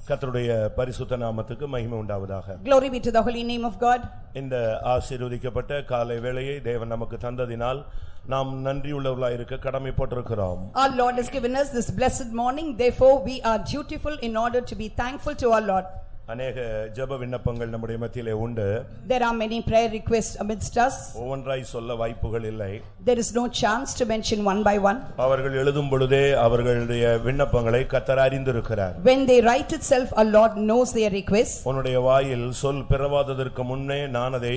கர்த்தருடைய பரிசுத்த நாமத்துக்கு மகிமை உண்டாவதாக. Glory be to the holy name of God. இந்த ஆசீர்வதிக்கப்பட்ட காலை வேளையை தேவன் நமக்கு தந்ததினால் நாம் நன்றியுள்ளவர்களாய் இருக்க கடமைப்பட்டிருக்கிறோம். Our Lord has given us this blessed morning, therefore we are dutiful in order to be thankful to our Lord. அநேக ஜெப விண்ணப்பங்கள் நம்முடைய மத்தியிலே உண்டு. There are many prayer requests amidst us. ஒவ்வொன்றாய் சொல்ல வாய்ப்புகள் இல்லை. There is no chance to mention one by one. அவர்கள் எழுதும் பொழுதே அவர்களுடைய விண்ணப்பங்களை கர்த்தர் அறிந்திருக்கிறார். When they write itself, our Lord knows their requests. உன்னுடைய வாயில் சொல் பிறவாததற்கு முன்னே நான் அதை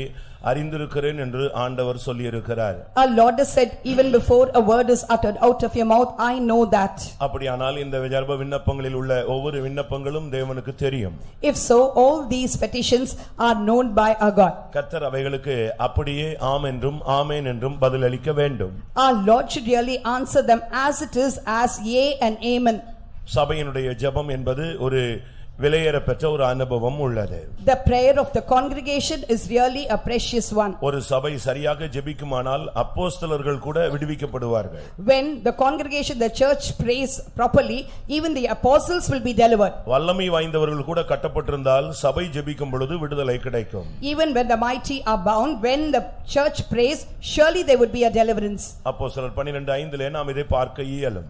அறிந்திருக்கிறேன் என்று ஆண்டவர் சொல்லி இருக்கிறார். Our Lord has said, even before a word is uttered out of your mouth, I know that. அப்படியானால் இந்த ஜெப விண்ணப்பங்களில் உள்ள ஒவ்வொரு விண்ணப்பங்களும் தேவனுக்கு தெரியும். If so, all these petitions are known by our God. கர்த்தர் அவைகளுக்கு அப்படியே ஆம் என்றும் ஆமென் என்றும் பதிலளிக்க வேண்டும். Our Lord should really answer them as it is, as yea and amen. சபையினுடைய ஜெபம் என்பது ஒரு விலையேறப்பெற்ற ஒரு அனுபவம் உள்ளது. The prayer of the congregation is really a precious one. ஒரு சபை சரியாக ஜெபிக்குமானால் அப்போஸ்தலர்கள் கூட விடுவிக்கப்படுவார்கள். When the congregation, the church prays properly, even the apostles will be delivered. வல்லமை வாய்ந்தவர்கள் கூட கட்டப்பட்டிருந்தால் சபை ஜெபிக்கும் பொழுது விடுதலை கிடைக்கும். Even when the mighty are bound, when the church prays, surely there would be a deliverance. அப்போஸ்தலர் 12:5 நாம் இதை பார்க்க இயலும்.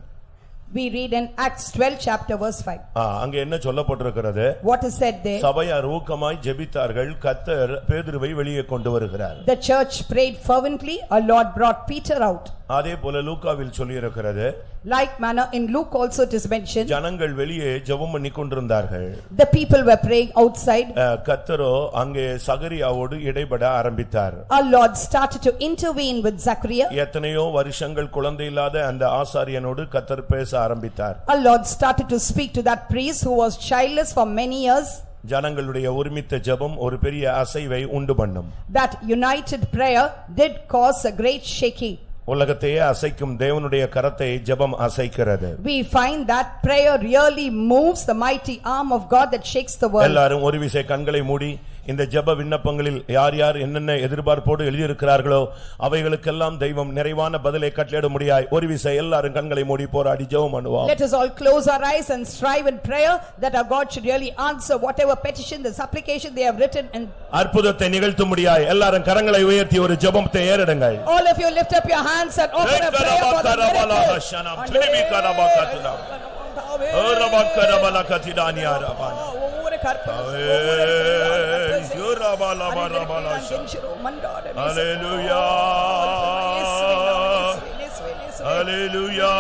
We read in Acts 12 chapter verse 5. அங்க என்ன சொல்லப்பட்டிருக்கிறது? What is said there? சபையார் ஊக்கமாய் ஜெபித்தார்கள், கர்த்தர் பேதுருவை வெளியே கொண்டு வருகிறார். The church prayed fervently, our Lord brought Peter out. அதே போல லூக்காவில் சொல்லி இருக்கிறது. Like manner in Luke also it is mentioned. ஜனங்கள் வெளியே ஜெபம் பண்ணி கொண்டிருந்தார்கள். The people were praying outside. கர்த்தரோ அங்கே சகரியாவோடு இடைபட ஆரம்பித்தார். Our Lord started to intervene with Zachariah. எத்தனையோ வருஷங்கள் குழந்தை இல்லாத அந்த ஆசாரியனோடு கர்த்தர் பேச ஆரம்பித்தார். Our Lord started to speak to that priest who was childless for many years. ஜனங்களுடைய ஒருமித்த ஜெபம் ஒரு பெரிய அசைவை உண்டு பண்ணும். That united prayer did cause a great shaking. உலகத்தையே அசைக்கும் தேவனுடைய கரத்தை ஜெபம் அசைக்கிறது. We find that prayer really moves the mighty arm of God that shakes the world. எல்லாரும் ஒரு விசை கண்களை மூடி இந்த ஜெப விண்ணப்பங்களில் யார் யார் என்னென்ன எதிர்பார்ப்போடு எழுதியிருக்கிறார்களோ அவைகளுக்கெல்லாம் தெய்வம் நிறைவான பதிலை கட்டளையிட முடியாய் ஒரு விசை எல்லாரும் கண்களை மூடி போராடி ஜெபம் பண்ணுவோம். Let us all close our eyes and strive in prayer that our God should really answer whatever petition, the supplication they have written. And அற்புதத்தை நிகழ்த்த முடியாய் எல்லாரும் கரங்களை உயர்த்தி ஒரு ஜெபத்தை ஏறெடுங்கள். All of you lift up your hands and offer a prayer for the miracle. Hallelujah. Hallelujah.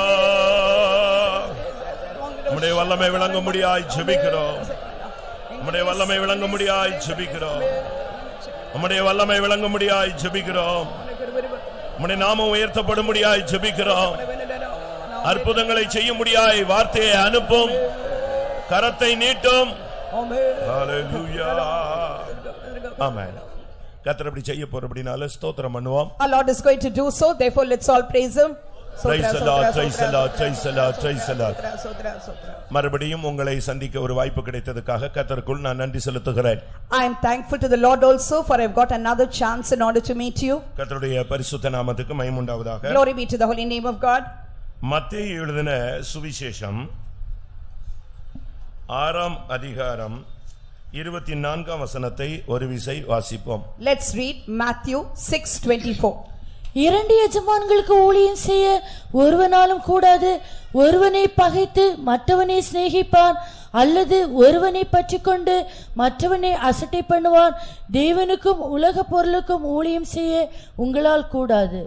உம்முடைய வல்லமை விளங்க முடியாய் ஜெபிக்கிறோம். உம்முடைய வல்லமை விளங்க முடியாய் ஜெபிக்கிறோம். உம்முடைய வல்லமை விளங்க முடியாய் ஜெபிக்கிறோம். உம்முடைய நாமம் உயர்த்தப்பட முடியாய் ஜெபிக்கிறோம். அற்புதங்களை செய்ய முடியாய் வார்த்தையை அனுப்பும், கரத்தை நீட்டும். Hallelujah. Amen. கர்த்தர் அப்படி செய்ய போறபடினால ஸ்தோத்திரம் பண்ணுவோம். Our Lord is going to do so, therefore let's all praise him. Praise the Lord, praise the Lord, praise the Lord, praise the Lord. மறுபடியும் உங்களை சந்திக்க ஒரு வாய்ப்பு கிடைத்ததுக்காக கர்த்தருக்குள் நான் நன்றி செலுத்துகிறேன். I am thankful to the Lord also for I have got another chance in order to meet you. கர்த்தருடைய பரிசுத்த நாமத்துக்கு மகிமை உண்டாவதாக. Glory be to the holy name of God. மத்தேயு எழுதின சுவிசேஷம் 6ஆம் அதிகாரம் 24ஆம் வசனத்தை ஒரு விசை வாசிப்போம். Let's read Matthew 6:24. இரண்டு எஜமான்களுக்கு ஊழியம் செய்ய ஒருவனாலும் கூடாது. ஒருவனை பகைத்து மற்றவனை சிநேகிப்பான், அல்லது ஒருவனை பற்றிக்கொண்டு மற்றவனை அசட்டை பண்ணுவான். தேவனுக்கும் உலக பொருளுக்கும் ஊழியம் செய்ய உங்களால் கூடாது.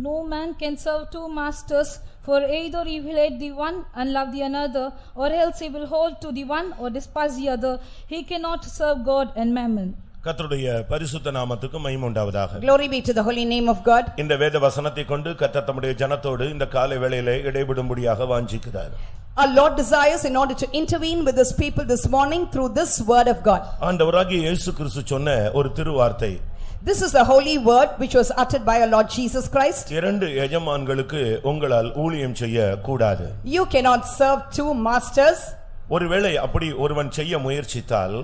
No man can serve two masters, for either he will hate the one and love the another, or else he will hold to the one or despise the other. He cannot serve God and mammon. கர்த்தருடைய பரிசுத்த நாமத்துக்கு மகிமை உண்டாவதாக. Glory be to the holy name of God. இந்த வேத வசனத்தை கொண்டு கர்த்தர் தம்முடைய ஜனத்தோடு இந்த காலை வேளையிலே இடைபடும்படியாக வாஞ்சிக்கிறார். Our Lord desires in order to intervene with his people this morning through this word of God. ஆண்டவராகிய இயேசு கிறிஸ்து சொன்ன ஒரு திருவார்த்தை. This is the holy word which was uttered by our Lord Jesus Christ. இரண்டு எஜமான்களுக்கு உங்களால் ஊழியம் செய்ய கூடாது. You cannot serve two masters. ஒருவேளை அப்படி ஒருவன் செய்ய முயற்சித்தால்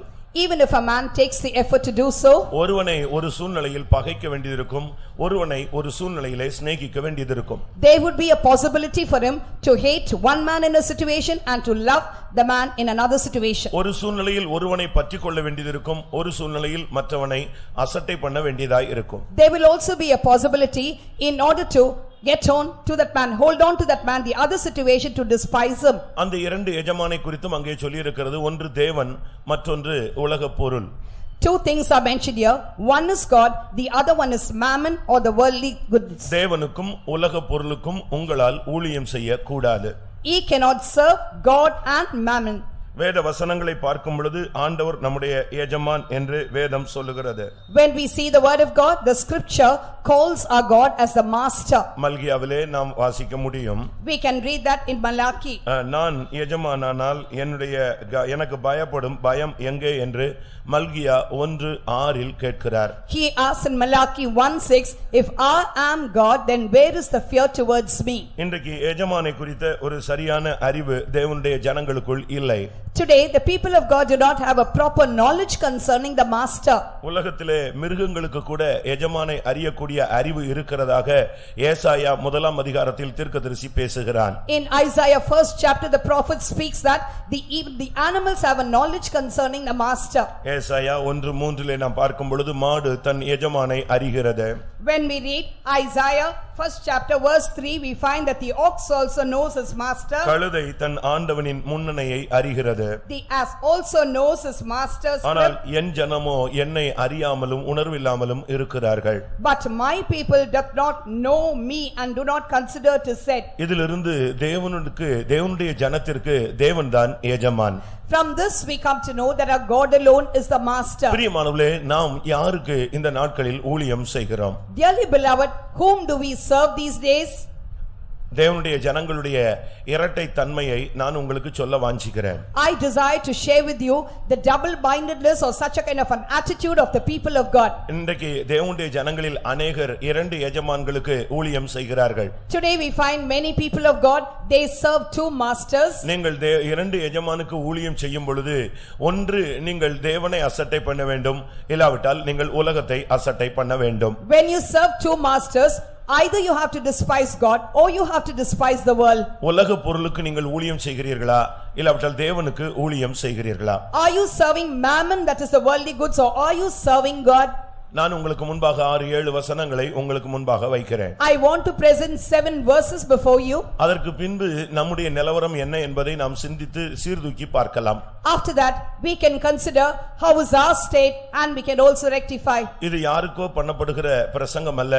Even if a man takes the effort to do so, ஒருவனை ஒரு சூழ்நிலையில் பகைக்க வேண்டியிருக்கும், ஒருவனை ஒரு சூழ்நிலையிலே சிநேகிக்க வேண்டியிருக்கும். there would be a possibility for him to hate one man in a situation and to love the man in another situation. ஒரு சூழ்நிலையில் ஒருவனை பற்றிக்கொள்ள வேண்டியிருக்கும், ஒரு சூழ்நிலையில் மற்றவனை அசட்டை பண்ண வேண்டியதாய் இருக்கும். There will also be a possibility in order to get on to that man, hold on to that man, the other situation to despise him. அந்த இரண்டு எஜமானை குறித்தும் அங்கே சொல்லி இருக்கிறது, ஒன்று தேவன், மற்றொன்று உலகப் பொருள். Two things are mentioned here. One is God, the other one is mammon or the worldly goods. தேவனுக்கும் உலகப் பொருளுக்கும் உங்களால் ஊழியம் செய்ய கூடாது. Ye cannot serve God and mammon. வேத வசனங்களை பார்க்கும் பொழுது ஆண்டவர் நம்முடைய எஜமான் என்று வேதம் சொல்லுகிறது. When we see the word of God, the scripture calls our God as the master. மல்கியாவிலே நாம் வாசிக்க முடியும். We can read that in Malachi. நான் எஜமானானால் எனக்கு பயப்படும் பயம் எங்கே என்று மல்கியா 1:6 கேட்கிறார். He asks in Malachi 1:6, if I am God, then where is the fear towards me? இன்றைக்கு எஜமானை குறித்த ஒரு சரியான அறிவு தேவனுடைய ஜனங்களுக்குள் இல்லை. Today the people of God do not have a proper knowledge concerning the master. உலகத்திலே மிருகங்களுக்கு கூட எஜமானை அறியக்கூடிய அறிவு இருக்கிறதாக ஏசாயா 1ஆம் அதிகாரத்தில் தீர்க்கதரிசி பேசுகிறான். In Isaiah 1st chapter the prophet speaks that the animals have a knowledge concerning the master. ஏசாயா 1:3 நாம் பார்க்கும் பொழுது மாடு தன் எஜமானை அறிகிறது. When we read Isaiah 1st chapter verse 3, we find that the ox also knows his master. கழுதை தன் ஆண்டவனின் முன்னணையை அறிகிறது. The ass also knows his master's ஆனால் என் ஜனமோ என்னை அறியாமலும் உணர்வில்லாமலும் இருக்கிறார்கள். But my people doth not know me and do not consider to set. இதிலிருந்து தேவனுடைய ஜனத்திற்கு தேவன்தான் எஜமான். From this we come to know that our God alone is the master. பிரியமானவர்களே, நாம் யாருக்கு இந்த நாட்களில் ஊழியம் செய்கிறோம்? Dearly beloved, whom do we serve these days? தேவனுடைய ஜனங்களுடைய இரட்டை தன்மையை நான் உங்களுக்கு சொல்ல வாஞ்சிக்கிறேன். I desire to share with you the double mindedness or such a kind of an attitude of the people of God. இன்றைக்கு தேவனுடைய ஜனங்களில் अनेகர் இரண்டு எஜமான்களுக்கு ஊழியம் செய்கிறார்கள். Today we find many people of God, they serve two masters. நீங்கள் இரண்டு எஜமானுக்கு ஊழியம் செய்யும் பொழுது ஒன்று நீங்கள் தேவனை அசட்டை பண்ண வேண்டும், இல்லாவிட்டால் நீங்கள் உலகத்தை அசட்டை பண்ண வேண்டும். When you serve two masters, either you have to despise God or you have to despise the world. உலக பொருளுக்கு நீங்கள் ஊழியம் செய்கிறீர்களா, இல்லாவிட்டால் தேவனுக்கு ஊழியம் செய்கிறீர்களா? Are you serving mammon, that is the worldly goods, or are you serving God? நான் உங்களுக்கு முன்பாக 6-7 வசனங்களை உங்களுக்கு முன்பாக வைக்கிறேன். I want to present 7 verses before you. அதற்கு பின்பு நம்முடைய நிலவரம் என்ன என்பதை நாம் சிந்தித்து சீர்தூக்கி பார்க்கலாம். After that we can consider how is our state and we can also rectify. இது யாருக்கோ பண்ணப்படுகிற பிரசங்கம் அல்ல,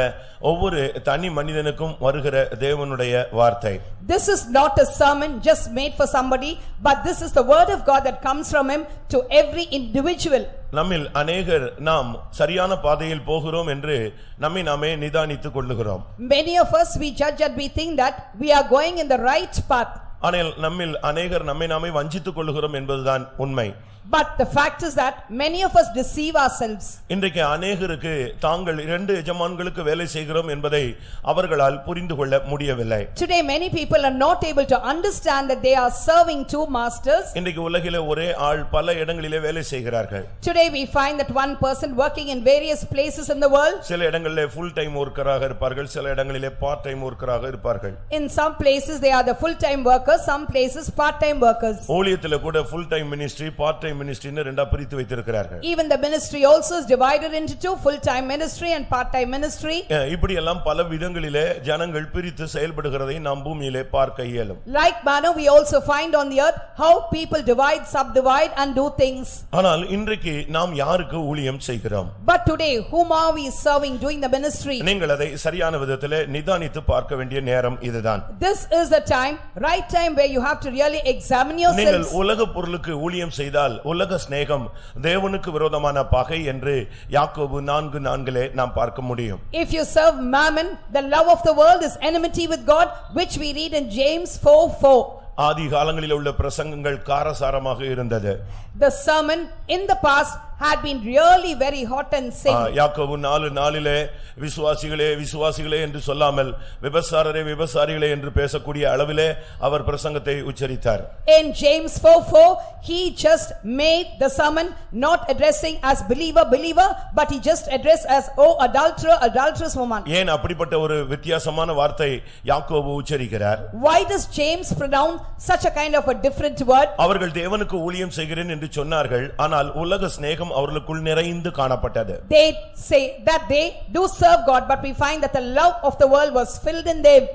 ஒவ்வொரு தனி மனிதனுக்கும் வருகிற தேவனுடைய வார்த்தை. This is not a sermon just made for somebody, but this is the word of God that comes from him to every individual. நம்மில் अनेகர் நாம் சரியான பாதையில் போகிறோம் என்று நம்மை நாமே நிதானித்துக் கொள்ளுகிறோம். Many of us we judge and we think that we are going in the right path. ஆனால் நம்மில் अनेகர் நம்மை நாமே வஞ்சித்துக் கொள்ளுகிறோம் என்பதுதான் உண்மை. But the fact is that many of us deceive ourselves. இன்றைக்கு अनेகருக்கு தாங்கள் இரண்டு எஜமான்களுக்கு வேலை செய்கிறோம் என்பதை அவர்களால் புரிந்து கொள்ள முடியவில்லை. Today many people are not able to understand that they are serving two masters. இன்றைக்கு உலகிலே ஒரே ஆள் பல இடங்களிலே வேலை செய்கிறார்கள். Today we find that one person working in various places in the world. சில இடங்களிலே full time worker-ஆக இருப்பார்கள், சில இடங்களிலே part time worker-ஆக இருப்பார்கள். In some places they are the full time workers, some places part time workers. ஊழியத்திலே கூட full time ministry, part time ministry ன்னு ரெண்டா பிரித்து வைத்திருக்கிறார்கள். Even the ministry also is divided into two, full time ministry and part time ministry. இப்படி எல்லாம் பல விதங்களிலே ஜனங்கள் பிரித்து செயல்படுகிறதை நாம் பூமியிலே பார்க்க இயலும். Like manner we also find on the earth how people divide, subdivide and do things. ஆனால் இன்றைக்கு நாம் யாருக்கு ஊழியம் செய்கிறோம்? But today whom are we serving, doing the ministry? நீங்கள் அதை சரியான விதத்திலே நிதானித்து பார்க்க வேண்டிய நேரம் இதுதான். This is the time, right time where you have to really examine நீங்கள் yourselves. உலக பொருளுக்கு ஊழியம் செய்தால் உலக சிநேகம் தேவனுக்கு விரோதமான பகை என்று யாக்கோபு 4:4 நாம் பார்க்க முடியும். If you serve mammon, the love of the world is enmity with God, which we read in James 4:4. ஆதி காலங்களில் உள்ள பிரசங்கங்கள் காரசாரமாக இருந்தது. The sermon in the past had been really very hot and savory. யாக்கோபு 4:4 விசுவாசிகளே விசுவாசிகளே என்று சொல்லாமல் விபசாரரே விபசாரிகளே என்று பேசக்கூடிய அளவிலே அவர் பிரசங்கத்தை உச்சரித்தார். In James 4:4 he just made the sermon not addressing as believer but he just addressed as oh adulterer adulterous woman. ஏன் அப்படிப்பட்ட ஒரு வித்தியாசமான வார்த்தை யாக்கோபு உச்சரிக்கிறார்? Why does James pronounce such a kind of a different word? அவர்கள் தேவனுக்கு ஊழியம் செய்கிறேன் என்று சொன்னார்கள், ஆனால் உலக சிநேகம் அவர்களுக்குள் நிறைந்து காணப்பட்டது. They say that they do serve God, but we find that the love of the world was filled in them.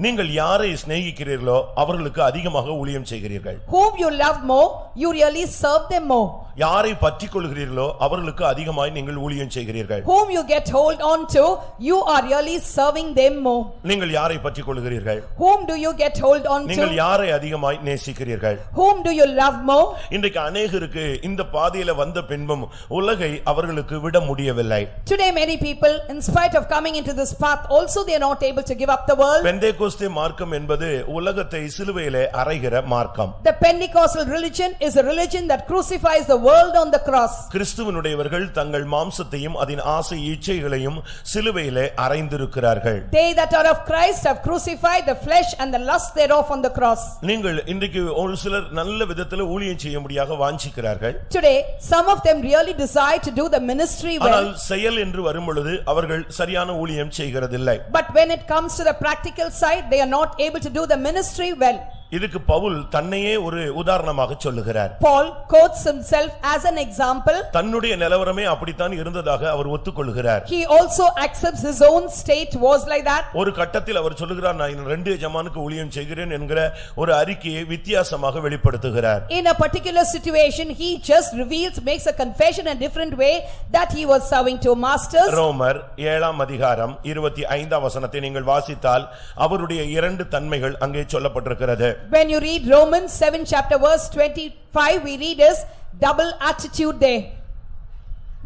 நீங்கள் யாரை சிநேகிக்கிறீர்களோ அவர்களுக்கு அதிகமாக ஊழியம் செய்கிறீர்கள். Whom you love more, you really serve them more. யாரை பற்றிக் கொள்கிறீர்களோ அவர்களுக்கு அதிகமாய் நீங்கள் ஊழியம் செய்கிறீர்கள். Whom you get hold on to, you are really serving them more. நீங்கள் யாரை பற்றிக் கொள்கிறீர்கள்? Whom do you get hold on நீங்கள் to? யாரை அதிகமாய் நேசிக்கிறீர்கள்? Whom do you love more? இன்றைக்கு அநேகருக்கு இந்த பாதையில வந்த பின்பும் உலகை அவர்களுக்கு விட முடியவில்லை. Today many people, in spite of coming into this path, also they are not able to give up the world. Pentecost மார்க்கம் என்பது உலகத்தை சிலுவையிலே அறைகிற மார்க்கம். The Pentecostal religion is a religion that crucifies the world on the cross. கிறிஸ்துவினுடையவர்கள் தங்கள் மாம்சத்தையும் அதன் ஆசை இச்சைகளையும் சிலுவையிலே அறைந்திருக்கிறார்கள். They that are of Christ have crucified the flesh and the lust thereof on the cross. நீங்கள் இன்றைக்கு ஒரு சிலர் நல்ல விதத்தில் ஊழியம் செய்ய முடியாக வாஞ்சிக்கிறார்கள். Today some of them really desire to do the ministry ஆனால் well. செயல் என்று வரும் பொழுது அவர்கள் சரியான ஊழியம் செய்கிறதில்லை. But when it comes to the practical side, they are not able to do the ministry well. இதுக்கு பவுல் தன்னையே ஒரு உதாரணமாக சொல்லுகிறார். Paul quotes himself as an example. தன்னுடைய நிலவரமே அப்படித்தான் இருந்ததாக அவர் ஒத்துக்கொள்கிறார். He also accepts his own state was like that. ஒரு கட்டத்தில் அவர் சொல்லுகிறார், நான் 2 எஜமானுக்கு ஊழியம் செய்கிறேன் என்கிற ஒரு அறிக்கையை வித்தியாசமாக வெளிப்படுத்துகிறார். In a particular situation, he just reveals, makes a confession in a different way that he was serving 2 masters. ரோமர் 7 அதிகாரம் 25 வசனத்தை நீங்கள் வாசித்தால் அவருடைய 2 தன்மைகள் அங்கே சொல்லப்பட்டிருக்கிறது. When you read Romans 7 chapter verse 25, we read his double attitude there.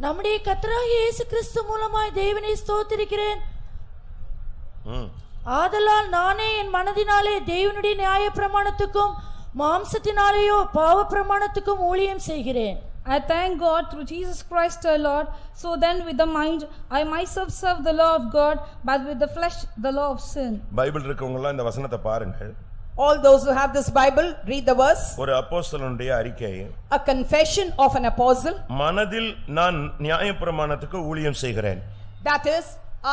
நம்முடைய கர்த்தராகிய இயேசு கிறிஸ்து மூலமாய் தேவனை ஸ்தோத்திரிக்கிறேன். ஆதலால் நானே என் மனதினாலே தேவனுடைய நியாயப்பிரமாணத்துக்கும் மாம்சத்தினாலேயோ பாவப்பிரமாணத்துக்கும் ஊழியம் செய்கிறேன். I thank God through Jesus Christ our Lord. So then with the mind I myself serve the law of God, but with the flesh the law of sin. Bible இருக்கவங்க எல்லாம் இந்த வசனத்தை பாருங்கள். All those who have this Bible, read the verse. ஒரு அப்போஸ்தலனுடைய அறிக்கை. A confession of an apostle. மனதில் நான் நியாயப்பிரமாணத்துக்கு ஊழியம் செய்கிறேன். That is,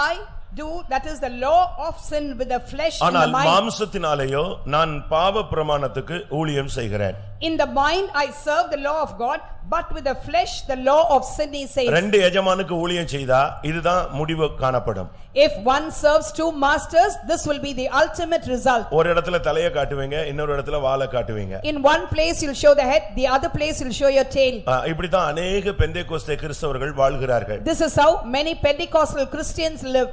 I do, that is the law of sin with the flesh in the ஆனால் mind. மாம்சத்தினாலேயோ நான் பாவ பிரமாணத்துக்கு ஊழியம் செய்கிறேன். In the mind I serve the law of God, but with the flesh the law of sin he says. 2 எஜமானுக்கு ஊழியம் செய்தா இதுதான் முடிவு காணப்படும். If one serves 2 masters, this will be the ultimate result. ஒரு இடத்துல தலையை காட்டுவீங்க, இன்னொரு இடத்துல வாலை காட்டுவீங்க. In one place you'll show the head, the other place you'll show your tail. இப்படி தான் अनेक பெந்தேகோஸ்தே கிறிஸ்தவர்கள் வாழ்கிறார்கள். This is how many Pentecostal Christians live.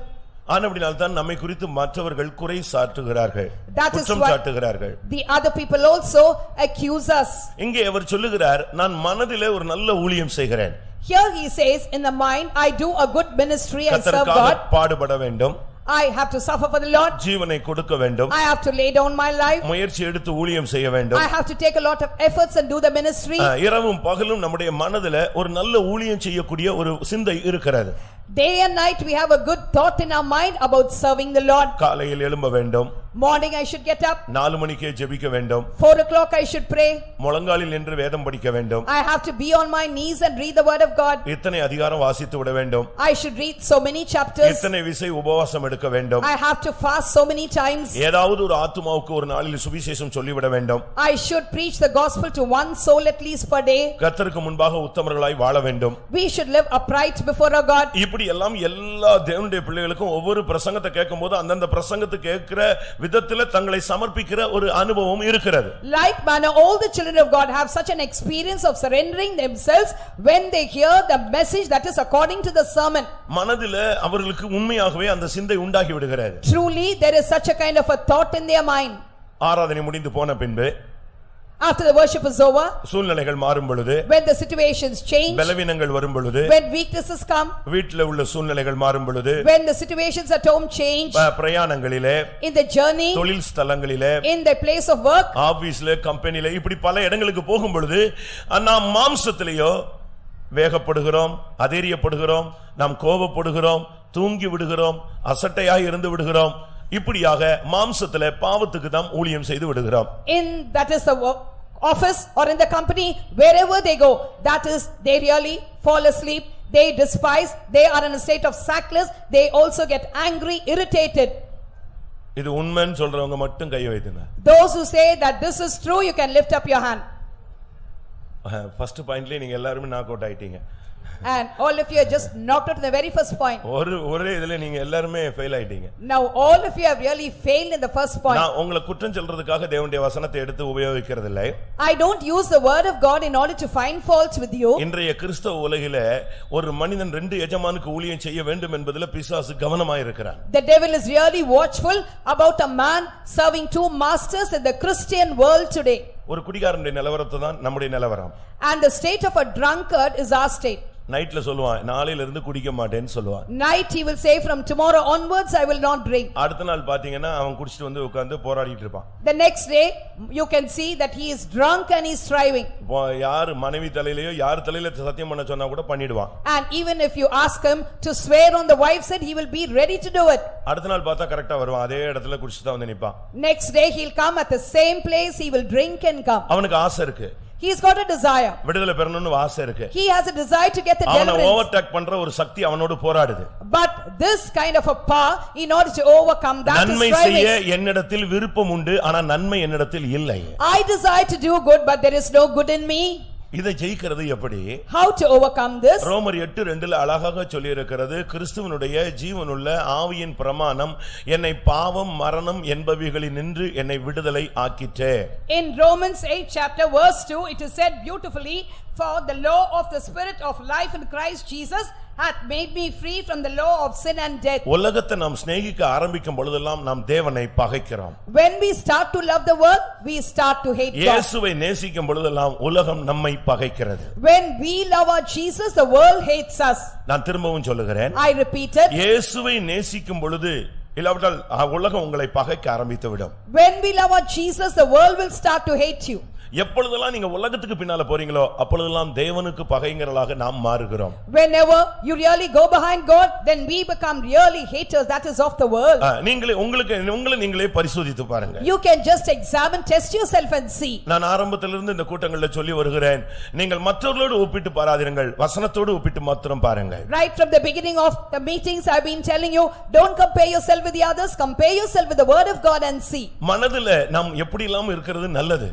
ஆனபடியால் தான் நம்மை குறித்து மற்றவர்கள் குறை சாட்டுகிறார்கள், குற்றம் சாட்டுகிறார்கள். The other people also accuse us. இங்கே அவர் சொல்லுகிறார், நான் மனதிலே ஒரு நல்ல ஊழியம் செய்கிறேன். Here he says, in the mind I do a good ministry and serve கர்த்தருக்காக God. பாடுபட வேண்டும். I have to suffer for the Lord. ஜீவனை கொடுக்க வேண்டும். I have to lay down my life. முயற்சி எடுத்து ஊழியம் செய்ய வேண்டும். I have to take a lot of efforts and do the ministry. இரவும் பகலும் நம்முடைய மனதிலே ஒரு நல்ல ஊழியம் செய்யக்கூடிய ஒரு சிந்தை இருக்கிறது. Day and night we have a good thought in our mind about serving the Lord. காலையில் எழும்ப வேண்டும். Morning I should get up. 4 மணிக்கே ஜெபிக்க வேண்டும். 4 o'clock I should pray. முழங்காலில் நின்று வேதம் படிக்க வேண்டும். I have to be on my knees and read the word of God. இத்தனை அதிகாரம் வாசித்து விட வேண்டும். I should read so many chapters. இத்தனை விசை உபவாசம் எடுக்க வேண்டும். I have to fast so many times. ஏதாவது ஒரு ஆத்துமாவுக்கு ஒரு நாளில் சுவிசேஷம் சொல்லிவிட வேண்டும். I should preach the gospel to 1 soul at least per day. கர்த்தருக்கு முன்பாக உத்தமர்களாய் வாழ வேண்டும். We should live upright before our God. இப்படி எல்லாம் எல்லா தேவனுடைய பிள்ளைகளுக்கும் ஒவ்வொரு பிரசங்கத்தை கேட்கும்போது அந்தந்த பிரசங்கத்தை கேட்கிற விதத்துல தங்களை சமர்ப்பிக்கிற ஒரு அனுபவம் இருக்கிறது. Like manner all the children of God have such an experience of surrendering themselves when they hear the message that is according to the sermon. மனதிலே அவர்களுக்கு உண்மையாகவே அந்த சிந்தை உண்டாகி விடுகிறது. Truly there is such a kind of a thought in their mind. ஆராதனை முடிந்து போன பின்பு After the worship is over, சூழ்நிலைகள் மாறும் பொழுது, when the situations change, பலவீனங்கள் வரும் பொழுது, when weaknesses come, வீட்டில் உள்ள சூழ்நிலைகள் மாறும் பொழுது, when the situations at home change, பிரயாணங்களிலே, in the journey, தொழில் ஸ்தலங்களிலே, in the place of work, ஆபீஸ்ல, கம்பெனில, இப்படி பல இடங்களுக்கு போகும் பொழுது நாம் மாம்சத்திலேயோ வேகப்படுகிறோம், அதேரியப்படுகிறோம், நாம் கோபப்படுகிறோம், தூங்கி விடுகிறோம், அசட்டையாய் இருந்து விடுகிறோம். இப்படியாக மாம்சத்திலே பாவத்துக்கு நாம் ஊழியம் செய்து விடுகிறோம். in that is the office or in the company, wherever they go, that is they really fall asleep, they despise, they are in a state of sackcloth, they also get angry, irritated. இது உண்மைன்னு சொல்றவங்க மட்டும் கை வைத்துங்க. Those who say that this is true, you can lift up your hand. First பாயிண்ட்லயே நீங்க எல்லாரும் knock out ஆயிட்டீங்க. And all of you are just knocked out in the very first point. ஒரே இதுல நீங்க எல்லாரும் ஃபெயில் ஆயிட்டீங்க. Now all of you have really failed in the first point. நான் உங்களை குற்றம் சொல்றதுக்காக தேவனுடைய வசனத்தை எடுத்து உபயோகிக்கிறது இல்லை. I don't use the word of God in order to find faults with you. இன்றைய கிறிஸ்தவ உலகிலே ஒரு மனிதன் ரெண்டு எஜமானுக்கு ஊழியம் செய்ய வேண்டும் என்பதிலே பிசாசு கவனமாய் இருக்கிறான். The devil is really watchful about a man serving two masters in the Christian world today. ஒரு குடிகாரனுடைய நிலவரத்தை தான் நம்முடைய நிலவரம். And the state of a drunkard is our state. நைட்ல சொல்லுவான், நாளையில இருந்து குடிக்க மாட்டேன்னு சொல்லுவான். Night he will say, from tomorrow onwards I will not drink. அடுத்த நாள் பாத்தீங்கன்னா அவன் குடிச்சிட்டு வந்து உட்கார்ந்து போராடிட்டு இருப்பான். The next day you can see that he is drunk and he is striving. யார் மனைவி தலையிலயோ யார் தலையில சத்தியம் பண்ண சொன்னா கூட பண்ணிடுவான். And even if you ask him to swear on the wife's head, he will be ready to do it. அடுத்த நாள் பார்த்தா கரெக்ட்டா வருவான், அதே இடத்துல குடிச்சிட்டு வந்து நிப்பான். Next day he'll come at the same place, he will drink and come. அவனுக்கு ஆசை இருக்கு. He's got a desire. விடுதலை பெறணும்னு ஆசை இருக்கு. He has a desire to get the அவனை deliverance. ஓவர்டேக் பண்ற ஒரு சக்தி அவனோடு போராடுது. But this kind of a power, in order to overcome that, நன்மை is செய்ய striving. என்னிடத்தில் விருப்பம் உண்டு, ஆனா நன்மை என்னிடத்தில் இல்லை. I desire to do good, but there is no good in me. இதை ஜெயிக்கிறது எப்படி? How to overcome this? ரோமர் 8:2 அழகாக சொல்லி இருக்கிறது, கிறிஸ்துவனுடைய ஜீவனுள்ள ஆவியின் பிரமாணம் என்னை பாவம் மரணம் என்பவைகளினின்று என்னை விடுதலை ஆக்கிற்றே. In Romans 8 chapter verse 2, it is said beautifully, for the law of the spirit of life in Christ Jesus hath made me free from the law of sin and death. உலகத்தை நாம் சிநேகிக்க ஆரம்பிக்கும் பொழுதெல்லாம் நாம் தேவனை பகைக்கிறோம். When we start to love the world, we start to hate God. இயேசுவை நேசிக்கும் பொழுதெல்லாம் உலகம் நம்மை பகைக்கிறது. When we love our Jesus, the world hates us. நான் திரும்பவும் சொல்லுகிறேன், I repeat it. இயேசுவை நேசிக்கும் பொழுது இல்லாவிட்டால் உலகம் உங்களை பகைக்க ஆரம்பித்து விடும். When we love our Jesus, the world will start to hate you. எப்பொழுதெல்லாம் நீங்க உலகத்துக்கு பின்னால போறீங்களோ அப்பொழுதெல்லாம் தேவனுக்கு பகைங்கிறவர்களாக நாம் மாறுகிறோம். Whenever you really go behind God, then we become really haters, that is of the world. உங்களை நீங்களே பரிசோதித்து பாருங்க. You can just examine, test yourself and see. நான் ஆரம்பத்திலிருந்து இந்த கூட்டங்களில் சொல்லி வருகிறேன், நீங்கள் மற்றவர்களோடு ஒப்பிட்டு பாராதீர்கள், வசனத்தோடு ஒப்பிட்டு மாத்திரம் பாருங்கள். Right from the beginning of the meetings I have been telling you, don't compare yourself with the others, compare yourself with the word of God and see. மனதிலே நாம் எப்படி எல்லாம் இருக்கிறது நல்லது.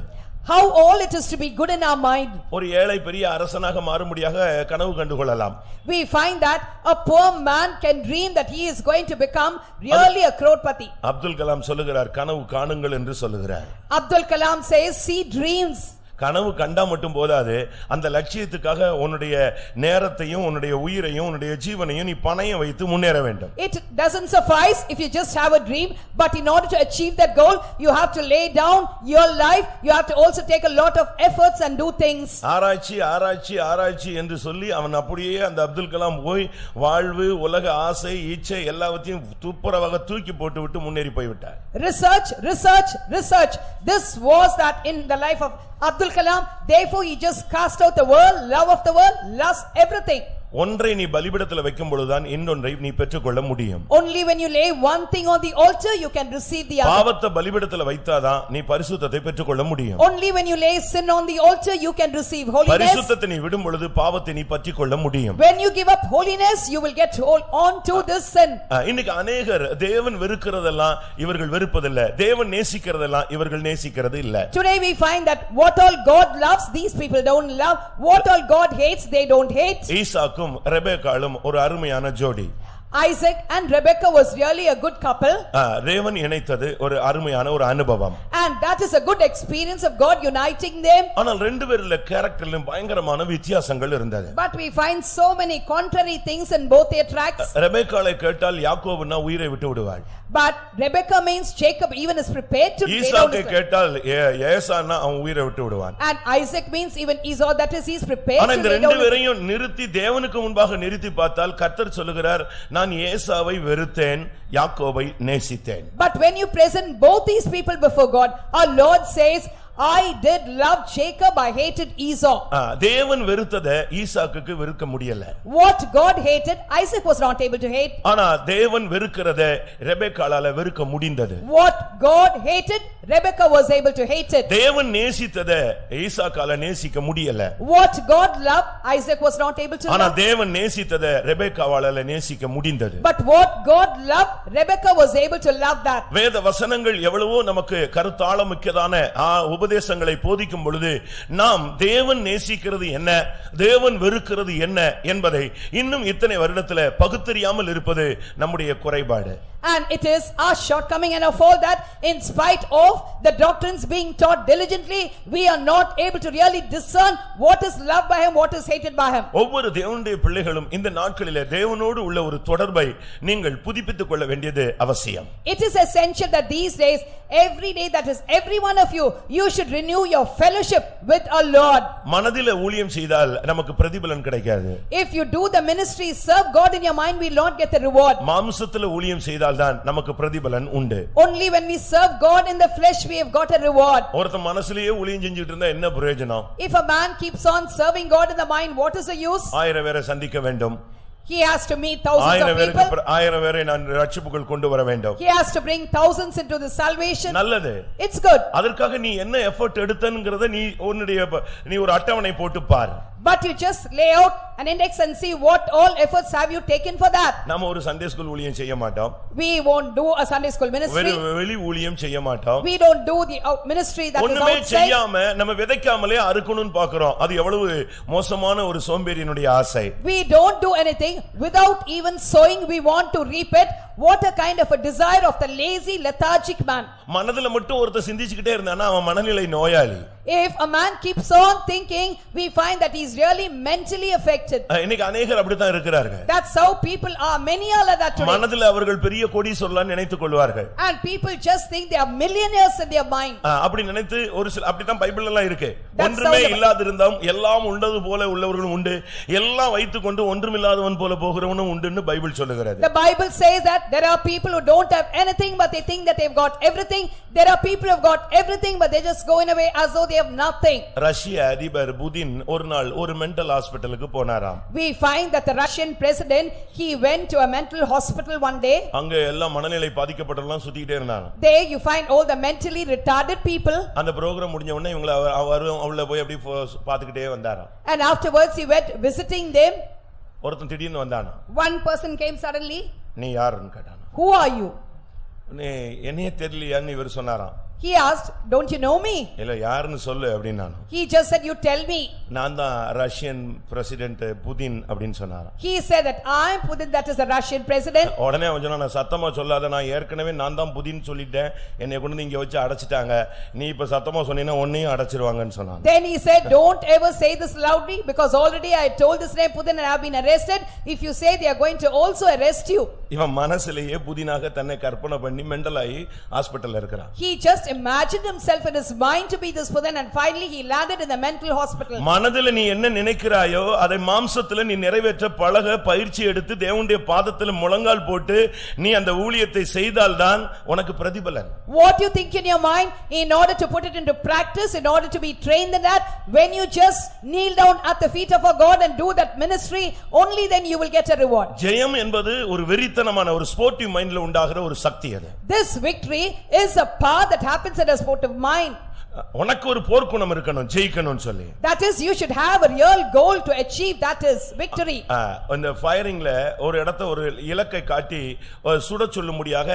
How all it is to be good in our mind. ஒரு ஏழை பெரிய அரசனாக மாறும்படியாக கனவு கண்டுகொள்ளலாம். We find that a poor man can dream that he is going to become really a crorepati. Abdul Kalam சொல்லுகிறார், கனவு காணுங்கள் என்று சொல்லுகிறார். Abdul Kalam says, see dreams. கனவு கண்டா மட்டும் போதாது, அந்த லட்சியத்துக்காக உன்னுடைய நேரத்தையும் உன்னுடைய உயிரையும் உன்னுடைய ஜீவனையும் நீ பணயம் வைத்து முன்னேற வேண்டும். It doesn't suffice if you just have a dream, but in order to achieve that goal, you have to lay down your life, you have to also take a lot of efforts and do things. ஆராய்ச்சி ஆராய்ச்சி ஆராய்ச்சி என்று சொல்லி அவன் அப்படியே அந்த அப்துல் கலாம் போய் வாழ்வு உலக ஆசை இச்சை எல்லாவற்றையும் துப்புரவாக தூக்கி போட்டு விட்டு முன்னேறி போய்விட்டார். Research, research, research. This was that in the life of Abdul Kalam, therefore he just cast out the world, love of the world, lust, everything. ஒன்றை நீ பலிபீடத்தில் வைக்கும் பொழுதுதான் இன்னொன்றை நீ பெற்றுக்கொள்ள முடியும். Only when you lay one thing on the altar, you can receive the other. பாவத்தை பலிபீடத்தில் வைத்தாதான் நீ பரிசுத்தத்தை பெற்றுக்கொள்ள முடியும். Only when you lay sin on the altar, you can receive holiness. பரிசுத்தத்தை நீ விடும் பொழுது பாவத்தை நீ பற்றிக்கொள்ள முடியும். When you give up holiness, you will get hold on to this sin. இன்னைக்கு अनेகர் தேவன் வெறுக்கிறதெல்லாம் இவர்கள் வெறுப்பதில்லை, தேவன் நேசிக்கிறதெல்லாம் இவர்கள் நேசிக்கிறது இல்ல. Today we find that what all God loves, these people don't love. What all God hates, they don't hate. ஈசாக்கும் ரெபெக்காளும் ஒரு அருமையான ஜோடி. Isaac and Rebekah was really a good couple. தேவன் இணைத்தது ஒரு அருமையான ஒரு அனுபவம். And that is a good experience of God uniting them. ஆனால் ரெண்டு பேருல கேரக்டர்லயும் பயங்கரமான வித்தியாசங்கள் இருந்தது. But we find so many contrary things in both their tracks. ரெபெக்காளை கேட்டால் யாக்கோபுனா உயிரை விட்டு விடுவாள். But Rebekah means Jacob even is prepared to lay down ஈசாக்கை his life. கேட்டால் ஏசானா அவன் உயிரை விட்டு விடுவான். And Isaac means even Esau, that is he is prepared ஆனா to இந்த lay ரெண்டு down his life. பேரையும் நிறுத்தி தேவனுக்கு முன்பாக நிறுத்தி பார்த்தால் கர்த்தர் சொல்லுகிறார் நான் ஏசாவை வெறுத்தேன் யாக்கோபை நேசித்தேன். But when you present both these people before God, our Lord says, I did love Jacob, I hated Esau. தேவன் வெறுத்ததை ஈசாக்குக்கு வெறுக்க முடியல. What God hated, Isaac was not able to hate. ஆனா தேவன் வெறுக்கிறதை ரெபெக்காளால வெறுக்க முடிந்தது. What God hated, Rebekah was able to hate it. தேவன் நேசித்ததை ஈசாக்கால நேசிக்க முடியல. What God loved, Isaac was not able to ஆனா love. தேவன் நேசித்ததை ரெபெக்காவால நேசிக்க முடிந்தது. But what God loved, Rebekah was able to love that. வேத வசனங்கள் எவ்வளவோ நமக்கு கருத்தாழமிக்கதான உபதேசங்களை போதிக்கும் பொழுது நாம் தேவன் நேசிக்கிறது என்ன தேவன் வெறுக்கிறது என்ன என்பதை இன்னும் இத்தனை வருடத்துல பகுத்தறியாமல் இருப்பது நம்முடைய குறைபாடு. And it is our shortcoming and our fault that in spite of the doctrines being taught diligently, we are not able to really discern what is loved by him, what is hated by him. ஒவ்வொரு தேவனுடைய பிள்ளைகளும் இந்த நாட்களிலே தேவனோடு உள்ள ஒரு தொடர்பை நீங்கள் புதுப்பித்துக் கொள்ள வேண்டியது அவசியம். It is essential that these days, every day, that is every one of you, you should renew your fellowship with our Lord. மனதிலே ஊழியம் செய்தால் நமக்கு பிரதிபலன் கிடைக்காது. If you do the ministry, serve God in your mind, we will not get the reward. மாம்சத்திலே ஊழியம் செய்தால் தான் நமக்கு பிரதிபலன் உண்டு. Only when we serve God in the flesh, we have got a reward. ஒருத்தன் மனசுலயே ஊழியம் செஞ்சிட்டு இருந்தா என்ன பிரயோஜனம்? If a man keeps on serving God in the mind, what is the use? 1000 பேரை சந்திக்க வேண்டும். He has to meet thousands of people. 1000 பேரை நான் ரட்சிப்புக்குள் கொண்டு வர வேண்டும். He has to bring thousands into the salvation. நல்லது. It's good. அதற்காக நீ என்ன எஃபோர்ட் எடுத்தன்ங்கறத நீ ஒரு அட்டவணை போட்டு பார். But you just lay out an index and see what all efforts have you taken for that. நாம ஒரு சண்டே ஸ்கூல் ஊழியம் செய்ய மாட்டோம். We won't do a Sunday school ministry. வெளி ஊழியம் செய்ய மாட்டோம். We don't do the ministry that is ஒண்ணுமே outside. செய்யாம நம்ம விதைக்காமலே அறுக்கணும்னு பார்க்கறோம். அது எவ்வளவு மோசமான ஒரு சோம்பேறியினுடைய ஆசை. We don't do anything without even sowing, we want to reap it. What a kind of a desire of the lazy lethargic man. மனதுல மட்டும் ஒருத்த சிந்திச்சிட்டே இருந்தானா அவன் மனநிலை நோயாளி. If a man keeps on thinking, we find that he is really mentally affected. இன்னைக்கு अनेகர் அப்படி தான் இருக்கார்கள். That's how people are. Many are like that today. மனதில அவர்கள் பெரிய கோடீஸ்வரர்களா நினைத்துக் கொள்வார்கள். And people just think they are millionaires in their mind. அப்படி நினைத்து ஒரு சில அப்படி தான் பைபிள்ல எல்லாம் இருக்கு. ஒன்றுமே இல்லாதிருந்தும் எல்லாம் உள்ளது போல உள்ளவர்களும் உண்டு. எல்லாம் வைத்துக்கொண்டு ஒன்றுமில்லாதவன் போல போகிறவனும் உண்டுன்னு பைபிள் சொல்லுகிறது. The Bible says that there are people who don't have anything but they think that they've got everything. There are people who have got everything but they just go in a way as though they have nothing. ரஷ்ய அதிபர் Putin ஒரு நாள் ஒரு mental ஹாஸ்பிடலுக்கு போனாராம். We find that the Russian president, he went to a mental hospital one day. அங்க எல்லாம் மனநிலை பாதிக்கப்பட்டவங்க சுத்திட்டே இருந்தாங்க. There you find all the mentally retarded people. அந்த புரோகிராம் முடிஞ்ச உடனே இவங்க அவளை போய் அப்படி பாத்துக்கிட்டே வந்தாராம். And afterwards he went visiting them. ஒருத்தன் திடீர்னு வந்தானா. One person came suddenly. நீ யாருன்னு கேட்டானா. Who are you? நீ என்னையே தெரியலையான்னு இவர் சொன்னாராம். He asked, don't you know me? இல்ல யாருன்னு சொல்லு அப்படினானு. He just said, you tell me. நான் தான் ரஷ்யன் பிரசிடென்ட் புதின் அப்படினு சொன்னாராம். He said that I am Putin, that is the Russian president. உடனே அவன் சொன்னா நான் சத்தமா சொல்லாத, நான் ஏற்கனவே நான் தான் புதின் சொல்லிட்டேன், என்னை கொண்டு வந்து இங்க வச்சு அடைச்சிட்டாங்க, நீ இப்ப சத்தமா சொன்னீனா உன்னையும் அடைச்சிருவாங்கன்னு சொன்னான். Then he said, don't ever say this loudly because already I told this name Putin and I have been arrested. If you say they are going to also arrest you. இவன் மனசுலயே புதினாக தன்னை கற்பனை பண்ணி மெண்டலாயி ஹாஸ்பிடல்ல இருக்கறான். He just imagined himself in his mind to be this Putin and finally he landed in the mental hospital. மனதில நீ என்ன நினைக்கிறாயோ அதை மாம்சத்துல நீ நிறைவேற்ற பழக பயிற்சி எடுத்து தேவனுடைய பாதத்துல முழங்கால் போட்டு நீ அந்த ஊழியத்தை செய்தால்தான் உனக்கு பிரதிபலன். What you think in your mind, in order to put it into practice, in order to be trained in that, when you just kneel down at the feet of our God and do that ministry, only then you will get a reward. ஜெயம் என்பது ஒரு வெறித்தனமான ஒரு sportive மைண்ட்ல உண்டாகிற ஒரு சக்தி அது. This victory is a power that happens in a sportive mind. உனக்கு ஒரு போர்க்குணம் இருக்கணும் ஜெயிக்கணும்னு சொல்லி. That is, you should have a real goal to achieve, that is victory. அந்த ஃபயரிங்ல ஒரு இடத்தை ஒரு இலக்கை காட்டி சுட சொல்லும்படியாக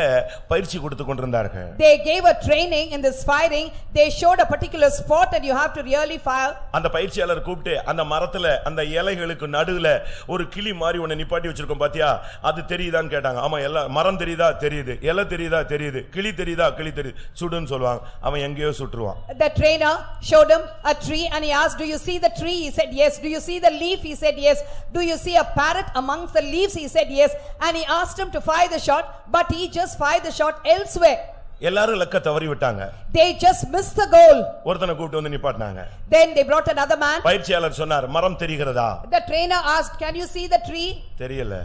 பயிற்சி கொடுத்து கொண்டிருந்தார்கள். They gave a training in this firing. They showed a particular spot and you have to really fire. அந்த பயிற்சியாளர் கூப்பிட்டு அந்த மரத்துல அந்த இலைகளுக்கு நடுவுல ஒரு கிளி மாதிரி ஒன்னு நிப்பாட்டி வச்சிருக்கோம் பாத்தியா, அது தெரியுதான்னு கேட்டாங்க. ஆமா, எல்லாம் மரம் தெரியுதா தெரியுது, இலை தெரியுதா தெரியுது, கிளி தெரியுதா கிளி தெரியுது, சுடுன்னு சொல்லுவாங்க. அவன் எங்கேயோ சுட்டுருவான். The trainer showed him a tree and he asked, do you see the tree? He said yes. Do you see the leaf? He said yes. Do you see a parrot amongst the leaves? He said yes. And he asked him to fire the shot, but he just fired the shot elsewhere. எல்லாரும் லக்க தவறி விட்டாங்க. They just missed the goal. ஒருத்தனை கூப்பிட்டு வந்து நிப்பாட்டினாங்க. Then they brought another man. பயிற்சியாளர் சொன்னார், மரம் தெரிகிறதா? The trainer asked, can you see the tree? தெரியல.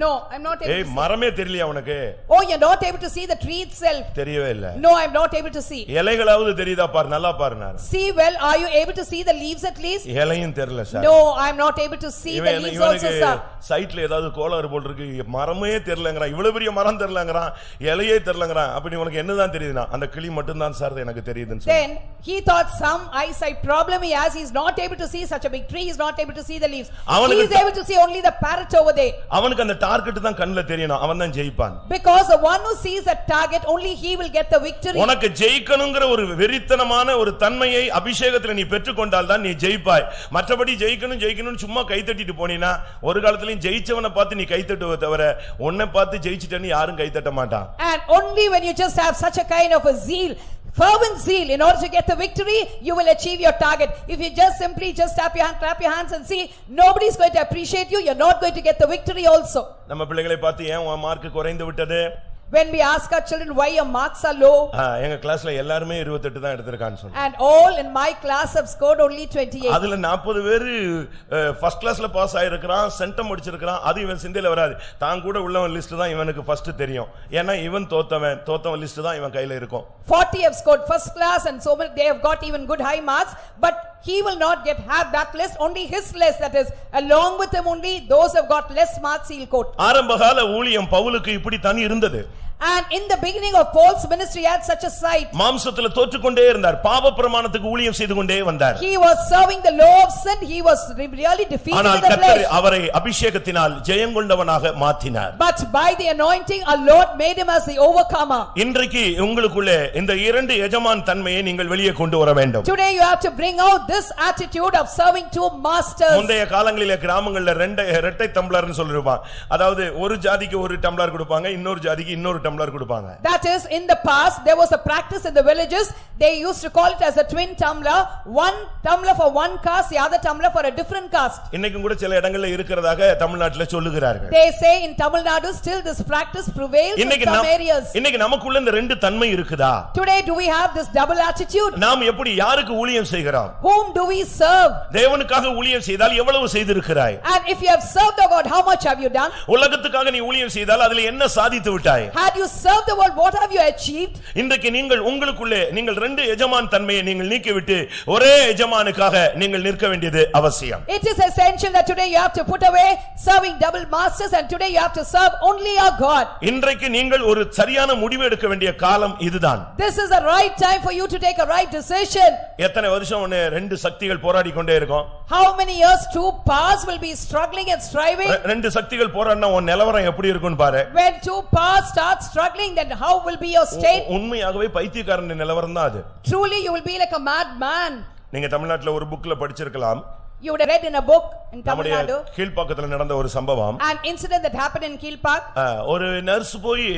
No, I'm not able to see. மரமே தெரியலையா உனக்கு? Oh, you're not able to see the tree itself? தெரியவே இல்ல. No, I'm not able to see. இலைகளாவது தெரியுதா பாரு, நல்லா பாருனார். See well, are you able to see the leaves at least? இலையும் தெரியல sir. No, I'm not able to see the leaves also, sir. சைட்ல ஏதாவது கோளாறு போல் இருக்கு, மரமே தெரியலங்கறான், இவ்வளவு பெரிய மரம் தெரியலங்கறான், இலையே தெரியலங்கறான். அப்படி உனக்கு என்னதான் தெரியுதுனா அந்த கிளி மட்டும் தான் சார் எனக்கு தெரியுதுன்னு சொன்னார். Then he thought some eyesight problem he has. He's not able to see such a big tree. He's not able to see the leaves. He is able to see only the parrot over there. அவனுக்கு அந்த target தான் கண்ணுல தெரியணும், அவன் தான் ஜெயிப்பான். Because the one who sees that target, only he will get the victory. உனக்கு ஜெயிக்கணும்ங்கற ஒரு வெறித்தனமான ஒரு தன்மையை அபிஷேகத்துல நீ பெற்றுக்கொண்டால் தான் நீ ஜெயிப்பாய். மற்றபடி ஜெயிக்கணும்னு சும்மா கை தட்டிட்டு போனினா ஒரு காலத்துலயும் ஜெயிச்சவனை பார்த்து நீ கை தட்டுவே தவிர உன்னை பார்த்து ஜெயிச்சிட்டேன்னு யாரும் கை தட்ட மாட்டான். And only when you just have such a kind of a zeal, fervent zeal, in order to get the victory, you will achieve your target. If you just simply just tap your hands and see, nobody is going to appreciate you. You're not going to get the victory also. நம்ம பிள்ளைகளை பார்த்து ஏன் உன் mark குறைந்து விட்டது? When we ask our children why your marks are low, எங்க கிளாஸ்ல எல்லாரும் 28 தான் எடுத்துர்க்கான்னு சொன்னாங்க. And all in my class have scored only 28. அதுல 40 பேர் ஃபர்ஸ்ட் கிளாஸ்ல பாஸ் ஆயிருக்கான், சென்டம் முடிச்சிருக்கான். அது இவன் சிந்தையில வராது. தான் கூட உள்ளவன் லிஸ்ட் தான் இவனுக்கு ஃபர்ஸ்ட் தெரியும். ஏன்னா இவன் தோத்தவன் லிஸ்ட் தான் இவன் கையில இருக்கும். 40 have scored first class and so many they have got even good high marks, but he will not have that list. Only his list, that is along with him only those have got less marks he'll quote. ஆரம்பகால ஊழியம் பவுலுக்கு இப்படி தான் இருந்தது. And in the beginning of Paul's ministry had such a sight. மாம்சத்துல தோற்றுக்கொண்டே இருந்தார், பாவ பிரமாணத்துக்கு ஊழியம் செய்து கொண்டே வந்தார். He was serving the law of sin. He was really defeating the flesh. ஆனால் கர்த்தர் அவரை அபிஷேகத்தினால் ஜெயங்கொண்டவனாக மாற்றினார். But by the anointing our Lord made him as the overcomer. இன்றைக்கு உங்களுக்குள்ளே இந்த இரண்டு எஜமான் தன்மையை நீங்கள் வெளியே கொண்டு வர வேண்டும். Today you have to bring out this attitude of serving two masters. முந்தைய காலங்களிலே கிராமங்களில் இரட்டை டம்ளர்னு சொல்லிருப்பாங்க. அதாவது ஒரு ஜாதிக்கு ஒரு டம்ளர் கொடுப்பாங்க, இன்னொரு ஜாதிக்கு இன்னொரு டம்ளர் கொடுப்பாங்க. That is, in the past there was a practice in the villages. They used to call it as a twin tumbler. One tumbler for one caste, the other tumbler for a different caste. இன்னைக்கும் கூட சில இடங்கள்ல இருக்கிறதாக தமிழ்நாட்டிலே சொல்லுகிறார்கள். They say in Tamil Nadu still this practice prevails in some areas. இன்னைக்கு நமக்குள்ள இந்த ரெண்டு தன்மை இருக்குதா? Today do we have this double attitude? நாம் எப்படி யாருக்கு ஊழியம் செய்கிறோம்? Whom do we serve? தேவனுக்காக ஊழியம் செய்தால் எவ்வளவு செய்திருக்கிறாய்? And if you have served the God, how much have you done? உலகத்துக்காக நீ ஊழியம் செய்தால் அதிலே என்ன சாதித்து விட்டாய்? Had you served the world, what have you achieved? இன்றைக்கு நீங்கள் உங்களுக்குள்ளே நீங்கள் ரெண்டு எஜமான் தன்மையை நீங்கள் நீக்கிவிட்டு ஒரே எஜமானுக்காக நீங்கள் நிற்க வேண்டியது அவசியம். It is essential that today you have to put away serving double masters and today you have to serve only our God. இன்றைக்கு நீங்கள் ஒரு சரியான முடிவு எடுக்க வேண்டிய காலம் இதுதான். This is the right time for you to take a right decision. எத்தனை வருஷம் ஒன்னு ரெண்டு சக்திகள் போராடி கொண்டே இருக்கும்? How many years two powers will be struggling and striving? ரெண்டு சக்திகள் போராடினா உன் நிலவரம் எப்படி இருக்கும்னு பாரு. When two powers start struggling, then how will be your state? உண்மையாகவே பைத்தியக்காரன் நிலவரம் தான் அது. Truly you will be like a madman. நீங்க தமிழ்நாட்டுல ஒரு புக்ல படிச்சிருக்கலாம். You would have read in a book in Tamil Nadu. கீழ்பாக்கத்துல நடந்த ஒரு சம்பவம். An incident that happened in Kilpak. ஒரு நர்ஸ் போய்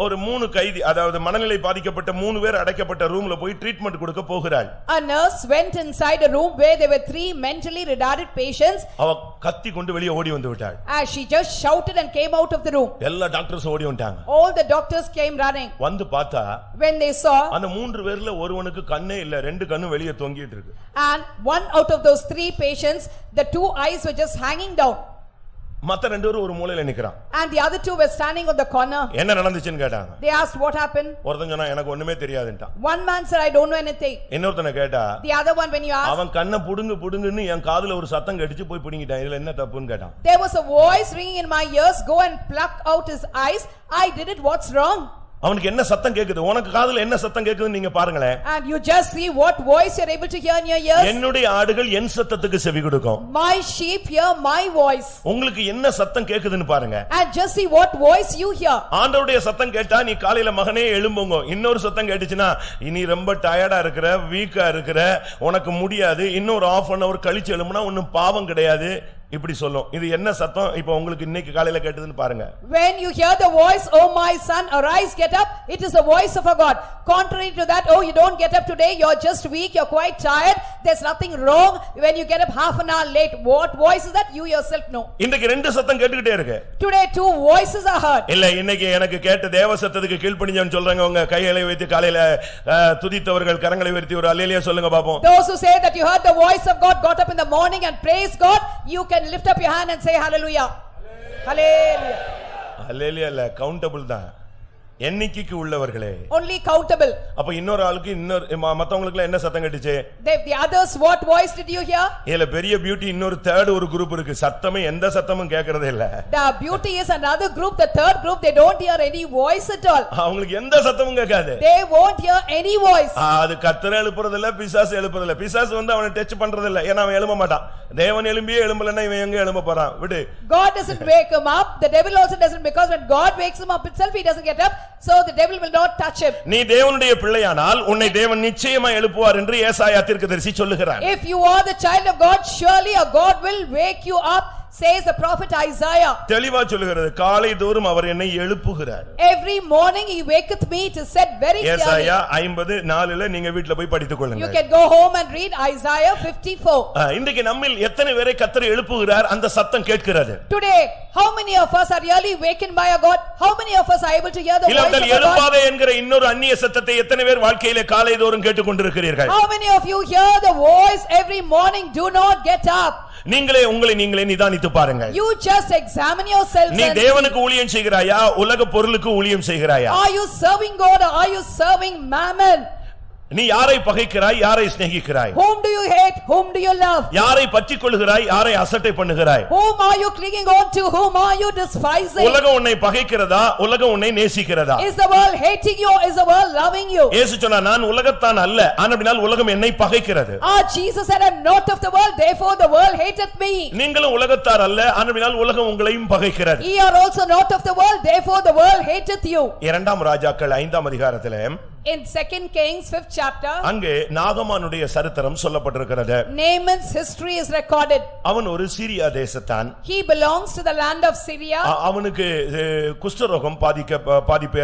ஒரு 3 கைதி, அதாவது மனநிலை பாதிக்கப்பட்ட 3 பேர் அடைக்கப்பட்ட ரூம்ல போய் ட்ரீட்மென்ட் கொடுக்க போகிறாள். A nurse went inside a room where there were 3 mentally retarded patients. அவ கத்தி கொண்டு வெளியே ஓடி வந்து விட்டாள். As she just shouted and came out of the room. எல்லா டாக்டர்ஸ் ஓடி வந்துட்டாங்க. All the doctors came running. வந்து பார்த்தா when they saw அந்த 3 பேர்ல ஒருவனுக்கு கண்ணே இல்ல, 2 கண்ணு வெளியே தொங்கிட்டு இருக்கு. And one out of those 3 patients, the 2 eyes were just hanging down. மத்த 2 பேரும் ஒரு மூலையில நிக்கறான். And the other 2 were standing on the corner. என்ன நடந்துச்சுன்னு கேட்டாங்க. They asked what happened. ஒருத்தன் சொன்னா எனக்கு ஒண்ணுமே தெரியாதுன்றான். One man said I don't know anything. இன்னொருத்தனை கேட்டா the other one when you asked அவன் கண்ணை புடுங்குன்னு என் காதுல ஒரு சத்தம் கேட்டுச்சு, போய் புடுங்கிட்டான். இதுல என்ன தப்புன்னு கேட்டான். There was a voice ringing in my ears, go and pluck out his eyes. I did it, what's wrong? அவனுக்கு என்ன சத்தம் கேக்குது, உனக்கு காதுல என்ன சத்தம் கேக்குதுன்னு நீங்க பாருங்களேன். And you just see what voice you are able to hear in your ears. என்னுடைய ஆடுகள் என் சத்தத்துக்கு செவி கொடுக்கும். My sheep hear my voice. உங்களுக்கு என்ன சத்தம் கேக்குதுன்னு பாருங்க. And just see what voice you hear. ஆண்டவருடைய சத்தம் கேட்டா நீ காலையில மகனே எழும்புங்க. இன்னொரு சத்தம் கேட்டுச்சுன்னா நீ ரொம்ப டயர்டா இருக்கிற, வீக்கா இருக்கிற, உனக்கு முடியாது, இன்னொரு half an hour கழிச்சு எழும்புனா ஒண்ணும் பாவம் கிடையாது இப்படி சொல்லும். இது என்ன சத்தம் இப்ப உங்களுக்கு இன்னைக்கு காலையில கேட்டதுன்னு பாருங்க. When you hear the voice, oh my son, arise, get up, it is the voice of a God. Contrary to that, oh you don't get up today, you're just weak, you're quite tired, there's nothing wrong when you get up half an hour late. What voice is that? You yourself know. இன்னைக்கு ரெண்டு சத்தம் கேட்டுக்கிட்டே இருக்கு. Today two voices are heard. இல்ல இன்னைக்கு எனக்கு கேட்ட தேவ சத்தத்துக்கு கீழ்ப்படிஞ்சவன்னு சொல்றாங்க. உங்க கைகளை வைத்து காலையில துதித்தவர்கள் கரங்களை உயர்த்தி ஒரு அல்லேலூயா சொல்லுங்க பாப்போம். Those who say that you heard the voice of God, got up in the morning and praised God, you can lift up your hand and say hallelujah. Hallelujah. Hallelujah இல்ல, கவுண்டபிள் தான், எண்ணிக்கைக்கு உள்ளவர்களே. Only countable. அப்ப இன்னொரு ஆளுக்கு இன்னொரு மத்தவங்களுக்கு என்ன சத்தம் கேட்டுச்சு? The others, what voice did you hear? இல்ல பெரிய பியூட்டி இன்னொரு தேர்ட் ஒரு குரூப் இருக்கு. சத்தமே எந்த சத்தமும் கேக்குறதே இல்ல. The beauty is another group, the third group, they don't hear any voice at all. அவங்களுக்கு எந்த சத்தமும் கேட்காது. They won't hear any voice. அது கர்த்தர் எழுப்புறது இல்ல, பிசாசு எழுப்புறது இல்ல. பிசாசு வந்து அவனை டச் பண்றது இல்ல, ஏன்னா அவன் எழும்ப மாட்டான். தேவன் எழும்பியே எழும்பலன்னா இவன் எங்க எழும்ப போறான்? விடு. God doesn't wake him up, the devil also doesn't, because when God wakes him up itself he doesn't get up, so the devil will not touch him. நீ தேவனுடைய பிள்ளையானால் உன்னை தேவன் நிச்சயமா எழுப்புவார் என்று ஏசாயா தீர்க்கதரிசி சொல்லுகிறார். If you are the child of God, surely a God will wake you up, says the prophet Isaiah. தெளிவா சொல்லுகிறது, காலை தோறும் அவர் என்னை எழுப்புகிறார். Every morning he waketh me, to said very clearly. ஏசாயா 54:4 நீங்க வீட்ல போய் படித்துக் கொள்ளுங்க. You can go home and read Isaiah 54. இன்றைக்கு நம்மில் எத்தனை பேரை கர்த்தர் எழுப்புகிறார் அந்த சத்தம் கேட்கிறது? Today how many of us are really wakened by a God? How many of us are able to hear the voice of God? எழுப்பாதே என்கிற இன்னொரு அந்நிய சத்தத்தை எத்தனை பேர் வாழ்க்கையிலே காலை தோறும் கேட்டுக்கொண்டிருக்கிறீர்கள்? How many of you hear the voice every morning, do not get up? நீங்களே உங்களை நீங்களே நிதானித்து பாருங்க. You just examine yourself. நீ தேவனுக்கு ஊழியம் செய்கிறாயா, உலக பொருளுக்கு ஊழியம் செய்கிறாயா? Are you serving God or are you serving mammon? நீ யாரை பகைக்கிறாய், யாரை சிநேகிக்கிறாய்? Whom do you hate, whom do you love? யாரை பற்றிக் கொள்கிறாய், யாரை அசட்டை பண்ணுகிறாய்? Whom are you clinging on to, whom are you despising? உலகம் உன்னை பகைக்கிறதா, உலகம் உன்னை நேசிக்கிறதா? Is the world hating you or is the world loving you? இயேசு சொன்னார், நான் உலகத்தான் அல்ல, ஆனபடியால் உலகம் என்னை பகைக்கிறது. Jesus said, I am not of the world, therefore the world hateth me. நீங்களும் உலகத்தார் அல்ல, ஆனபடியால் உலகம் உங்களையும் பகைக்கிறது. Ye are also not of the world, therefore the world hateth you. இரண்டாம் ராஜாக்கள் 5ஆம் அதிகாரத்திலே In 2 Kings 5th chapter, அங்கே நாகமானுடைய சரித்திரம் சொல்லப்பட்டிருக்கிறது. Naaman's history is recorded. அவன் ஒரு Syria தேசத்தான். He belongs to the land of Syria. அவனுக்கு குஷ்டரோகம் பாதிப்பு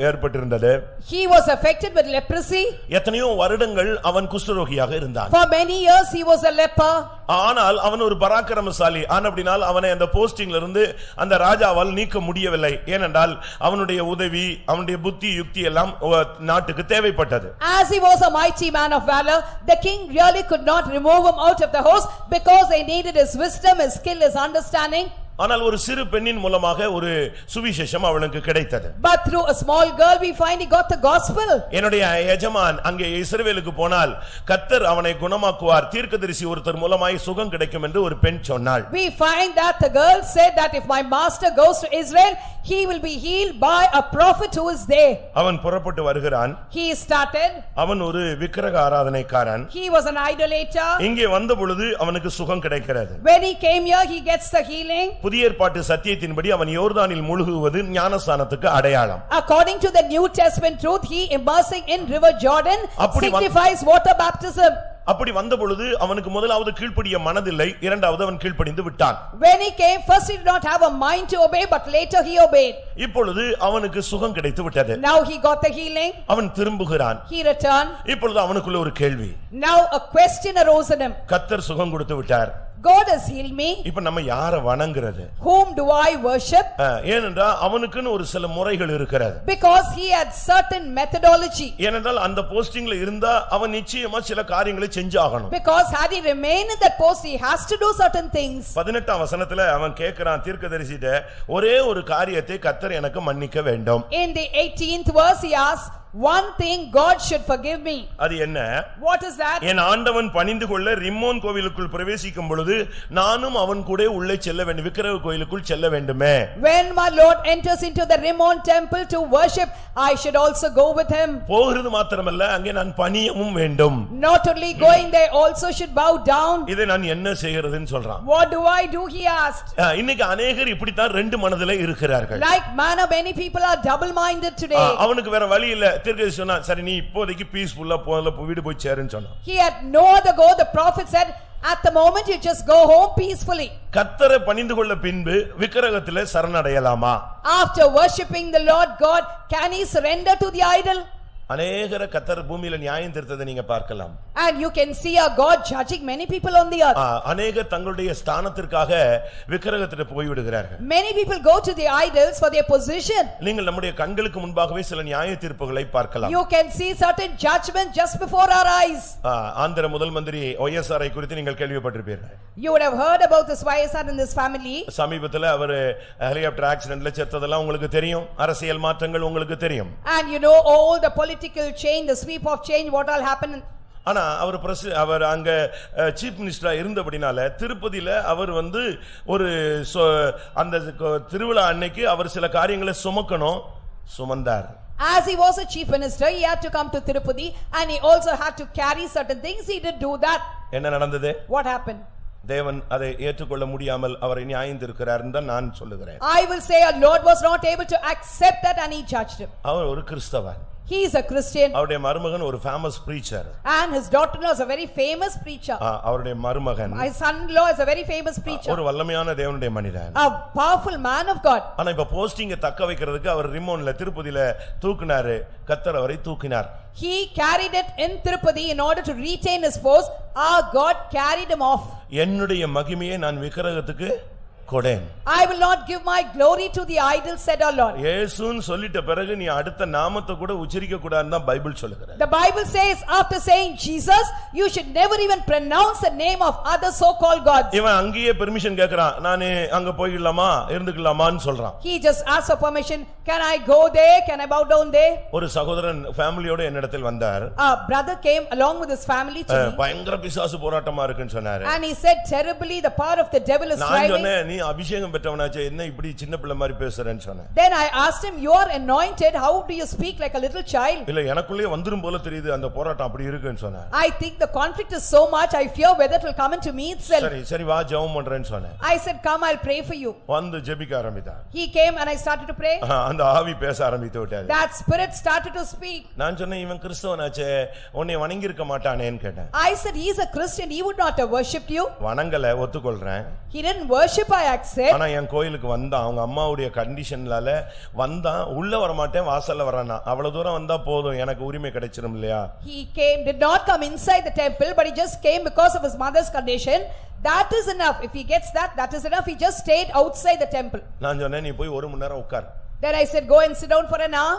ஏற்பட்டிருந்தது. He was affected with leprosy. எத்தனையோ வருடங்கள் அவன் குஷ்டரோகியாக இருந்தான். For many years he was a leper. ஆனால் அவன் ஒரு பராக்கிரமசாலி. ஆனபடியால் அவனை அந்த போஸ்டிங்ல இருந்து அந்த ராஜாவால் நீக்க முடியவில்லை. ஏனென்றால் அவனுடைய உதவி, அவனுடைய புத்தி யுக்தி எல்லாம் நாட்டுக்கு தேவைப்பட்டது. As he was a mighty man of valor, the king really could not remove him out of the host because they needed his wisdom, his skill, his understanding. ஆனால் ஒரு சிறு பெண்ணின் மூலமாக ஒரு சுவிசேஷம் அவனுக்கு கிடைத்தது. But through a small girl we find he got the gospel. என்னுடைய எஜமான் அங்கே இஸ்ரவேலுக்கு போனால் கர்த்தர் அவனை குணமாக்குவார், தீர்க்கதரிசி ஒருத்தர் மூலமாய் சுகம் கிடைக்கும் என்று ஒரு பெண் சொன்னாள். We find that the girl said that if my master goes to Israel, he will be healed by a prophet who is there. அவன் புறப்பட்டு வருகிறான். He started. அவன் ஒரு விக்கிரக ஆராதனைக்காரன். He was an idolater. இங்கே வந்த பொழுது அவனுக்கு சுகம் கிடைக்கிறது. When he came here, he gets the healing. புதிய ஏற்பாட்டு சத்தியத்தின்படி அவன் யோர்தானில் முழுகுவது ஞானஸ்நானத்துக்கு அடையாளம். According to the New Testament truth, he immersing in river Jordan signifies water baptism. அப்படி வந்த பொழுது அவனுக்கு முதலாவது கீழ்ப்படிய மனதில்லை, இரண்டாவது அவன் கீழ்ப்படிந்து விட்டான். When he came, first he did not have a mind to obey, but later he obeyed. இப்பொழுது அவனுக்கு சுகம் கிடைத்து விட்டது. Now he got the healing. அவன் திரும்புகிறான். He returned. இப்பொழுது அவனுக்குள்ள ஒரு கேள்வி. Now a question arose in him. கர்த்தர் சுகம் கொடுத்து விட்டார். God has healed me. இப்ப நம்ம யாரை வணங்குறது? Whom do I worship? ஏனென்றால் அவனுக்குன்னு ஒரு சில முறைகள் இருக்கிறது. Because he had certain methodology. ஏனென்றால் அந்த போஸ்டிங்ல இருந்தா அவன் நிச்சயமா சில காரியங்களை செஞ்சாகணும். Because had he remained in that post, he has to do certain things. 18ஆம் வசனத்துல அவன் கேக்குறான் தீர்க்கதரிசிட்ட, ஒரே ஒரு காரியத்தை கர்த்தர் எனக்கு மன்னிக்க வேண்டும். In the 18th verse he asks, one thing God should forgive me. அது என்ன? What is that? என் ஆண்டவன் பணிந்து கொள்ள ரிம்மோன் கோவிலுக்குள் பிரவேசிக்கும் பொழுது நானும் அவன் கூட உள்ளே செல்ல வேண்டும், விக்கிரக கோயிலுக்குள் செல்ல வேண்டுமே. When my Lord enters into the Rimmon temple to worship, I should also go with him. போகிறது மாத்திரமல்ல, அங்கே நான் பணியவும் வேண்டும். Not only going there, also should bow down. இதை நான் என்ன செய்கிறதுன்னு சொல்றான். What do I do, he asked. இன்னைக்கு அநேகர் இப்படித்தான் ரெண்டு மனதிலே இருக்கிறார்கள். Like manner, many people are double-minded today. அவனுக்கு வேற வழி இல்ல. தீர்க்கதரிசி சொன்னா, சரி நீ இப்போதைக்கு பீஸ்ஃபுல்லா வீடு போய் சேருன்னு சொன்னான். He had no other go. The prophet said, at the moment you just go home peacefully. கர்த்தரை பணிந்து கொள்ள பின்பு விக்கிரகத்திலே சரணடையலாமா? After worshipping the Lord God, can he surrender to the idol? அநேகர கர்த்தர் பூமியில நியாயம் தீர்த்ததை நீங்க பார்க்கலாம். And you can see our God judging many people on the earth. அநேகர் தங்களுடைய ஸ்தானத்திற்காக விக்கிரகத்திலே போய் விடுகிறார்கள். Many people go to the idols for their position. நீங்கள் நம்முடைய கண்களுக்கு முன்பாகவே சில நியாய தீர்ப்புகளை பார்க்கலாம். You can see certain judgment just before our eyes. Andhra முதல் மந்திரி OSR குறித்து நீங்கள் கேள்விப்பட்டிருப்பீர்கள். You would have heard about this YSR in this family. சமீபத்தில் அவர் ஹெலிகாப்டர் ஆக்சிடென்ட்ல செத்ததெல்லாம் உங்களுக்கு தெரியும். அரசியல் மாற்றங்கள் உங்களுக்கு தெரியும். And you know all the political change, the sweep of change, what all happened. ஆனா அவர் அங்க சீஃப் மினிஸ்டரா இருந்தபடினால திருப்பதியில அவர் ஒரு அந்த திருவிழா அன்னைக்கு அவர் சில காரியங்களை சுமந்தார். As he was a chief minister, he had to come to Tirupati and he also had to carry certain things. He did do that. என்ன நடந்தது? What happened? தேவன் அதை ஏற்றுக்கொள்ள முடியாமல் அவரை நியாயம் தீர்க்கிறார் என்று நான் சொல்லுகிறேன். I will say our Lord was not able to accept that and he judged him. அவர் ஒரு கிறிஸ்தவன். He is a Christian. அவருடைய மருமகன் ஒரு famous preacher. And his daughter-in-law is a very famous preacher. அவருடைய மருமகன் My son-in-law is a very famous preacher. ஒரு வல்லமையான தேவனுடைய மனிதன். A powerful man of God. ஆனா இப்ப போஸ்டிங்க தக்க வைக்கிறதுக்கு அவர் ரிமோன்ல திருப்பதியில தூக்குனாரு. கர்த்தர் அவரை தூக்கினார். He carried it in Tirupati in order to retain his post. Our God carried him off. என்னுடைய மகிமையை நான் விக்கிரகத்துக்கு கொடேன். I will not give my glory to the idol, said our Lord. இயேசுன்னு சொல்லிட்ட பிறகு நீ அடுத்த நாமத்தை கூட உச்சரிக்க கூடாதுன்னு தான் பைபிள் சொல்லுகிறது. The Bible says after saying Jesus, you should never even pronounce the name of other so-called gods. இவன் அங்கேயே பெர்மிஷன் கேக்குறான். நானே அங்க போயிடலாமா இருந்துக்கலாமான்னு சொல்றான். He just asked for permission. Can I go there? Can I bow down there? ஒரு சகோதரன் ஃபேமிலியோட என்னிடத்தில் வந்தார். A brother came along with his family to me. பயங்கர பிசாசு போராட்டமா இருக்குன்னு சொன்னாரு. And he said terribly the power of the devil is நான் driving. சொன்னேன், நீ அபிஷேகம் பெற்றவனாச்சே என்ன இப்படி சின்ன பிள்ளை மாதிரி பேசுறேன்னு சொன்னேன். Then I asked him, you are anointed, how do you speak like a little child? இல்ல எனக்குள்ளே வந்துரும் போல தெரியுது அந்த போராட்டம் அப்படி இருக்குன்னு சொன்னேன். I think the conflict is so much, I fear whether it will come into me itself. சரி வா ஜெபம் பண்றேன்னு சொன்னேன். I said, come, I'll pray for you. வந்து ஜெபிக்க ஆரம்பித்தான். He came and I started to pray. அந்த ஆவி பேச ஆரம்பித்து விட்டாரு. That spirit started to speak. நான் சொன்னேன், இவன் கிறிஸ்தவனாச்சே உன்னை வணங்கி இருக்க மாட்டானேன்னு கேட்டேன். I said, he is a Christian, he would not have worshipped you. வணங்கல, ஒத்துக்கொள்றேன். He didn't worship, I accept. ஆனா என் கோயிலுக்கு வந்தான், அவங்க அம்மாவுடைய கண்டிஷன்லால வந்தான், உள்ள வர மாட்டேன் வாசல்ல வரானா. அவ்வளவு தூரம் வந்தா போதும் எனக்கு உரிமை கிடைச்சிரும் இல்லையா? He came, did not come inside the temple, but he just came because of his mother's condition. That is enough. If he gets that is enough. He just stayed outside the temple. நான் சொன்னேன், நீ போய் 1 மணி நேரம் உட்கார். Then I said, go and sit down for an hour.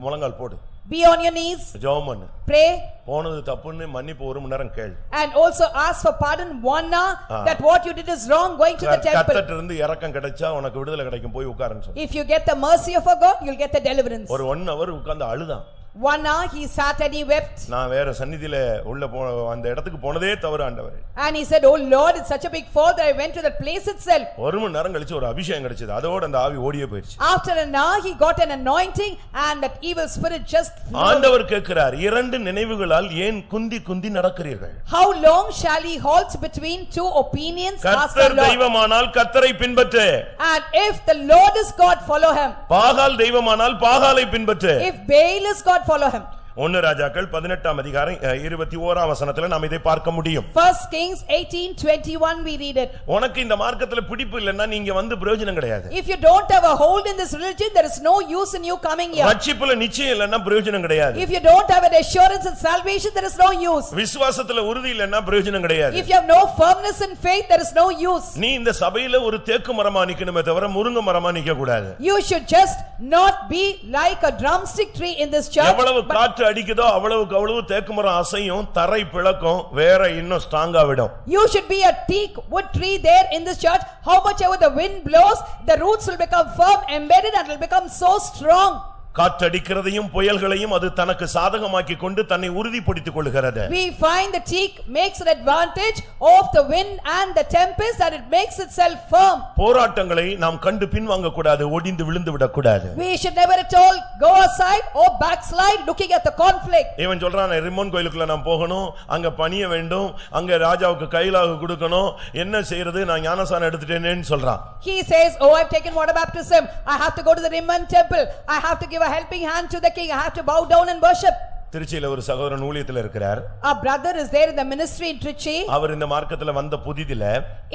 முழங்கால் போடு. Be on your knees. ஜெபம் பண்ணு. Pray. போனது தப்புன்னு மன்னிப்பு 1 மணி நேரம் கேள். And also ask for pardon 1 hour that what you did is wrong, going to the temple. கர்த்தர்ட்ட இருந்து இரக்கம் கிடைச்சா உனக்கு விடுதலை கிடைக்கும், போய் உட்காருன்னு சொன்னேன். If you get the mercy of God, you'll get the deliverance. ஒரு 1 hour உட்கார்ந்து அழுதான். 1 hour he sat and he wept. நான் வேற சந்நிதியில உள்ள அந்த இடத்துக்கு போனதே தவறு ஆண்டவரே. And he said, oh Lord, it's such a big fault that I went to that place itself. 1 மணி நேரம் கழிச்சு ஒரு அபிஷேகம் கிடைச்சது. அதோட அந்த ஆவி ஓடியே போயிடுச்சு. After an hour he got an anointing and that evil spirit just flowed. ஆண்டவர் கேட்கிறார், 2 நினைவுகளால் ஏன் குந்தி நடக்கிறீர்கள்? How long shall he halt between two opinions? Ask the கர்த்தர் Lord. தெய்வமானால் கர்த்தரை பின்பற்று. And if the Lord is God, follow him. Baal தெய்வமானால் பாகாலை பின்பற்று. If Baal is God, follow him. 1 ராஜாக்கள் 18 அதிகாரம் 21 வசனத்துல நாம் இதை பார்க்க முடியும். 1 Kings 18:21 we read it. உனக்கு இந்த மார்க்கத்துல பிடிப்பு இல்லன்னா நீங்க வந்து பிரயோஜனம் கிடையாது. If you don't have a hold in this religion, there is no use in you coming here. ரட்சிப்புல நிச்சயம் இல்லன்னா பிரயோஜனம் கிடையாது. If you don't have an assurance in salvation, there is no use. விசுவாசத்துல உறுதி இல்லன்னா பிரயோஜனம் கிடையாது. If you have no firmness in faith, there is no use. நீ இந்த சபையில ஒரு தேக்கு மரமா நிக்கணுமே தவிர முருங்கை மரமா நிக்க கூடாது. You should just not be like a drumstick tree in this church. எவ்வளவு காற்று அடிக்குதோ அவ்வளவுக்கு அவ்வளவு தேக்கு மரம் அசையும், தரை பிளக்கும், வேற இன்னும் ஸ்ட்ராங்கா விடும். You should be a teak wood tree there in this church. How much ever the wind blows, the roots will become firm, embedded, and will become so strong. காற்றடிக்கிறதையும் புயல்களையும் அது தனக்கு சாதகமாக்கி கொண்டு தன்னை உறுதிப்படுத்திக் கொள்கிறது. We find the teak makes an advantage of the wind and the tempest, and it makes itself firm. போராட்டங்களை நாம் கண்டு பின்வாங்க கூடாது, ஒடிந்து விழுந்து விடக் கூடாது. We should never at all go aside or backslide looking at the conflict. இவன் சொல்றான் ரிம்மோன் கோயிலுக்குள்ள நான் போகணும், அங்க பணிய வேண்டும், அங்க ராஜாவுக்கு கைலாகு கொடுக்கணும், என்ன செய்யறது, நான் ஞானசானம் எடுத்துட்டேனேன்னு சொல்றான். He says, oh, I've taken water baptism, I have to go to the Rimmon temple, I have to give a helping hand to the king, I have to bow down and worship. திருச்சியில ஒரு சகோதரன் ஊழியத்துல இருக்கிறார். Our brother is there in the ministry in Trichy. அவர் இந்த மார்க்கத்துல வந்த புதிதில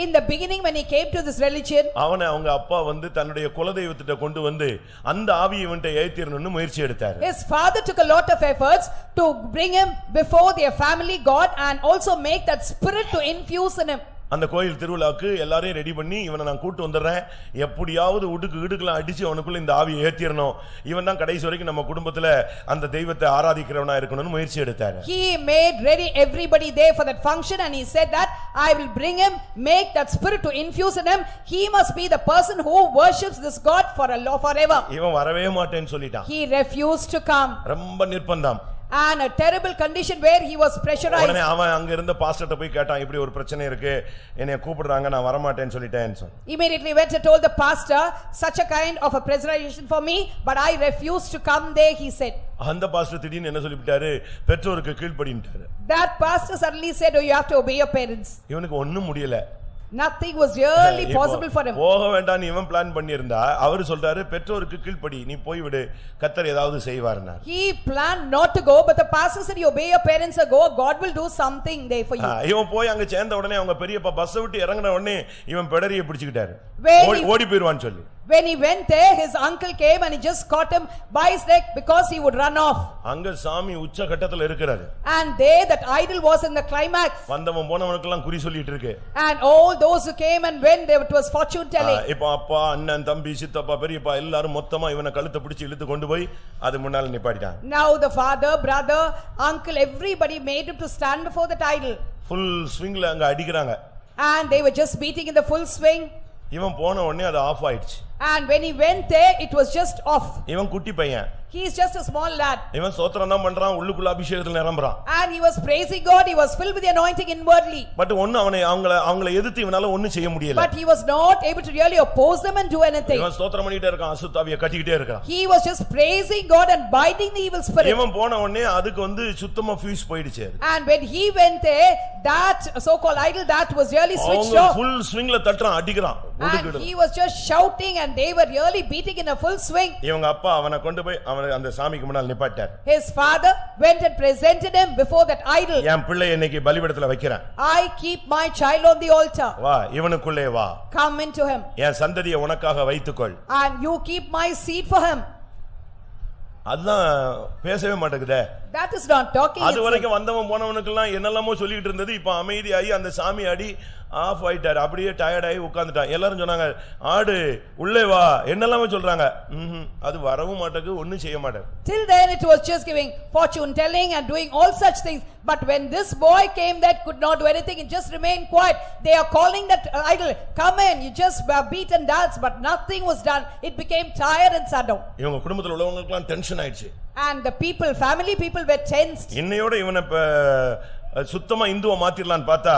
in the beginning when he came to this religion, அவனை அவங்க அப்பா வந்து தன்னுடைய குலதெய்வத்திட்ட கொண்டு வந்து அந்த ஆவியை இவன்ட்ட ஏத்திரணும்னு முயற்சி எடுத்தார். his father took a lot of efforts to bring him before their family god and also make that spirit to infuse in him. அந்த கோயில் திருவிழாக்கு எல்லாரையும் ரெடி பண்ணி இவனை நான் கூட்டி வந்துடுறேன், எப்படியாவது இடுக்குலாம் அடிச்சு அவனுக்குள்ள இந்த ஆவியை ஏத்திரணும், இவன் தான் கடைசி வரைக்கும் நம்ம குடும்பத்துல அந்த தெய்வத்தை ஆராதிக்கிறவனா இருக்கணும்னு முயற்சி எடுத்தார். He made ready everybody there for that function and he said that I will bring him, make that spirit to infuse in him, he must be the person who worships this god for a law forever. இவன் வரவே மாட்டேன்னு சொல்லிட்டான். He refused to come. ரொம்ப நிர்பந்தம். And a terrible condition where he was pressurized. உடனே அவன் அங்க இருந்த பாஸ்டர்ட்ட போய் கேட்டான், இப்படி ஒரு பிரச்சனை இருக்கு, என்னைய கூப்பிடுறாங்க, நான் வர மாட்டேன்னு சொல்லிட்டேன்னு சொன்னான். Immediately went and told the pastor, such a kind of a pressurization for me, but I refused to come there, he said. அந்த பாஸ்டர் திடீர்னு என்ன சொல்லிட்டாரு, பெற்றோருக்கு கீழ்ப்படின்ட்டாரு. That pastor suddenly said, oh, you have to obey your parents. இவனுக்கு ஒண்ணும் முடியல. Nothing was really possible for him. போக வேண்டாம்னு இவன் பிளான் பண்ணியிருந்தா அவர் சொல்றாரு பெற்றோருக்கு கீழ்ப்படி, நீ போய் விடு, கர்த்தர் ஏதாவது செய்வார்னார். He planned not to go, but the pastor said, you obey your parents and go, God will do something there for you. இவன் போய் அங்க சேர்ந்த உடனே அவங்க பெரியப்பா பஸ் விட்டு இறங்கின உடனே இவன் பெடரியை பிடிச்சுக்கிட்டாரு, ஓடி போயிடுவான்னு சொல்லி. When he went there, his uncle came and he just caught him by his neck because he would run off. அங்க சாமி உச்ச கட்டத்துல இருக்கிறாரு. And there that idol was in the climax. வந்தவன் போனவனுக்கெல்லாம் குறி சொல்லிட்டு இருக்கு. And all those who came and went, it was fortune telling. இப்போ அப்பா, அண்ணன், தம்பி, சித்தப்பா, பெரியப்பா எல்லாரும் மொத்தமா இவனை கழுத்தை பிடிச்சு இழுத்து கொண்டு போய் அது முன்னால நிப்பாட்டிட்டான். Now the father, brother, uncle, everybody made him to stand before that idol. Full swingல அங்க அடிக்கறாங்க. And they were just beating in the full swing. இவன் போன உடனே அது ஆஃப் ஆயிடுச்சு. And when he went there, it was just off. இவன் குட்டி பையன். He is just a small lad. இவன் ஸ்தோத்திரம் தான் பண்றான், உள்ளுக்குள்ள அபிஷேகத்துல நிரம்பறான். And he was praising God, he was filled with the anointing inwardly. But ஒண்ணு அவங்கள எதிர்த்து இவனால ஒண்ணும் செய்ய முடியல. But he was not able to really oppose them and do anything. இவன் ஸ்தோத்திரம் பண்ணிட்டே இருக்கான், அசுத்தாவியை கட்டிக்கிட்டே இருக்கான். He was just praising God and binding the evil spirit. இவன் போன உடனே அதுக்கு வந்து சுத்தமா ஃபியூஸ் போயிடுச்சு. And when he went there, that so called idol that was really switched off. full swingல தட்டறான், அடிக்கறான். And he was just shouting and they were really beating in a full swing. இவங்க அப்பா அவனை கொண்டு போய் அவனை அந்த சாமிக்கு முன்னால நிப்பாட்டார். His father went and presented him before that idol. என் பிள்ளை இன்னைக்கு பலிபீடத்துல வைக்கிறேன். I keep my child on the altar. வா, இவனுக்குள்ளே வா. Come into him. என் சந்ததியை உனக்காக வைத்துக்கொள். And you keep my seed for him. அதான் பேசவே மாட்டேங்குதே. That is not talking. அது வரைக்கும் வந்தவன் போனவனுக்கெல்லாம் என்னெல்லாமோ சொல்லிட்டு இருந்தது, இப்ப அமைதியாகி அந்த சாமி அடி ஆஃப் ஆயிட்டாரு, அப்படியே டயர்ட் ஆகி உட்கார்ந்துட்டான். எல்லாரும் சொன்னாங்க, ஆடு உள்ளே வா, என்னெல்லாமே சொல்றாங்க. அது வரவும் மாட்டேங்குது, ஒண்ணும் செய்ய மாட்டேங்குது. Till then it was just giving fortune telling and doing all such things, but when this boy came that could not do anything, it just remained quiet. They are calling that idol, come in, you just beat and dance, but nothing was done. It became tired and sat down. இவங்க குடும்பத்துல உள்ளவங்களுக்கெல்லாம் tension ஆயிடுச்சு. And the people, family people were tensed. இன்னையோட இவனை சுத்தமா இந்துவா மாத்திரலான்னு பார்த்தா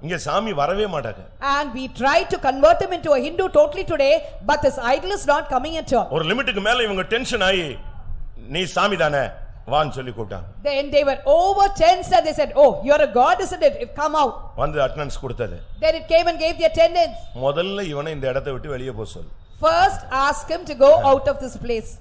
இங்க சாமி வரவே மாட்டாங்க. And we tried to convert him into a Hindu totally today, but this idol is not coming at all. ஒரு லிமிட்டுக்கு மேல இவங்க டென்ஷன் ஆகி, நீ சாமி தானே வான்னு சொல்லி கூப்பிட்டாங்க. Then they were over tensed and they said, oh, you are a god, isn't it? Come out. வந்து அட்டெண்டன்ஸ் கொடுத்தது. Then it came and gave the attendance. முதல்ல இவனை இந்த இடத்தை விட்டு வெளியே போக சொல்லு. First ask him to go out of this place.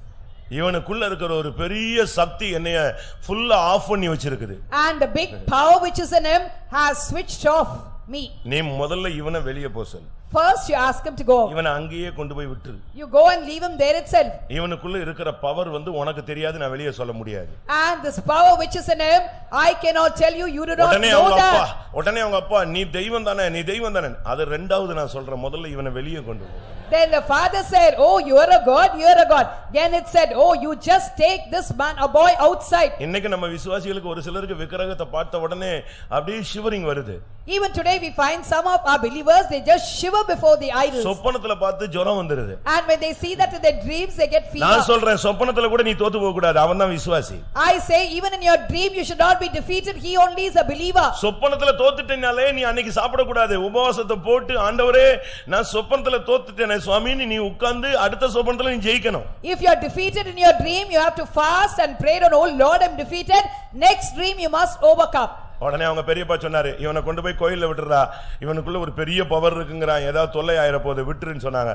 இவனுக்குள்ள இருக்கிற ஒரு பெரிய சக்தி என்னைய ஃபுல்லா ஆஃப் பண்ணி வச்சிருக்குது. And the big power which is in him has switched off me. நீ முதல்ல இவனை வெளியே போக சொல்லு. First you ask him to go. இவனை அங்கேயே கொண்டு போய் விட்டு. You go and leave him there itself. இவனுக்குள்ள இருக்கிற பவர் வந்து உனக்கு தெரியாது, நான் வெளியே சொல்ல முடியாது. And this power which is in him, I cannot tell you, you do not know that. உடனே அவங்க அப்பா, நீ தெய்வம் தானே, நீ தெய்வம் தானே. அது ரெண்டாவது நான் சொல்றேன், முதல்ல இவனை வெளியே கொண்டு போ. Then the father said, oh, you are a god, you are a god. Then it said, oh, you just take this man, a boy outside. இன்னைக்கு நம்ம விசுவாசிகளுக்கு ஒரு சிலருக்கு விக்கிரகத்தை பார்த்த உடனே அப்படியே ஷிவரிங் வருது. Even today we find some of our believers, they just shiver fever before the idols. சொப்பனத்துல பார்த்து ஜுரம் வந்துருது. And when they see that in their dreams they get fever. நான் சொல்றேன் சொப்பனத்துல கூட நீ தோத்து போக கூடாது. அவன்தான் விசுவாசி. I say even in your dream you should not be defeated. He only is a believer. சொப்பனத்துல தோத்துட்டேனாலே நீ அன்னைக்கு சாப்பிட கூடாது. உபவாசத்தை போட்டு ஆண்டவரே நான் சொப்பனத்துல தோத்துட்டேனே சுவாமி நீ உட்கார்ந்து அடுத்த சொப்பனத்துல நீ ஜெயிக்கணும். If you are defeated in your dream you have to fast and pray on, oh Lord I am defeated. Next dream you must overcome. உடனே அவங்க பெரியப்பா சொன்னாரு இவனை கொண்டு போய் கோயில்ல விட்டுறா இவனுக்குள்ள ஒரு பெரிய பவர் இருக்குங்கறான் ஏதாவது தொல்லை ஆயிர போகுது விட்டுருன்னு சொன்னாங்க.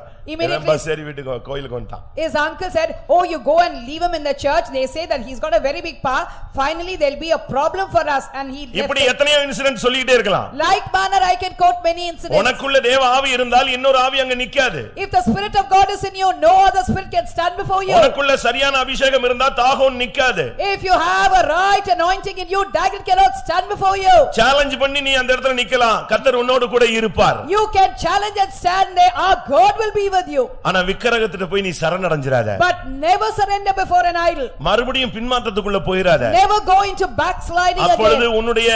சரி வீட்டுக்கு கோயிலுக்கு வந்துட்டான். His uncle said oh you go and leave him in the church. They say that he's got a very big power. Finally there'll be a problem for us and he left. இப்படி எத்தனையோ incident சொல்லிட்டே இருக்கலாம். Like manner I can quote many incidents. உனக்குள்ள தேவ ஆவி இருந்தால் இன்னொரு ஆவி அங்க நிக்காது. If the spirit of God is in you no other spirit can stand before you. உனக்குள்ள சரியான அபிஷேகம் இருந்தா தாகோன் நிக்காது. If you have a right anointing in you Dagon cannot stand before you. Challenge பண்ணி நீ அந்த இடத்துல நிக்கலாம். கர்த்தர் உன்னோடு கூட இருப்பார். You can challenge and stand there. Our God will be with you. ஆனா விக்கிரகத்திட்ட போய் நீ சரணடைஞ்சிராத. But never surrender before an idol. மறுபடியும் பின்மாற்றத்துக்குள்ள போயிராத. Never go into backsliding again. அப்பொழுது உன்னுடைய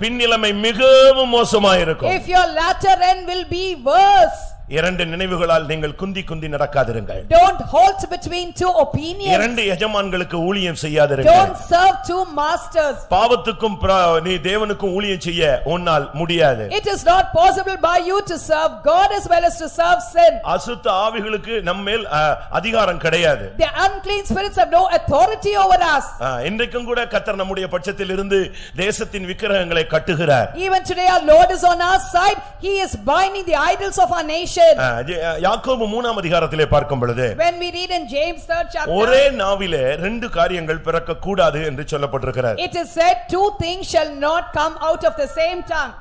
பின்னிலைமை மிகவும் மோசமாயிருக்கும். If your latter end will be worse. இரண்டு நினைவுகளால் நீங்கள் குந்தி குந்தி நடக்காதிருங்கள். Don't halt between two opinions. இரண்டு எஜமான்களுக்கு ஊழியம் செய்யாதிருங்கள். Don't serve two masters. பாவத்துக்கும் நீ தேவனுக்கும் ஊழியம் செய்ய உன்னால் முடியாது. It is not possible by you to serve God as well as to serve sin. அசுத்த ஆவிகளுக்கு நம்மேல் அதிகாரம் கிடையாது. The unclean spirits have no authority over us. இன்றைக்கும் கூட கர்த்தர் நம்முடைய பட்சத்தில் இருந்து தேசத்தின் விக்கிரகங்களை கட்டுகிறார். Even today our Lord is on our side. He is binding the idols of our nation. யாக்கோபு 3ஆம் அதிகாரத்திலே பார்க்கும் பொழுது when we read in James 3rd chapter ஒரே நாவிலே ரெண்டு காரியங்கள் பிறக்க கூடாது என்று சொல்லப்பட்டிருக்கிறது. it is said two things shall not come out of the same tongue.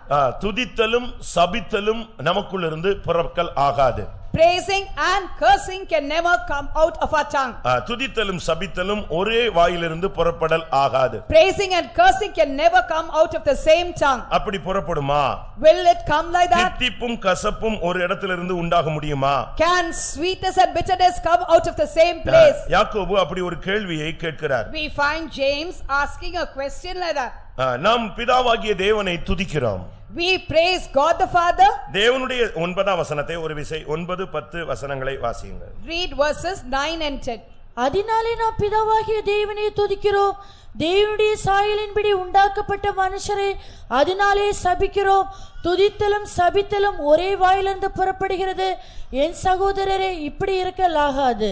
துதித்தலும் சபித்தலும் நமக்குள்ளிருந்து பிறக்கல் ஆகாது. Praising and cursing can never come out of our tongue. துதித்தலும் சபித்தலும் ஒரே வாயிலிருந்து புறப்படல் ஆகாது. Praising and cursing can never come out of the same tongue. அப்படி புறப்படுமா? Will it come like that? தித்திப்பும் கசப்பும் ஒரு இடத்திலிருந்து உண்டாக முடியுமா? Can sweetness and bitterness come out of the same place? யாக்கோபு அப்படி ஒரு கேள்வியை கேட்கிறார். We find James asking a question like that. நாம் பிதாவாகிய தேவனை துதிக்கிறோம். We praise God the Father. தேவனுடைய 9ஆம் வசனத்தை ஒரு விசை 9-10 வசனங்களை வாசியுங்கள். Read verses 9 and 10. அதனாலே நாம் பிதாவாகிய தேவனை துதிக்கிறோம். தேவனுடைய சாயலின்படி உண்டாக்கப்பட்ட மனுஷரை அதனாலே சபிக்கிறோம். துதித்தலும் சபித்தலும் ஒரே வாயிலிருந்து புறப்படுகிறது. என் சகோதரரே இப்படி இருக்கலாகாது.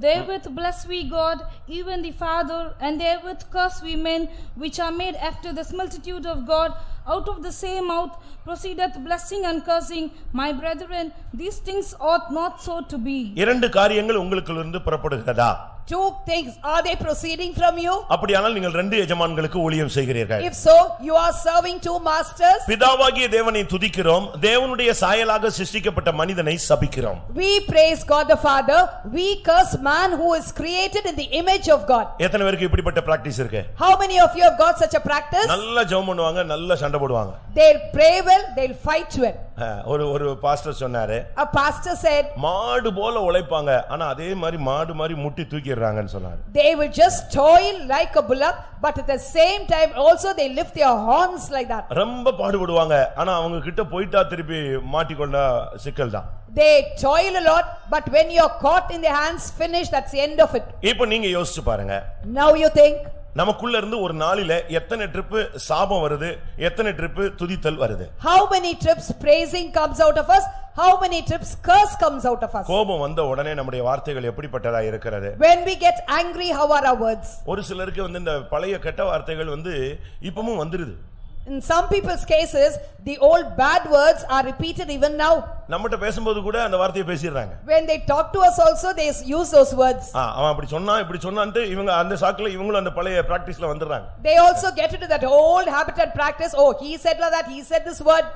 Therewith bless we God, even the Father, and therewith curse we men, which are made after the similitude of God. Out of the same mouth proceedeth blessing and cursing. My brethren, these things ought not so to be. இரண்டு காரியங்கள் உங்களுக்குள்ளிருந்து புறப்படுகிறதா? Two things, are they proceeding from you? அப்படியானால் நீங்கள் ரெண்டு எஜமான்களுக்கு ஊழியம் செய்கிறீர்கள். If so, you are serving two masters. பிதாவாகிய தேவனை துதிக்கிறோம். தேவனுடைய சாயலாக சிருஷ்டிக்கப்பட்ட மனிதனை சபிக்கிறோம். We praise God the Father. We curse man who is created in the image of God. எத்தனை பேருக்கு இப்படிப்பட்ட பிராக்டீஸ் இருக்கு? How many of you have got such a practice? நல்ல ஜெபம் பண்ணுவாங்க, நல்ல சண்டை போடுவாங்க. They'll pray well, they'll fight well. ஒரு பாஸ்டர் சொன்னாரு, A pastor said, மாடு போல உழைப்பாங்க, ஆனா அதே மாதிரி மாடு மாதிரி முட்டி தூக்கிடுறாங்கன்னு சொன்னாரு. They will just toil like a bullock, but at the same time also they lift their horns like that. ரொம்ப பாடுபடுவாங்க, ஆனா அவங்க கிட்ட போய்ட்டா திருப்பி மாட்டிக்கொண்டா சிக்கல் தான். They toil a lot, but when you are caught in their hands, finish, that's the end of it. இப்போ நீங்க யோசிச்சு பாருங்க. Now you think, நமக்குள்ள இருந்து ஒரு நாளில எத்தனை ட்ரிப் சாபம் வருது, எத்தனை ட்ரிப் துதித்தல் வருது? how many trips praising comes out of us, how many trips curse comes out of us? கோபம் வந்த உடனே நம்முடைய வார்த்தைகள் எப்படிப்பட்டதா இருக்கிறது? When we get angry, how are our words? ஒரு சிலருக்கு இந்த பழைய கெட்ட வார்த்தைகள் இப்பவும் வந்துருது. In some people's cases, the old bad words are repeated even now. நம்மட்ட பேசும்போது கூட அந்த வார்த்தையை பேசிடுறாங்க. When they talk to us also, they use those words. அவன் அப்படி சொன்னா இப்படி சொன்னான்ட்டு இவங்க அந்த சாக்குல இவங்களும் அந்த பழைய பிராக்டிஸ்ல வந்துறாங்க. They also get into that old habit and practice. Oh, he said like that, he said this word.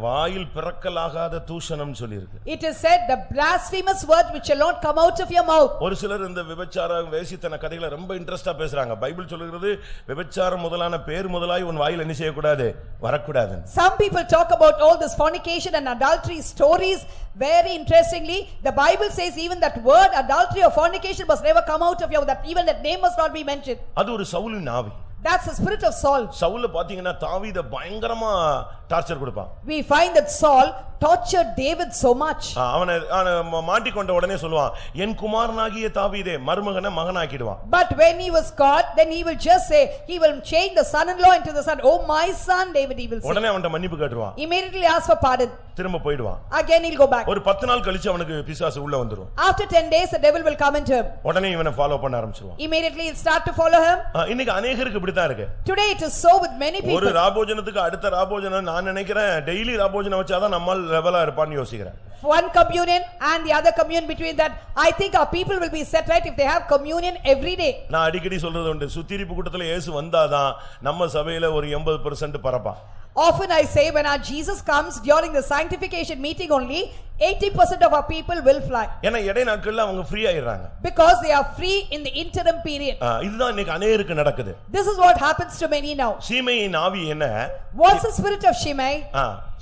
வாயில் பிறக்கலாகாத தூஷணம் சொல்லிருக்கு. It is said the blasphemous word which shall not come out of your mouth. ஒரு சிலர் இந்த விபச்சாரம் வேசித்தன கதைகளை ரொம்ப இன்ட்ரஸ்டா பேசுறாங்க. Bible சொல்லுகிறது விபச்சாரம் முதலான பேர் முதலாய் உன் வாயில் என்ன செய்ய கூடாது, வரக்கூடாது. Some people talk about all this fornication and adultery stories very interestingly. The Bible says even that word adultery or fornication must never come out of your, that even that name must not be mentioned. அது ஒரு சவுலின் ஆவி. That's the spirit of Saul. சவுல பாத்தீங்கன்னா தாவீதை பயங்கரமா torture கொடுப்பான். We find that Saul tortured David so much. அவனை மாட்டிக்கொண்ட உடனே சொல்லுவான், என் குமாரனாகிய தாவீதே, மருமகனை மகனாக்கிடுவான். But when he was caught, then he will just say, he will change the son-in-law into the son. Oh my son David, he will say. உடனே அவன்ட மன்னிப்பு கேட்டுவான். Immediately ask for pardon. திரும்ப போய்டுவான். Again he'll go back. ஒரு 10 நாள் கழிச்சு அவனுக்கு பிசாசு உள்ள வந்துரும். After 10 days the devil will come into him. உடனே இவனை ஃபாலோ பண்ண ஆரம்பிச்சிடுவான். Immediately he'll start to follow him. இன்னைக்கு अनेகருக்கு இப்படி தான் இருக்கு. Today it is so with many people. ஒரு ராபோஜனத்துக்கு அடுத்த ராபோஜனம் நான் நினைக்கிறேன் டெய்லி ராபோஜனம் வச்சாதான் நம்மால் லெவலா இருப்பான்னு யோசிக்கிறேன். One communion and the other communion, between that I think our people will be set right if they have communion every day. நான் அடிக்கடி சொல்றது உண்டு, சுத்திரிப்பு கூட்டத்துல இயேசு வந்தாதான் நம்ம சபையில ஒரு 80% பரப்பான். Often I say when our Jesus comes during the sanctification meeting only 80% of our people will fly. ஏன்னா இடை நாட்கள்ல அவங்க ஃப்ரீ ஆயிடுறாங்க. Because they are free in the interim period. இதுதான் இன்னைக்கு அநேகருக்கு நடக்குது. This is what happens to many now. சீமையின் ஆவி என்ன? What's the spirit of Shimei?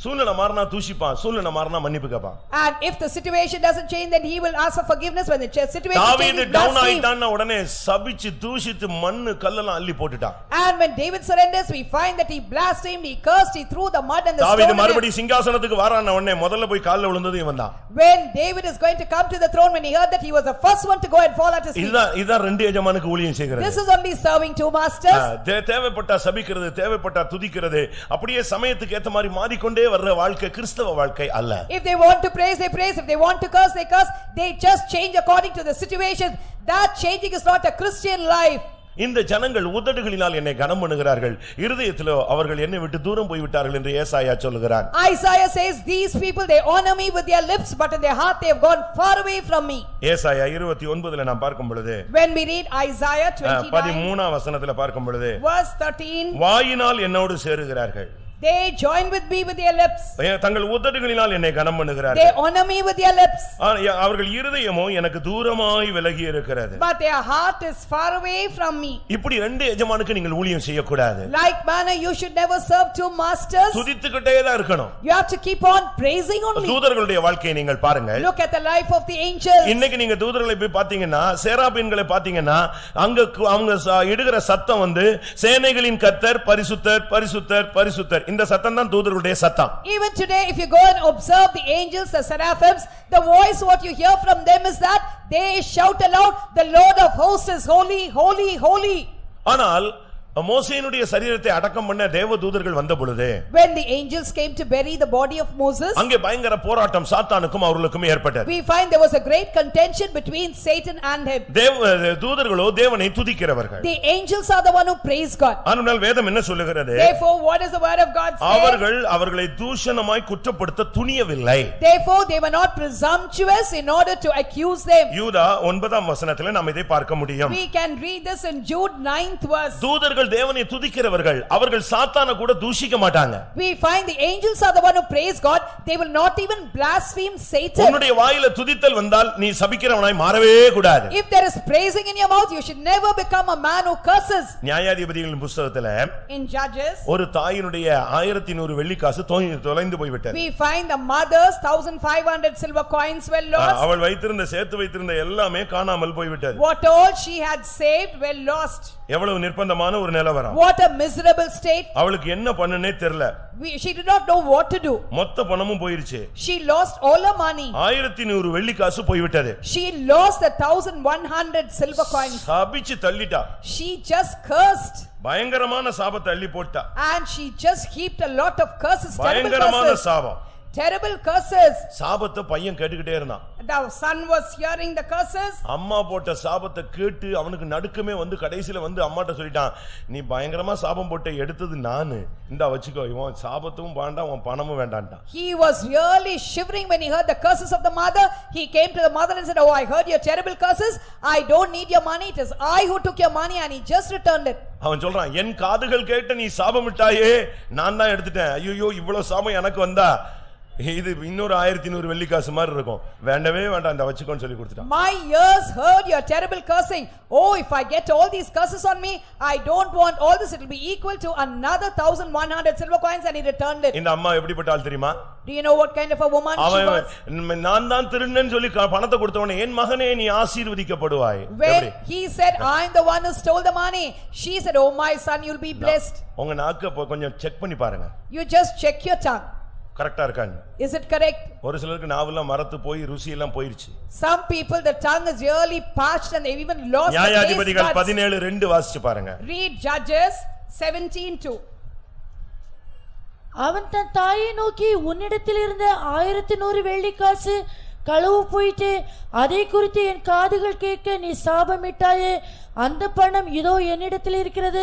சூழ்நிலை மாறினா தூஷிப்பான், சூழ்நிலை மாறினா மன்னிப்பு கேட்பான். And if the situation doesn't change, then he will ask for forgiveness. When the situation தாவீது changes, டவுன் ஆயிட்டான்னா உடனே சபிச்சு தூஷித்து மண்ணு கல்லெல்லாம் அள்ளி போட்டுட்டான். And when David surrenders, we find that he blasphemed, he cursed, he threw the mud and the stone. தாவீது மறுபடியும் சிங்காசனத்துக்கு வரான உடனே முதல்ல போய் கால்ல விழுந்தது இவன் தான். When David is going to come to the throne, when he heard that, he was the first one to go and fall at his feet. இதான் ரெண்டு எஜமானுக்கு ஊழியம் செய்கிறது. This is only serving two masters. தேவைப்பட்டா சபிக்கிறது, தேவைப்பட்டா துதிக்கிறது, அப்படியே சமயத்துக்கு ஏத்த மாதிரி மாறிக்கொண்டே வர்ற வாழ்க்கை கிறிஸ்தவ வாழ்க்கை அல்ல. If they want to praise, they praise. If they want to curse, they curse. They just change according to the situation. That changing is not a Christian life. இந்த ஜனங்கள் உதடுகளினால் என்னை கனம் பண்ணுகிறார்கள், இருதயத்திலோ அவர்கள் என்னை விட்டு தூரம் போய் விட்டார்கள் என்று ஏசாயா சொல்லுகிறான். Isaiah says, these people they honor me with their lips, but in their heart they have gone far away from me. ஏசாயா 29ல நாம் பார்க்கும் பொழுது, when we read Isaiah 29 13ஆம் வசனத்துல பார்க்கும் பொழுது, verse 13, வாயினால் என்னோடு சேருகிறார்கள், they join with me with their lips, தங்கள் உதடுகளினால் என்னை கனம் பண்ணுகிறார்கள், they honor me with their lips, அவர்கள் இருதயமோ எனக்கு தூரமாய் விலகி இருக்கிறது, but their heart is far away from me. இப்படி ரெண்டு எஜமானுக்கு நீங்கள் ஊழியம் செய்யக்கூடாது. Like manner you should never serve two masters. துதித்துக்கிட்டே தான் இருக்கணும். You have to keep on praising only. தூதர்களுடைய வாழ்க்கையை நீங்கள் பாருங்க. Look at the life of the angels. இன்னைக்கு நீங்க தூதர்களை போய் பாத்தீங்கன்னா, சேராபீன்களை பாத்தீங்கன்னா, அவங்க இடுகிற சத்தம் வந்து சேனைகளின் கர்த்தர் பரிசுத்தர் பரிசுத்தர் பரிசுத்தர், இந்த சத்தம் தான் தூதர்களுடைய சத்தம். Even today if you go and observe the angels, the seraphims, the voice what you hear from them is that they shout aloud, the Lord of hosts is holy, holy, holy. ஆனால் மோசேயினுடைய சரீரத்தை அடக்கம் பண்ண தேவதூதர்கள் வந்த பொழுது, when the angels came to bury the body of Moses, அங்கே பயங்கர போராட்டம் சாத்தானுக்கும் அவர்களுக்கும் ஏற்பட்டது. we find there was a great contention between Satan and him. தூதர்களோ தேவனை துதிக்கிறவர்கள், the angels are the one who praise God. ஆனால் வேதம் என்ன சொல்லுகிறது? Therefore what is the word of God say? அவர்களை தூஷணமாய் குற்றப்படுத்த துணியவில்லை. Therefore they were not presumptuous in order to accuse them. யூதா 9ஆம் வசனத்திலே நாம் இதை பார்க்க முடியும். we can read this in Jude 9th verse. தூதர்கள் தேவனை துதிக்கிறவர்கள், அவர்கள் சாத்தானை கூட தூஷிக்க மாட்டாங்க. we find the angels are the one who praise God, they will not even blaspheme Satan. உன்னுடைய வாயில துதித்தல் வந்தால் நீ சபிக்கிறவனாய் மாறவே கூடாது. if there is praising in your mouth, you should never become a man who curses. நியாயாதிபதிகளின் புத்தகத்திலே in Judges, ஒரு தாயினுடைய 1100 வெள்ளி காசு தொலைந்து போய் விட்டது. we find the mother's 1500 silver coins were lost. அவள் வைத்திருந்த சேர்த்து வைத்திருந்த எல்லாமே காணாமல் போய் விட்டது. what all she had saved were lost. எவ்வளவு நிர்பந்தமான ஒரு நிலவரம். what a miserable state. அவளுக்கு என்ன பண்ணனே தெரியல. she did not know what to do. மொத்த பணமும் போயிடுச்சு. she lost all her money. 1100 வெள்ளி காசு போய் விட்டது. she lost the 1100 silver coins. சபிச்சு தள்ளிட்டா. she just cursed. பயங்கரமான சாபத்தை அள்ளி போட்டா. and she just heaped a lot of curses, பயங்கரமான சாபம். terrible curses. சாபத்தை பையன் கேட்டுக்கிட்டே இருந்தான். the son was hearing the curses. அம்மா போட்ட சாபத்தை கேட்டு அவனுக்கு நடுக்கமே வந்து கடைசில வந்து அம்மாட்ட சொல்லிட்டான், நீ பயங்கரமா சாபம் போட்ட எடுத்தது நானு, இந்தா வச்சுக்கோ, இவன் சாபத்தும் வேண்டாம் உன் பணமும் வேண்டான்ட்டான். he was really shivering when he heard the curses of the mother. he came to the mother and said, oh, I heard your terrible curses, I don't need your money, it is I who took your money, and he just returned it. அவன் சொல்றான், என் காதுகள் கேட்ட நீ சாபமிட்டாயே, நான் தான் எடுத்துட்டேன், ஐயோ இவ்வளவு சாபம் எனக்கு வந்தா, இது இன்னொரு 1100 வெள்ளி காசு மாதிரி இருக்கும், வேண்டவே வேண்டாம், இந்த வச்சுக்கோன்னு சொல்லி கொடுத்துட்டான். my ears heard your terrible cursing, oh if I get all these curses on me, I don't want all this, it will be equal to another 1100 silver coins, and he returned it. இந்த அம்மா எப்படிப்பட்ட ஆள் தெரியுமா? Do you know what kind of a woman she was? அவன் நான் தான் திருடனேன்னு சொல்லி பணத்தை கொடுத்தவனே என் மகனே நீ ஆசீர்வதிக்கப்படுவாய். When he said I am the one who stole the money, she said oh my son you'll be blessed. உங்க நாக்க கொஞ்சம் செக் பண்ணி பாருங்க. You just check your tongue. கரெக்ட்டா இருக்கான்னு. Is it correct? ஒரு சிலருக்கு நாவெல்லாம் மரத்து போய் ருசி எல்லாம் போயிருச்சு. Some people the tongue is really parched and they even lost the taste. நியாயாதிபதிகள் 17:2 வாசிச்சு பாருங்க. Read Judges 17:2. அவன் தன் தாயை நோக்கி உன்னிடத்தில் இருந்த 1100 வெள்ளிக்காசு களவு போயிட்டு அதை குறித்து என் காதுகள் கேட்க நீ சாபமிட்டாயே அந்த பணம் இதோ என்னிடத்தில் இருக்கிறது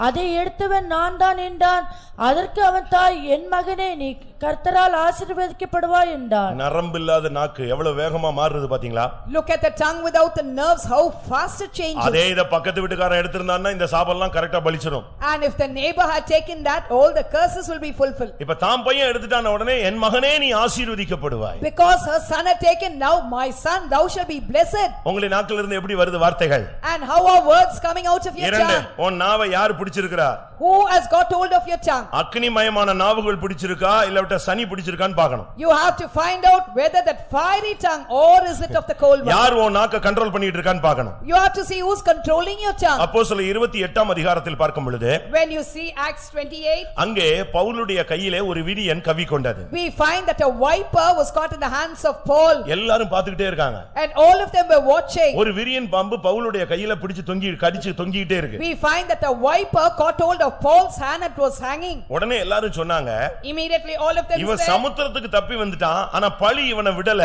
அதை எடுத்தவன் நான் தான் என்றான். அதற்கு அவன் தாய் என் மகனே நீ கர்த்தரால் ஆசீர்வதிக்கப்படுவாய் என்றான். நரம்பில்லாத நாக்கு எவ்வளவு வேகமா மாறுது பாத்தீங்களா? Look at the tongue without the nerves, how fast it changes. அதே இத பக்கத்து வீட்டுக்காரன் எடுத்துட்டான்னா இந்த சாபெல்லாம் கரெக்ட்டா பலிச்சிரும். And if the neighbor had taken that, all the curses will be fulfilled. இப்ப தாம் பையன் எடுத்துட்டான உடனே என் மகனே நீ ஆசீர்வதிக்கப்படுவாய். Because her son had taken, now my son thou shalt be blessed. உங்களுடைய நாக்கில இருந்து எப்படி வருது வார்த்தைகள்? And how are words coming out of your tongue? உன் நாவை யார் பிடிச்சிருக்கா? Who has got hold of your tongue? அக்னிமயமான நாவுகள் பிடிச்சிருக்கா இல்ல சனி பிடிச்சிருக்கான்னு பார்க்கணும். You have to find out whether that fiery tongue or is it of the cold one. யார் உன் நாக்க கண்ட்ரோல் பண்ணிட்டு இருக்கான்னு பார்க்கணும். You have to see who's controlling your tongue. அப்போஸ்தலர் 28ஆம் அதிகாரத்தில் பார்க்கும் பொழுது When you see Acts 28, அங்கே பவுலுடைய கையிலே ஒரு விரியன் கவி கொண்டது. we find that a viper was caught in the hands of Paul. எல்லாரும் பார்த்துக்கிட்டே இருக்காங்க. And all of them were watching. ஒரு விரியன் பாம்பு பவுலுடைய கையில பிடிச்சு கடிச்சு தொங்கிட்டே இருக்கு. We find that a viper caught hold of Paul's hand and was hanging. உடனே எல்லாரும் சொன்னாங்க, Immediately all of them இவன் said, சமுத்திரத்துக்கு தப்பி வந்துட்டான், ஆனா பழி இவனை விடல,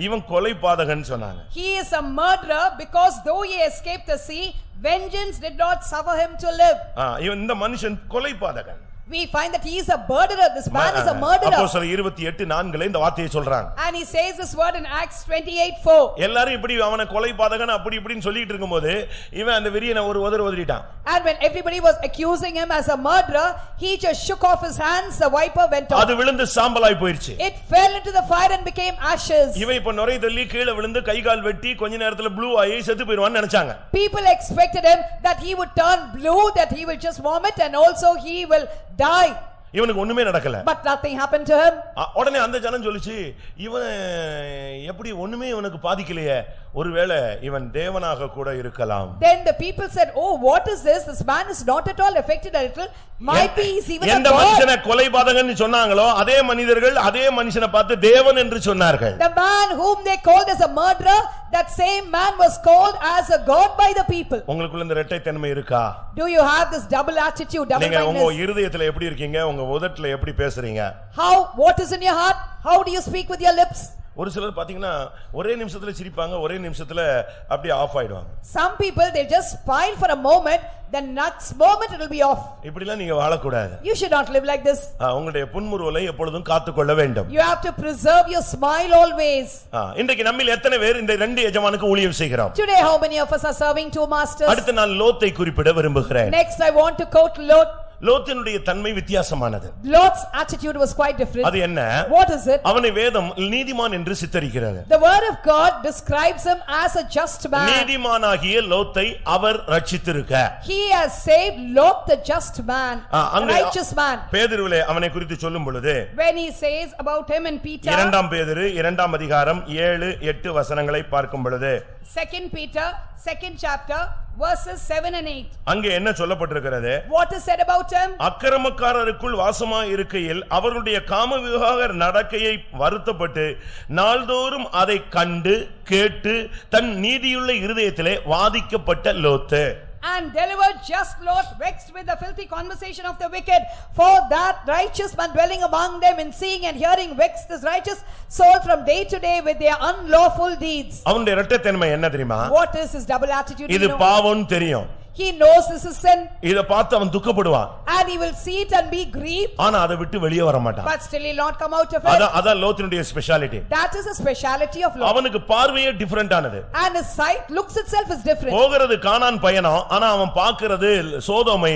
இவன் கொலைபாதகன்னு சொன்னாங்க. he is a murderer because though he escaped the sea, vengeance did not suffer him to live. இவன் இந்த மனுஷன் கொலைபாதகன். We find that he is a murderer. This man is a murderer. அப்போஸ்தலர் 28:4 இந்த வார்த்தையை சொல்றாங்க. And he says this word in Acts 28:4. எல்லாரும் இப்படி அவனை கொலைபாதகன் அப்படி இப்படின்னு சொல்லிட்டு இருக்கும்போது இவன் அந்த விரியனை ஒரு உதறிட்டான். And when everybody was accusing him as a murderer, he just shook off his hands, the viper went off. அது விழுந்து சாம்பலாய் போயிருச்சு. It fell into the fire and became ashes. இவன் இப்ப நுரை தள்ளி கீழே விழுந்து கை கால் வெட்டி கொஞ்ச நேரத்துல ப்ளூ ஆயி செத்து போயிடுவான்னு நினைச்சாங்க. People expected him that he would turn blue, that he will just vomit and also he will die. இவனுக்கு ஒண்ணுமே நடக்கல. But nothing happened to him. உடனே அந்த ஜனம் சொல்லுச்சு, இவன் எப்படி ஒண்ணுமே இவனுக்கு பாதிக்கலையே, ஒருவேளை இவன் தேவனாக கூட இருக்கலாம். Then the people said, oh what is this, this man is not at all affected a little, might be he's even a எந்த god. மனுஷனை கொலைபாதகன்னு சொன்னாங்களோ அதே மனிதர்கள் அதே மனுஷனை பார்த்து தேவன் என்று சொன்னார்கள். The man whom they called as a murderer, that same man was called as a god by the people. உங்களுக்குள்ள இந்த இரட்டைத்தன்மை இருக்கா? Do you have this double attitude, double நீங்க உங்க mindedness? இருதயத்துல எப்படி இருக்கீங்க, உங்க உதட்டுல எப்படி பேசுறீங்க? How, what is in your heart? How do you speak with your lips? ஒரு சிலர் பாத்தீங்கன்னா ஒரே நிமிஷத்துல சிரிப்பாங்க, ஒரே நிமிஷத்துல அப்படியே ஆஃப் ஆயிடுவாங்க. Some people they just smile for a moment, the next moment it will be off. இப்படிலாம் நீங்க வாழக்கூடாது. You should not live like this. உங்களுடைய புன்முறுவலை எப்பொழுதும் காத்துக்கொள்ள வேண்டும். You have to preserve your smile always. இன்றைக்கு நம்மில் எத்தனை பேர் இந்த ரெண்டு எஜமானுக்கு ஊழியம் செய்கிறோம்? Today how many of us are serving two masters? அடுத்து நான் லோத்தை குறிப்பிட விரும்புகிறேன். Next I want to quote Lot. லோத்தினுடைய தன்மை வித்தியாசமானது. Lot's attitude was quite different. அது என்ன? What is it? அவனை வேதம் நீதிமான் என்று சித்தரிக்கிறது. The word of God describes him as a just man. நீதிமானாகிய லோத்தை அவர் ரட்சித்திருக்க. He has saved Lot the just man, a righteous man. பேதுருவிலே அவனை குறித்து சொல்லும் பொழுது When he says about him in Peter, இரண்டாம் பேதுரு 2ஆம் அதிகாரம் 7-8 வசனங்களை பார்க்கும் பொழுது 2 Peter 2nd chapter verses 7 and 8. அங்கே என்ன சொல்லப்பட்டிருக்கிறது? What is said about him? அக்கிரமக்காரருக்குள் வாசமாய் இருக்கையில் அவர்களுடைய காமவிகார நடக்கையை வருத்தப்பட்டு நாள்தோறும் அதை கண்டு கேட்டு தன் நீதியுள்ள இருதயத்திலே வாதிக்கப்பட்ட லோத்து. And delivered just Lot, vexed with the filthy conversation of the wicked. For that righteous man dwelling among them, in seeing and hearing, vexed his righteous soul from day to day with their unlawful deeds. அவனுடைய இரட்டைத்தன்மை என்ன தெரியுமா? What is his double attitude? இது பாவம் தெரியும். He knows this is sin. இத பார்த்து அவன் துக்கப்படுவான். And he will see it and be grieved. ஆனா அதை விட்டு வெளியே வர மாட்டான். But still he will not come out of it. அதான் லோத்தினுடைய speciality. That is a speciality of Lot. அவனுக்கு பார்வையே டிஃபரண்ட் ஆனது. And his sight looks itself is different. போகிறது கானான் பயணம், ஆனா அவன் பார்க்கிறது சோதோமை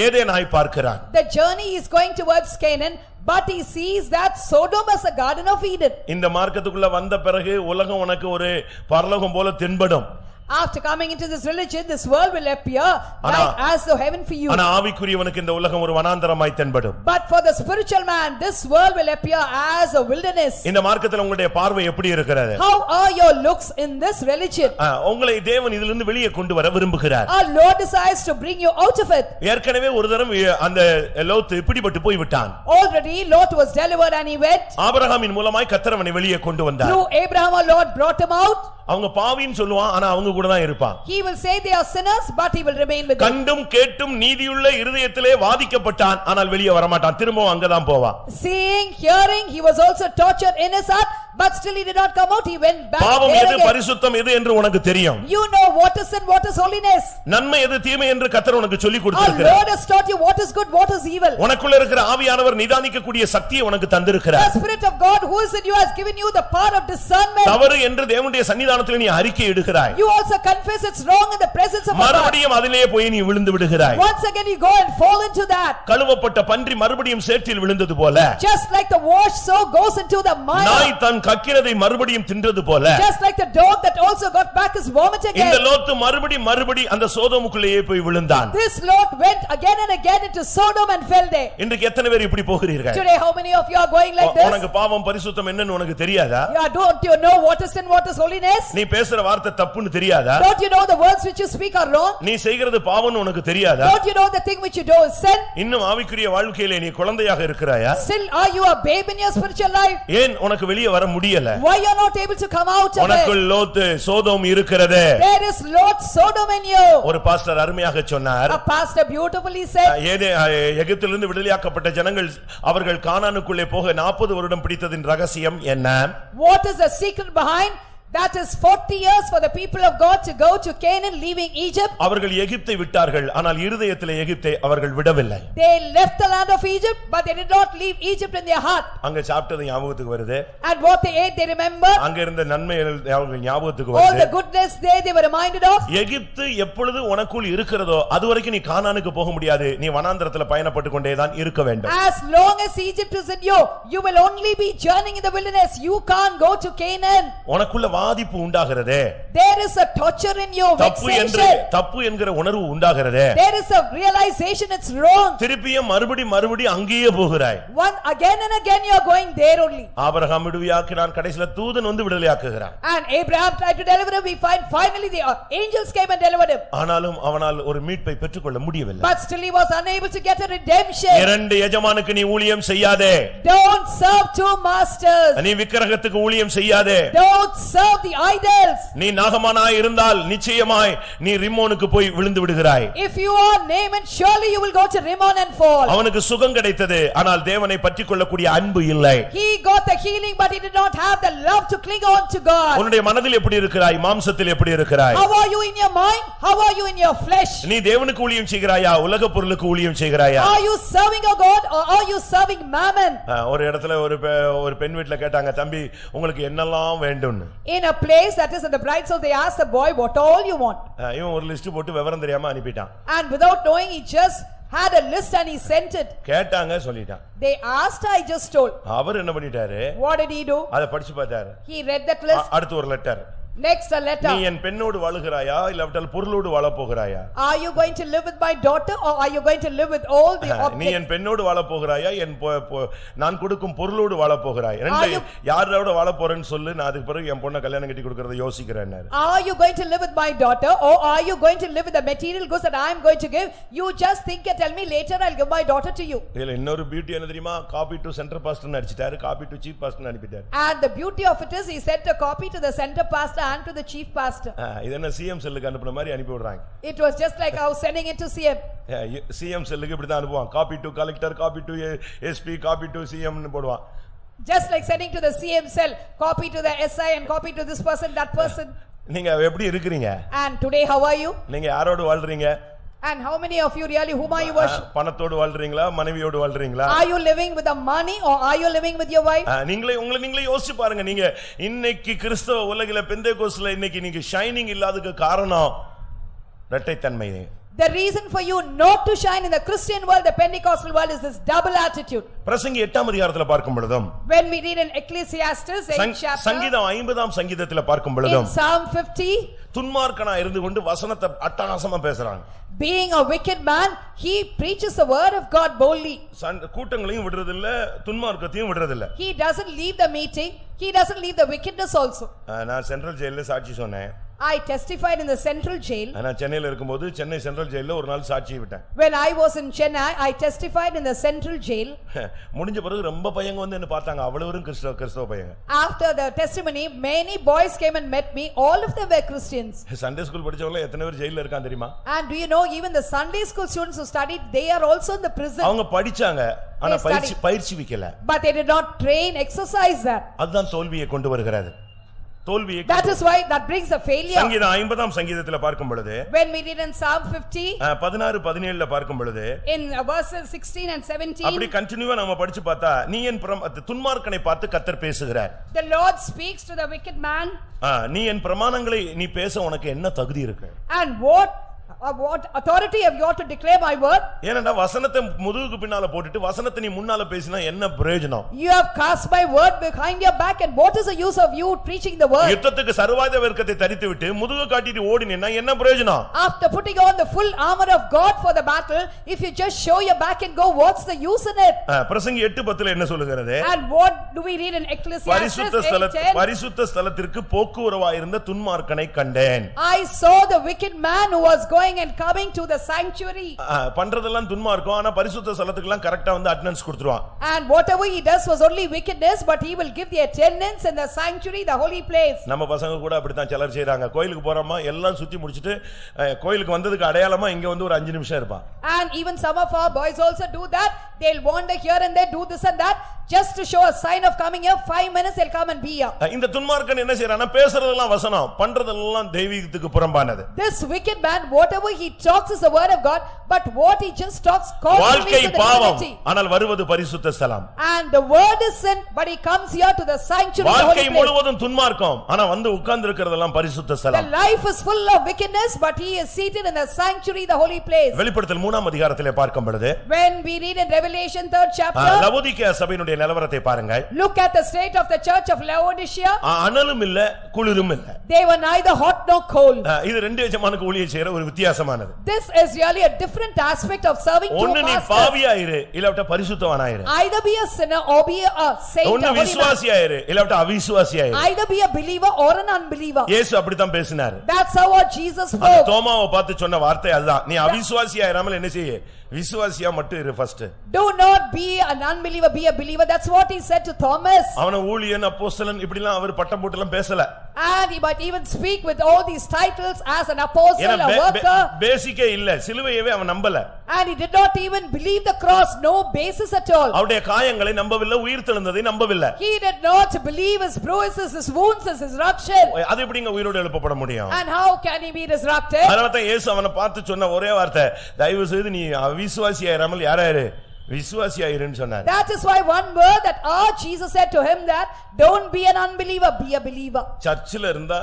ஏதேனாய் பார்க்கிறான். The journey is going towards Canaan, but he sees that Sodom as a garden of Eden. இந்த மார்க்கத்துக்குள்ள வந்த பிறகு உலகம் உனக்கு ஒரு பரலோகம் போல தென்படும். After coming into this religion, this world will appear like as the heaven for you. ஆனா ஆவிக்குரியவனுக்கு இந்த உலகம் ஒரு வனாந்தரமாய் தென்படும். But for the spiritual man, this world will appear as a wilderness. இந்த மார்க்கத்தில் உங்களுடைய பார்வை எப்படி இருக்கிறது? How are your looks in this religion? உங்களை தேவன் இதிலிருந்து வெளியே கொண்டு வர விரும்புகிறார். Our Lord desires to bring you out of it. ஏற்கனவே ஒரு தரம் அந்த லோத்து பிடிபட்டு போய் விட்டான். Already Lot was delivered and he went. ஆபிரகாமின் மூலமாய் கர்த்தர் அவனை வெளியே கொண்டு வந்தார். Through Abraham our Lord brought him out. அவங்க பாவின்னு சொல்லுவான், ஆனா அவங்க கூட தான் இருப்பான். He will say they are sinners, but he will remain with them. கண்டும் கேட்டும் நீதியுள்ள இருதயத்திலே வாதிக்கப்பட்டான், ஆனால் வெளியே வர மாட்டான். திரும்பவும் அங்கதான் போவான். Seeing, hearing, he was also tortured in his heart, but still he did not come out. He went back. பாவம் எது பரிசுத்தம் எது என்று உனக்கு தெரியும். You know what is sin, what is holiness. நன்மை எது தீமை என்று கர்த்தர் உனக்கு சொல்லிக் Our கொடுத்திருக்கிறார். Lord has taught you what is good, what is evil. உனக்குள்ள இருக்கிற ஆவியானவர் நிதானிக்க கூடிய சக்தியை உனக்கு தந்திருக்கிறார். The Spirit of God who is in you has given you the power of discernment. தவறு என்று தேவனுடைய சன்னிதானத்தில் நீ அறிக்கை இடுகிறாய். You also confess it's wrong in the presence of God. மறுபடியும் அதிலே போய் நீ விழுந்து விடுகிறாய். Once again you go and fall into that. கழுவப்பட்ட பன்றி மறுபடியும் சேற்றில் விழுந்தது போல, Just like the wash so goes into the mire. நாய் தன் கக்கிரதை மறுபடியும் தின்றது போல, Just like the dog that also got back his vomit again. இந்த லோத்து மறுபடி அந்த சோதோமுக்குள்ளேயே போய் விழுந்தான். This Lot went again and again into Sodom and fell there. இன்றைக்கு எத்தனை பேர் இப்படி போகிறீர்கள்? Today how many of you are going like this? உனக்கு பாவம் பரிசுத்தம் என்னன்னு உனக்கு தெரியாதா? Don't you know what is sin, what is holiness? நீ பேசுற வார்த்தை தப்புன்னு தெரியாதா? Don't you know the words which you speak are wrong? நீ செய்கிறது பாவம்னு உனக்கு தெரியாதா? Don't you know the thing which you do is sin? இன்னும் ஆவிக்குரிய வாழ்க்கையிலே நீ குழந்தையாக இருக்கிறாயா? Still are you a babe in your spiritual life? ஏன் உனக்கு வெளியே வர முடியல? Why you are not able to come out of it? உனக்குள் லோத்து சோதோம் இருக்கிறது. There is Lot Sodom in you. ஒரு பாஸ்டர் அருமையாக சொன்னார். A pastor beautifully said, எகிப்திலிருந்து விடுதலையாக்கப்பட்ட ஜனங்கள் அவர்கள் கானானுக்குள்ளே போக 40 வருடம் பிடித்ததின் ரகசியம் என்ன? what is the secret behind that is 40 years for the people of God to go to Canaan leaving Egypt? அவர்கள் எகிப்தை விட்டார்கள், ஆனால் இருதயத்திலே எகிப்தை அவர்கள் விடவில்லை. They left the land of Egypt, but they did not leave Egypt in their heart. அங்க சாப்பிட்டது ஞாபகத்துக்கு வருது. And what they ate they remember. அங்க இருந்த நன்மைகள் ஞாபகத்துக்கு All வருது. the goodness they were reminded of. எகிப்து எப்பொழுது உனக்குள் இருக்கிறதோ அதுவரைக்கும் நீ கானானுக்கு போக முடியாது. நீ வனாந்தரத்துல பயணப்பட்டு கொண்டே தான் இருக்க வேண்டும். As long as Egypt is in you, you will only be journeying in the wilderness. You can't go to Canaan. உனக்குள்ள வாதிப்பு உண்டாகிறதே. There is a torture in you, vexation. தப்பு என்கிற உணர்வு உண்டாகிறதே. There is a realization it's wrong. திருப்பியும் மறுபடி அங்கேயே போகிறாய். One again and again you are going there only. Abraham விடுவியாக்கினான், கடைசில தூதன் வந்து விடுதலையாக்குகிறான். And Abraham tried to deliver him. We find finally the angels came and delivered him. ஆனாலும் அவனால் ஒரு மீட்பை பெற்றுக்கொள்ள முடியவில்லை. But still he was unable to get a redemption. இரண்டு எஜமானுக்கு நீ ஊழியம் செய்யாதே. Don't serve two masters. நீ விக்கிரகத்துக்கு ஊழியம் செய்யாதே. Don't serve the idols. நீ நாகமானாய் இருந்தால் நிச்சயமாய் நீ ரிம்மோனுக்கு போய் விழுந்து விடுகிறாய். If you are Naaman, surely you will go to Rimmon and fall. அவனுக்கு சுகம் கிடைத்தது, ஆனால் தேவனை பற்றிக்கொள்ளக்கூடிய அன்பு இல்லை. He got the healing, but he did not have the love to cling on to God. உன்னுடைய மனதில் எப்படி இருக்கிறாய்? மாம்சத்தில் எப்படி இருக்கிறாய்? How are you in your mind? How are you in your flesh? நீ தேவனுக்கு ஊழியம் செய்கிறாயா? உலக பொருளுக்கு ஊழியம் செய்கிறாயா? Are you serving a God or are you serving mammon? ஒரு இடத்துல ஒரு பெண் வீட்ல கேட்டாங்க, தம்பி உங்களுக்கு என்னெல்லாம் வேண்டும்னு. In a place that is in the bride's house, they asked the boy what all you want. இவன் ஒரு லிஸ்ட் போட்டு விவரம் தெரியாம அனுப்பிட்டான். And without knowing, he just had a list and he sent it. கேட்டாங்க, சொல்லிட்டான். They asked, I just told. அவர் என்ன பண்ணிட்டாரு? What did he do? அத படிச்சு பார்த்தாரு. He read that list. அடுத்து ஒரு லெட்டர். Next a letter. நீ என் பெண்ணோடு வாழுகிறாயா இல்லாவிட்டால் பொருளோடு வாழ போகிறாயா? Are you going to live with my daughter or are you going to live with all the objects? நீ என் பெண்ணோடு வாழ போகிறாயா நான் கொடுக்கும் பொருளோடு வாழ போகிறாய்? ரெண்டு யாரோட வாழ போறேன்னு சொல்லு, நான் அதுக்கு பிறகு என் பொண்ணை கல்யாணம் கட்டி கொடுக்கறத யோசிக்கிறேன். Are you going to live with my daughter or are you going to live with the material goods that I am going to give? You just think and tell me later I'll give my daughter to you. இதுல இன்னொரு beauty என்ன தெரியுமா? Copy to centre pastor அடிச்சிட்டாரு, copy to chief pastor அனுப்பிட்டாரு. And the beauty of it is he sent a copy to the center pastor and to the chief pastor. இது என்ன CM செல்லுக்கு அனுப்புன மாதிரி அனுப்பி விடுறாங்க. It was just like I was sending it to CM. CM செல்லுக்கு இப்படி தான் அனுப்புவான். Copy to collector, copy to SP, copy to CM னு போடுவான். Just like sending to the CM cell, copy to the SI and copy to this person, that person. நீங்க எப்படி இருக்கீங்க? And today how are you? நீங்க யாரோடு வாழ்றீங்க? And how many of you really, whom are you worship? பணத்தோடு வாழ்றீங்களா? மனைவியோடு வாழ்றீங்களா? Are you living with the money or are you living with your wife? நீங்களே யோசிச்சு பாருங்க. நீங்க இன்னைக்கு கிறிஸ்தவ உலகில பெந்தேகோஸ்ல இன்னைக்கு நீங்க ஷைனிங் இல்லாததுக்கு காரணம் இரட்டைத்தன்மை. The reason for you not to shine in the Christian world, the Pentecostal world, is this double attitude. பிரசங்கி 8ஆம் அதிகாரத்துல பார்க்கும் பொழுதும், When we read in Ecclesiastes 8th chapter, சங்கீதம் 50ஆம் சங்கீதத்துல பார்க்கும் பொழுதும், in Psalm 50, துன்மார்க்கனா இருந்து கொண்டு வசனத்தை அட்டகாசமா பேசுறாங்க. being a wicked man, he preaches the word of God boldly. கூட்டங்களையும் விடுறதில்ல, துன்மார்க்கத்தையும் விடுறதில்ல. He doesn't leave the meeting, he doesn't leave the wickedness also. நான் சென்ட்ரல் ஜெயில்ல சாட்சி சொன்னேன். I testified in the central jail. நான் சென்னையில இருக்கும்போது சென்னை சென்ட்ரல் ஜெயில்ல ஒரு நாள் சாட்சி விட்டேன். When I was in Chennai, I testified in the central jail. முடிஞ்ச பிறகு ரொம்ப பையங்க வந்து என்ன பார்த்தாங்க, அவ்வளவுரும் கிறிஸ்தவ பையங்க. After the testimony, many boys came and met me. All of them were Christians. Sunday school படிச்சவங்க எத்தனை பேர் ஜெயில்ல இருக்காங்க தெரியுமா? And do you know, even the Sunday school students who studied, they are also in the prison. அவங்க படிச்சாங்க, ஆனா பயிற்சி வைக்கல. But they did not train, exercise that. அதுதான் தோல்வியை கொண்டு வருகிறது. தோல்வியை That is why that brings a failure. சங்கீதம் 50ஆம் சங்கீதத்துல பார்க்கும் பொழுது, When we read in Psalm 50, 16 17ல பார்க்கும் பொழுது, in verses 16 and 17, அப்படி கண்டினியூவா நாம படிச்சு பார்த்தா, நீ என் துன்மார்க்கனை பார்த்து கர்த்தர் பேசுகிறார். the Lord speaks to the wicked man. நீ என் பிரமாணங்களை நீ பேச உனக்கு என்ன தகுதி இருக்கு? And what authority have you to declare my word? ஏனண்டா வசனத்தை முதுகுக்கு பின்னால போட்டுட்டு வசனத்தை நீ முன்னால பேசினா என்ன பிரயோஜனம்? You have cast my word behind your back, and what is the use of you preaching the word? யுத்தத்துக்கு சர்வாயுத வர்க்கத்தை தரித்து விட்டு முதுகு காட்டிட்டு ஓடினேன்னா என்ன பிரயோஜனம்? After putting on the full armor of God for the battle, if you just show your back and go, what's the use in it? பிரசங்கி 8:10ல என்ன சொல்லுகிறது? And what do we read in Ecclesiastes 8:10? பரிசுத்த ஸ்தலத்திற்கு போக்குவரவாயிருந்த துன்மார்க்கனை கண்டேன். I saw the wicked man who was going and coming to the sanctuary. பண்றதெல்லாம் துன்மார்க்கம், ஆனா பரிசுத்த ஸ்தலத்துக்குலாம் கரெக்ட்டா வந்து அட்டெண்டன்ஸ் கொடுத்துருவான். And whatever he does was only wickedness, but he will give the attendance in the sanctuary, the holy place. நம்ம பசங்க கூட அப்படித்தான் சிலர் செய்றாங்க. கோயிலுக்கு போறோமா எல்லாம் சுத்தி முடிச்சிட்டு கோயிலுக்கு வந்ததுக்கு அடையாளமா இங்க வந்து ஒரு 5 நிமிஷம் இருப்பான். And even some of our boys also do that. They'll wander here and there, do this and that, just to show a sign of coming here. 5 minutes they'll come and be here. இந்த துன்மார்க்கன் என்ன செய்றானா, பேசுறதெல்லாம் வசனம், பண்றதெல்லாம் தெய்வீகத்துக்கு புறம்பானது. This wicked man, whatever he talks is the word of God, but what he just talks contrary to the பாவம், divinity. ஆனால் வருவது பரிசுத்த ஸ்தலம். And the word is sin, but he comes here to the sanctuary, the holy வாழ்க்கை place. முழுவதும் துன்மார்க்கம், ஆனா வந்து உட்கார்ந்து இருக்கிறதெல்லாம் பரிசுத்த The ஸ்தலம். life is full of wickedness, but he is seated in the sanctuary, the holy place. வெளிப்படுத்தல் 3ஆம் அதிகாரத்திலே பார்க்கும் பொழுது, When we read in Revelation 3rd chapter, Laodicea சபையினுடைய நிலவரத்தை பாருங்கள். look at the state of the church of Laodicea. அனலும் இல்ல குளிரும் இல்ல. They were neither hot nor cold. இது ரெண்டு எஜமானுக்கு ஊழியம் செய்யற ஒரு வித்தியாசமானது. This is really a different aspect of serving two ஒன்னு நீ masters. பாவியாயிரு இல்லட்ட பரிசுத்தவானாயிரு. Either be a sinner or be a saint. ஒன்னு விசுவாசியாயிரு இல்லட்ட அவிசுவாசியாயிரு. Either be a believer or an unbeliever. இயேசு அப்படி தான் பேசினார். That's how what Jesus spoke. தோமாவை பார்த்து சொன்ன வார்த்தை அதுதான். நீ அவிசுவாசியாயிராமல் என்ன செய்ய? விசுவாசியா மட்டும் இரு first. Do not be an unbeliever, be a believer. That's what he said to Thomas. அவன ஊழியன் அப்போஸ்தலன் இப்படிலாம் அவர் பட்டம் போட்டுலாம் பேசல. And he might even speak with all these titles as an apostle, a worker. பேசிக்கே இல்ல, சிலுவையவே அவன் நம்பல. And he did not even believe the cross, no basis at all. அவருடைய காயங்களை நம்பவில்லை, உயிர்த்தெழுந்ததை நம்பவில்லை. He did not believe his bruises, his wounds, his resurrection. அது எப்படிங்க உயிரோடு எழுப்பப்பட முடியும்? And how can he be resurrected? அதனால தான் இயேசு அவனை பார்த்து சொன்ன ஒரே வார்த்தை, தயவு செய்து நீ அவிசுவாசியாயிராமல் யாராயிரு? விசுவாசியாயிருன்னு சொன்னார். That is why one word that our Jesus said to him, that don't be an unbeliever, be a believer. சர்ச்சில் இருந்தா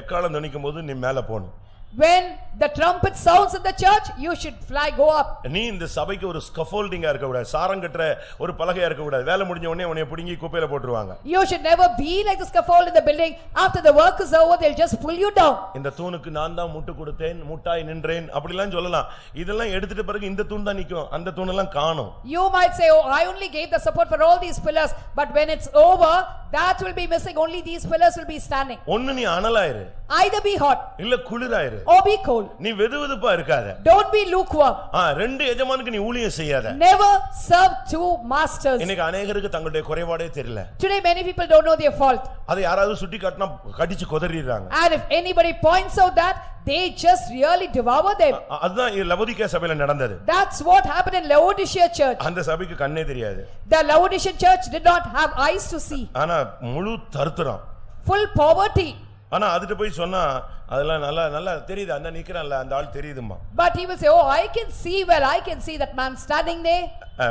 எக்காலம் துணிக்கும்போது நீ மேல போணும். When the trumpet sounds in the church, you should fly, go up. நீ இந்த சபைக்கு ஒரு ஸ்கஃபோல்டிங்கா இருக்க கூடாது, சாரம் கட்டுற ஒரு பலகையா இருக்க கூடாது. வேலை முடிஞ்ச உடனே உன்னை பிடுங்கி குப்பையில போட்டுருவாங்க. You should never be like the scaffold in the building. After the work is over, they'll just pull you down. இந்த தூணுக்கு நான் தான் முட்டு கொடுத்தேன், முட்டாய் நின்றேன் அப்படிலாம் சொல்லலாம். இதெல்லாம் எடுத்துட்டு பிறகு இந்த தூண் தான் நிக்கும், அந்த தூணெல்லாம் காணோம். You might say, oh, I only gave the support for all these pillars, but when it's over, that will be missing. Only these pillars will be standing. ஒன்னு நீ அனலாயிரு, Either be hot இல்ல குளிராயிரு, or be cold. நீ வெதுவெதுப்பா இருக்காத. Don't be lukewarm. ரெண்டு எஜமானுக்கு நீ ஊழியம் செய்யாத. Never serve two masters. இன்னைக்கு अनेகருக்கு தங்களுடைய குறைபாடே தெரியல. Today many people don't know their fault. அதை யாராவது சுட்டி காட்டினா கடிச்சு கொதறிடுறாங்க. And if anybody points out that, they just really devour them. அதுதான் லவோதிக்கேயா சபையில நடந்தது. That's what happened in Laodicea church. அந்த சபைக்கு கண்ணே தெரியாது. The Laodicean church did not have eyes to see. ஆனா முழு தரித்திரம். Full poverty. ஆனா அதுட்டு போய் சொன்னா அதெல்லாம் நல்லா நல்லா தெரியுது, அந்த நிக்கிறான்ல அந்த ஆள் தெரியுதுமா. But he will say, oh, I can see, well, I can see that man standing there.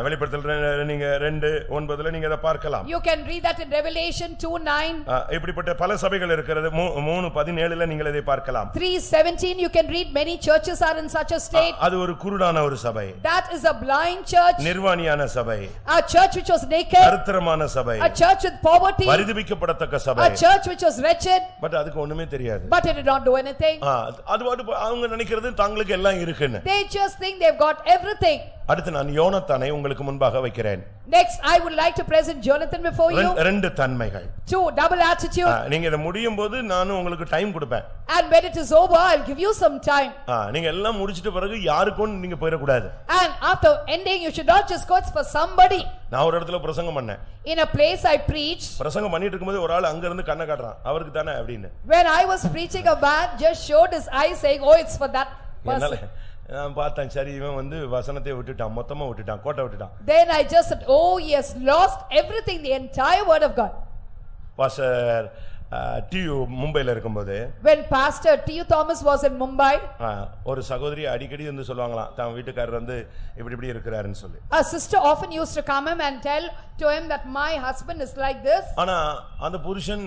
வெளிப்படுத்தல் நீங்க 2:9 நீங்க அதை பார்க்கலாம். You can read that in Revelation 2:9. இப்படிப்பட்ட பல சபைகள் இருக்கிறது. 3:17 நீங்கள் இதை பார்க்கலாம். 3:17 you can read many churches are in such a state. அது ஒரு குருடான ஒரு சபை. That is a blind church. நிர்வாணியான சபை. A church which was naked. தரித்திரமான சபை. A church with poverty. பரிதபிக்கப்படத்தக்க சபை. A church which was wretched. But அதுக்கு ஒண்ணுமே தெரியாது. But it did not do anything. அவங்க நினைக்கிறது தங்களுக்கு எல்லாம் இருக்குன்னு. They just think they've got everything. அடுத்து நான் யோனத்தானை உங்களுக்கு முன்பாக வைக்கிறேன். Next I would like to present Jonathan before you. ரெண்டு தன்மைகள். Two double attitude. நீங்க இத முடியும் போது நான் உங்களுக்கு டைம் கொடுப்பேன். And when it is over I'll give you some time. நீங்க எல்லாம் முடிச்சிட்ட பிறகு யாருக்கும் நீங்க போயிர கூடாது. And after ending you should not just go for somebody. நான் ஒரு இடத்துல பிரசங்கம் பண்ணேன். In a place I preached. பிரசங்கம் பண்ணிட்டு இருக்கும்போது ஒரு ஆள் அங்க இருந்து கண்ணை காட்றான். அவருக்கு தானே அப்படினு. When I was preaching, a man just showed his eyes saying, "Oh, it's for that person." நான் பார்த்தேன் சரி இவன் வந்து வசனத்தை விட்டுட்டான், மொத்தமா விட்டுட்டான், கோட்டை விட்டுட்டான். Then I just said, "Oh, he has lost everything, the entire word of God." Pastor டியூ மும்பைல இருக்கும்போது When Pastor T.U. Thomas was in Mumbai, ஒரு சகோதரி அடிக்கடி வந்து சொல்லுவாங்களாம் தான் வீட்டுக்காரர் வந்து இப்படி இருக்கிறாருன்னு சொல்லி. a sister often used to come him and tell to him that my husband is like this. ஆனா அந்த புருஷன்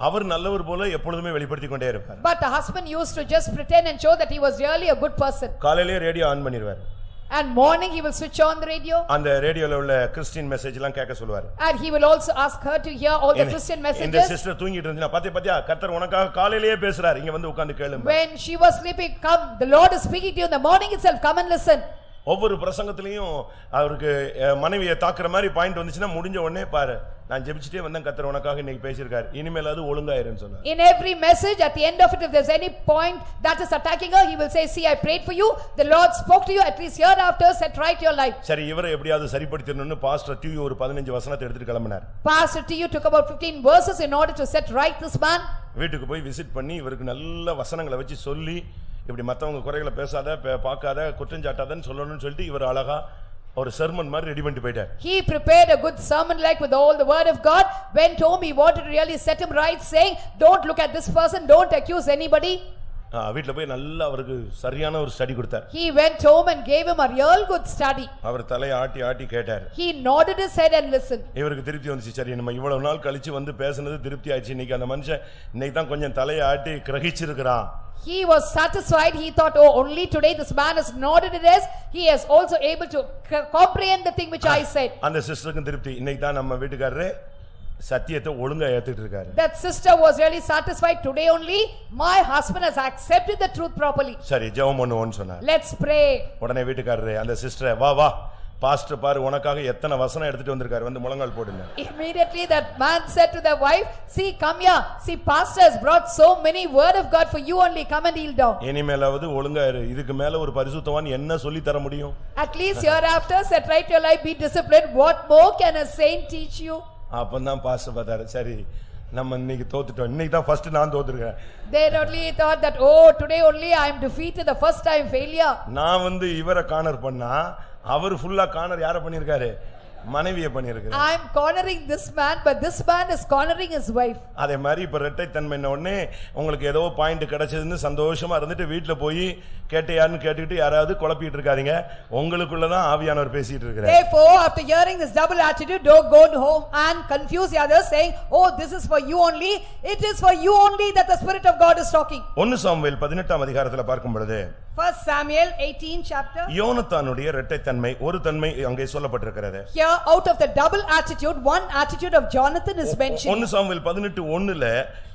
அவர் நல்லவர் போல எப்பொழுதுமே வெளிப்படுத்திக் கொண்டே இருப்பார். But the husband used to just pretend and show that he was really a good person. காலையிலே radio on பண்ணிடுவார். And morning he will switch on the radio. அந்த ரேடியோல உள்ள கிறிஸ்டியன் மெசேஜ் எல்லாம் கேட்க சொல்வார். And he will also ask her to hear all the Christian messages. இந்த sister தூங்கிட்டு இருந்தா பாத்தியா கர்த்தர் உனக்காக காலையிலேயே பேசுறார், இங்க வந்து உட்கார்ந்து கேளுங்க. When she was sleeping, come, the Lord is speaking to you in the morning itself, come and listen. ஒவ்வொரு பிரசங்கத்திலயும் அவருக்கு மனைவியை தாக்குற மாதிரி பாயிண்ட் வந்துச்சுன்னா முடிஞ்ச உடனே பாரு நான் ஜெபிச்சிட்டே வந்தேன் கர்த்தர் உனக்காக இன்னைக்கு பேசியிருக்கார், இனிமேல் அது ஒழுங்காயிருன்னு சொன்னார். In every message at the end of it if there's any point that is attacking her he will say, "See, I prayed for you, the Lord spoke to you, at least hereafter set right your life." சரி இவரை எப்படியாவது சரிப்படுத்தணும்னு pastor due ஒரு 15 வசனத்தை எடுத்துட்டு கிளம்பினார். Pastor T.U. took about 15 verses in order to set right this man. வீட்டுக்கு போய் visit பண்ணி இவருக்கு நல்ல வசனங்களை வச்சு சொல்லி இப்படி மத்தவங்க குறைகளை பேசாத பார்க்காத குற்றஞ்சாட்டாதன்னு சொல்லணும்னு சொல்லிட்டு இவர் அழகா ஒரு சர்மன் மாதிரி ரெடி பண்ணிட்டு போயிட்டார். He prepared a good sermon like with all the word of God, went home, he wanted to really set him right, saying, "Don't look at this person, don't accuse anybody." வீட்ல போய் நல்லா அவருக்கு சரியான ஒரு study கொடுத்தார். He went home and gave him a real good study. அவர் தலையை ஆட்டி ஆட்டி கேட்டார். He nodded his head and listened. இவருக்கு திருப்தி வந்துச்சு. சரி நம்ம இவ்வளவு நாள் கழிச்சு வந்து பேசினது திருப்தி ஆயிடுச்சு, இன்னைக்கு அந்த மனுஷன் இன்னைக்கு தான் கொஞ்சம் தலையை ஆட்டி கிரகிச்சிருக்கிறான். He was satisfied. He thought, "Oh, only today this man has nodded his head, he is also able to comprehend the thing which I said." அந்த சிஸ்டருக்கு திருப்தி, இன்னைக்கு தான் நம்ம வீட்டுக்காரரே சத்தியத்தை ஒழுங்கா ஏத்துட்டு இருக்காரு. That sister was really satisfied. Today only my husband has accepted the truth properly. சரி ஜெபம் பண்ணுவோம்னு சொன்னார். Let's pray. உடனே வீட்டுக்காரரே அந்த சிஸ்டரை வா பாஸ்டர் பாரு உனக்காக எத்தனை வசனம் எடுத்துட்டு வந்திருக்காரு, வந்து முழங்கால் போடுங்க. Immediately that man said to the wife, "See, come here. See, pastor has brought so many word of God for you only. Come and kneel down." இனிமேலாவது ஒழுங்கா இரு, இதுக்கு மேல ஒரு பரிசுத்தவான் என்ன சொல்லி தர முடியும்? At least hereafter set right your life, be disciplined. What more can a saint teach you? அப்பதான் பாஸ்டர் பார்த்தாரு, சரி நம்ம இன்னைக்கு தோத்துட்டோம், இன்னைக்கு தான் ஃபர்ஸ்ட் நான் தோத்துருக்கேன். They only thought that, "Oh, today only I am defeated, the first time failure." நான் வந்து இவரை கார்னர் பண்ணா அவர் ஃபுல்லா கார்னர் யாரை பண்ணிருக்காரு? மனைவியை பண்ணிருக்காரு. I am cornering this man, but this man is cornering his wife. அதே மாதிரி இப்ப இரட்டை தன்மைன உடனே உங்களுக்கு ஏதோ பாயிண்ட் கிடைச்சதுன்னு சந்தோஷமா இருந்துட்டு வீட்ல போய் கேட்டையான்னு கேட்டுக்கிட்டு யாராவது குழப்பிட்டு இருக்காதீங்க, உங்களுக்குள்ள தான் ஆவியானவர் பேசிட்டு இருக்காரு. Therefore, after hearing this double attitude, don't go home and confuse the others saying, "Oh, this is for you only." It is for you only that the Spirit of God is talking. 1 Samuel 18ஆம் அதிகாரத்துல பார்க்கும் பொழுது 1 Samuel 18 chapter. யோனத்தானுடைய இரட்டை தன்மை ஒரு தன்மை அங்கே சொல்லப்பட்டிருக்கிறது. Here out of the double attitude, one attitude of Jonathan is mentioned. 1 Samuel 18:1ல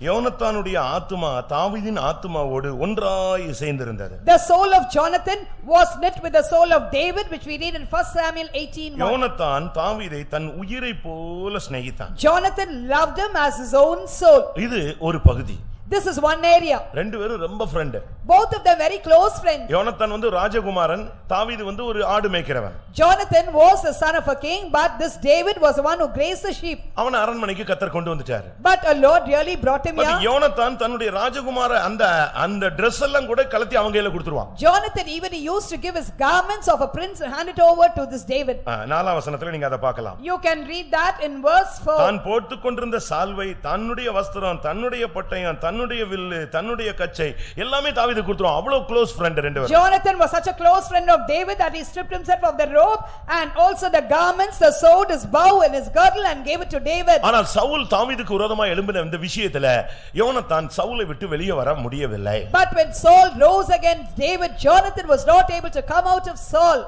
யோனத்தானுடைய ஆத்துமா தாவீதின் ஆத்துமாவோடு ஒன்றாய் இசைந்திருந்தது. The soul of Jonathan was knit with the soul of David, which we read in 1 Samuel 18:1. யோனத்தான் தாவீதை தன் உயிரை போல சிநேகித்தான். Jonathan loved him as his own soul. இது ஒரு பகுதி. This is one area. ரெண்டு பேரும் ரொம்ப friend. Both of them very close friends. யோனத்தான் வந்து ராஜகுமாரன், தாவீது வந்து ஒரு ஆடு மேய்க்கிறவன். Jonathan was the son of a king, but this David was the one who grazed the sheep. அவன் அரண்மனைக்கு கர்த்தர் கொண்டு வந்துட்டார். But a Lord really brought him here. யோனத்தான் தன்னுடைய ராஜகுமார அந்த Dress எல்லாம் கூட கலத்தி அவங்க கையில கொடுத்துருவான். Jonathan even he used to give his garments of a prince and hand it over to this David. 4ஆம் வசனத்துல நீங்க அத பார்க்கலாம். You can read that in verse 4. தான் போட்டுக் கொண்டிருந்த சால்வை, தன்னுடைய வஸ்திரம், தன்னுடைய பட்டயம், தன்னுடைய வில்லு, தன்னுடைய கச்சை எல்லாமே தாவீது தாவீது கொடுத்துரும். அவ்வளவு க்ளோஸ் ஃப்ரெண்ட் ரெண்டு பேரும். Jonathan was such a close friend of David that he stripped himself of the robe and also the garments, the sword, his bow and his girdle and gave it to David. ஆனால் சவுல் தாவீதுக்கு விரோதமாக எழும்பின இந்த விஷயத்துல யோனத்தான் சவுலை விட்டு வெளியே வர முடியவில்லை. But when Saul rose against David, Jonathan was not able to come out of Saul.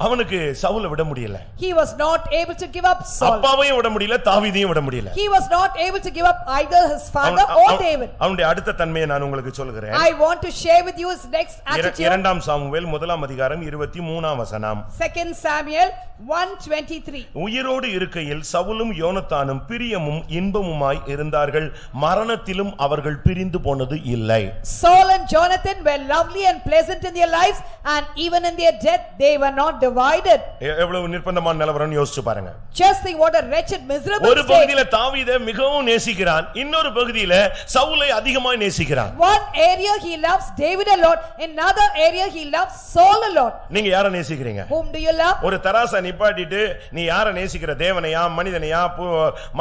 அவனுக்கு சவுலை விட முடியல. He was not able to give up Saul. அப்பாவையும் விட முடியல, தாவீதையும் விட முடியல. He was not able to give up either his father or David. அவனுடைய அடுத்த தன்மையை நான் உங்களுக்கு சொல்கிறேன். I want to share with you his next attitude. இரண்டாம் சாமுவேல் முதலாம் அதிகாரம் 23ஆம் வசனம். 2 Samuel 1:23. உயிரோடு இருக்கையில் சவுலும் யோனத்தானும் பிரியமும் இன்பமுமாய் இருந்தார்கள், மரணத்திலும் அவர்கள் பிரிந்து போனது இல்லை. Saul and Jonathan were lovely and pleasant in their lives, and even in their death they were not divided. எவ்வளவு நிர்பந்தமான நிலவரம்னு யோசிச்சு பாருங்க. Just think what a wretched miserable ஒரு state. பகுதியில தாவீதை மிகவும் நேசிக்கிறான், இன்னொரு பகுதியில சவுலை அதிகமாக நேசிக்கிறான். One area he loves David a lot, in another area he loves Saul a lot. நீங்க யாரை நேசிக்கிறீங்க? Whom do you love? ஒரு தராசை நிப்பாட்டிட்டு நீ யாரை நேசிக்கிற? தேவனையா, மனிதனையா,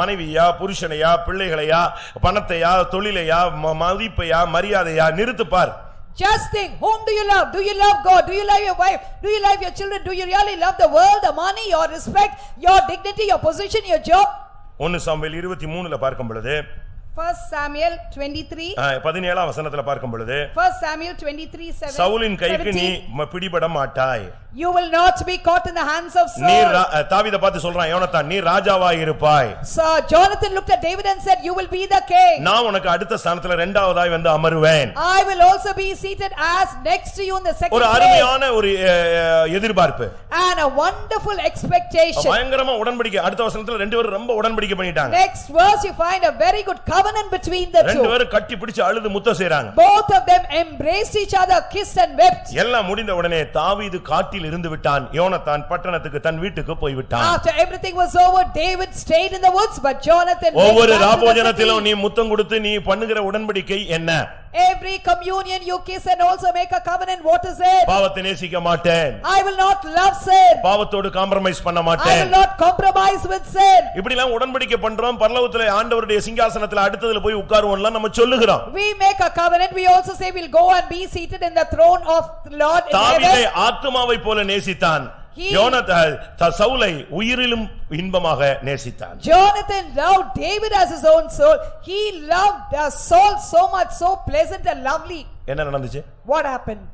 மனைவியா, புருஷனையா, பிள்ளைகளையா, பணத்தையா, தொழிலையா, மதிப்பையா, மரியாதையா நிறுத்து பார். Just think, whom do you love? Do you love God? Do you love your wife? Do you love your children? Do you really love the world, the money, your respect, your dignity, your position, your job? 1 Samuel 23ல பார்க்கும் பொழுது 1 Samuel 23 17ஆம் வசனத்துல பார்க்கும் பொழுது 1 Samuel 23:7 சவுலின் கைக்கு நீ பிடிபட மாட்டாய். You will not be caught in the hands of நீ Saul. தாவீதை பார்த்து சொல்றான், யோனத்தான் நீ ராஜாவாய் இருப்பாய். So Jonathan looked at David and said, you will be the king. நான் உனக்கு அடுத்த ஸ்தானத்துல இரண்டாவதாய் வந்து அமருவேன். I will also be seated as next to you in the second ஒரு place. அருமையான ஒரு எதிர்பார்ப்பு And a wonderful expectation. பயங்கரமா உடன்படிக்கை. அடுத்த வசனத்துல ரெண்டு பேரும் ரொம்ப உடன்படிக்கை பண்ணிட்டாங்க. Next verse you find a very good covenant between the ரெண்டு two. பேரும் கட்டி பிடிச்சு அழுது முத்தம் செய்றாங்க. Both of them embraced each other, kissed and wept. எல்லாம் முடிந்த உடனே தாவீது காட்டில் இருந்து விட்டான், யோனத்தான் பட்டணத்துக்கு தன் வீட்டுக்கு போய் விட்டான். After everything was over, David stayed in the woods, but Jonathan went ஒவ்வொரு back to the ராபோஜனத்திலும் city. நீ முத்தம் கொடுத்து நீ பண்ணுகிற உடன்படிக்கை என்ன? Every communion you kiss and also make a covenant, what is it? பாவத்தை நேசிக்க மாட்டேன், I will not love sin. பாவத்தோடு காம்ப்ரமைஸ் பண்ண I மாட்டேன். will not compromise with sin. இப்படி எல்லாம் உடன்படிக்கை பண்றோம். பரலோகத்திலே ஆண்டவருடைய சிங்காசனத்துல அடுத்ததுல போய் உட்காருவோம்லாம் நம்ம சொல்லுகிறோம். We make a covenant, we also say we'll go and be seated in the throne of the Lord in தாவீதை heaven. ஆத்துமாவை போல நேசித்தான், சவுலை உயிரிலும் இன்பமாக நேசித்தான். Jonathan loved David as his own soul. He loved Saul so much, so pleasant and lovely. என்ன நடந்துச்சு? What happened?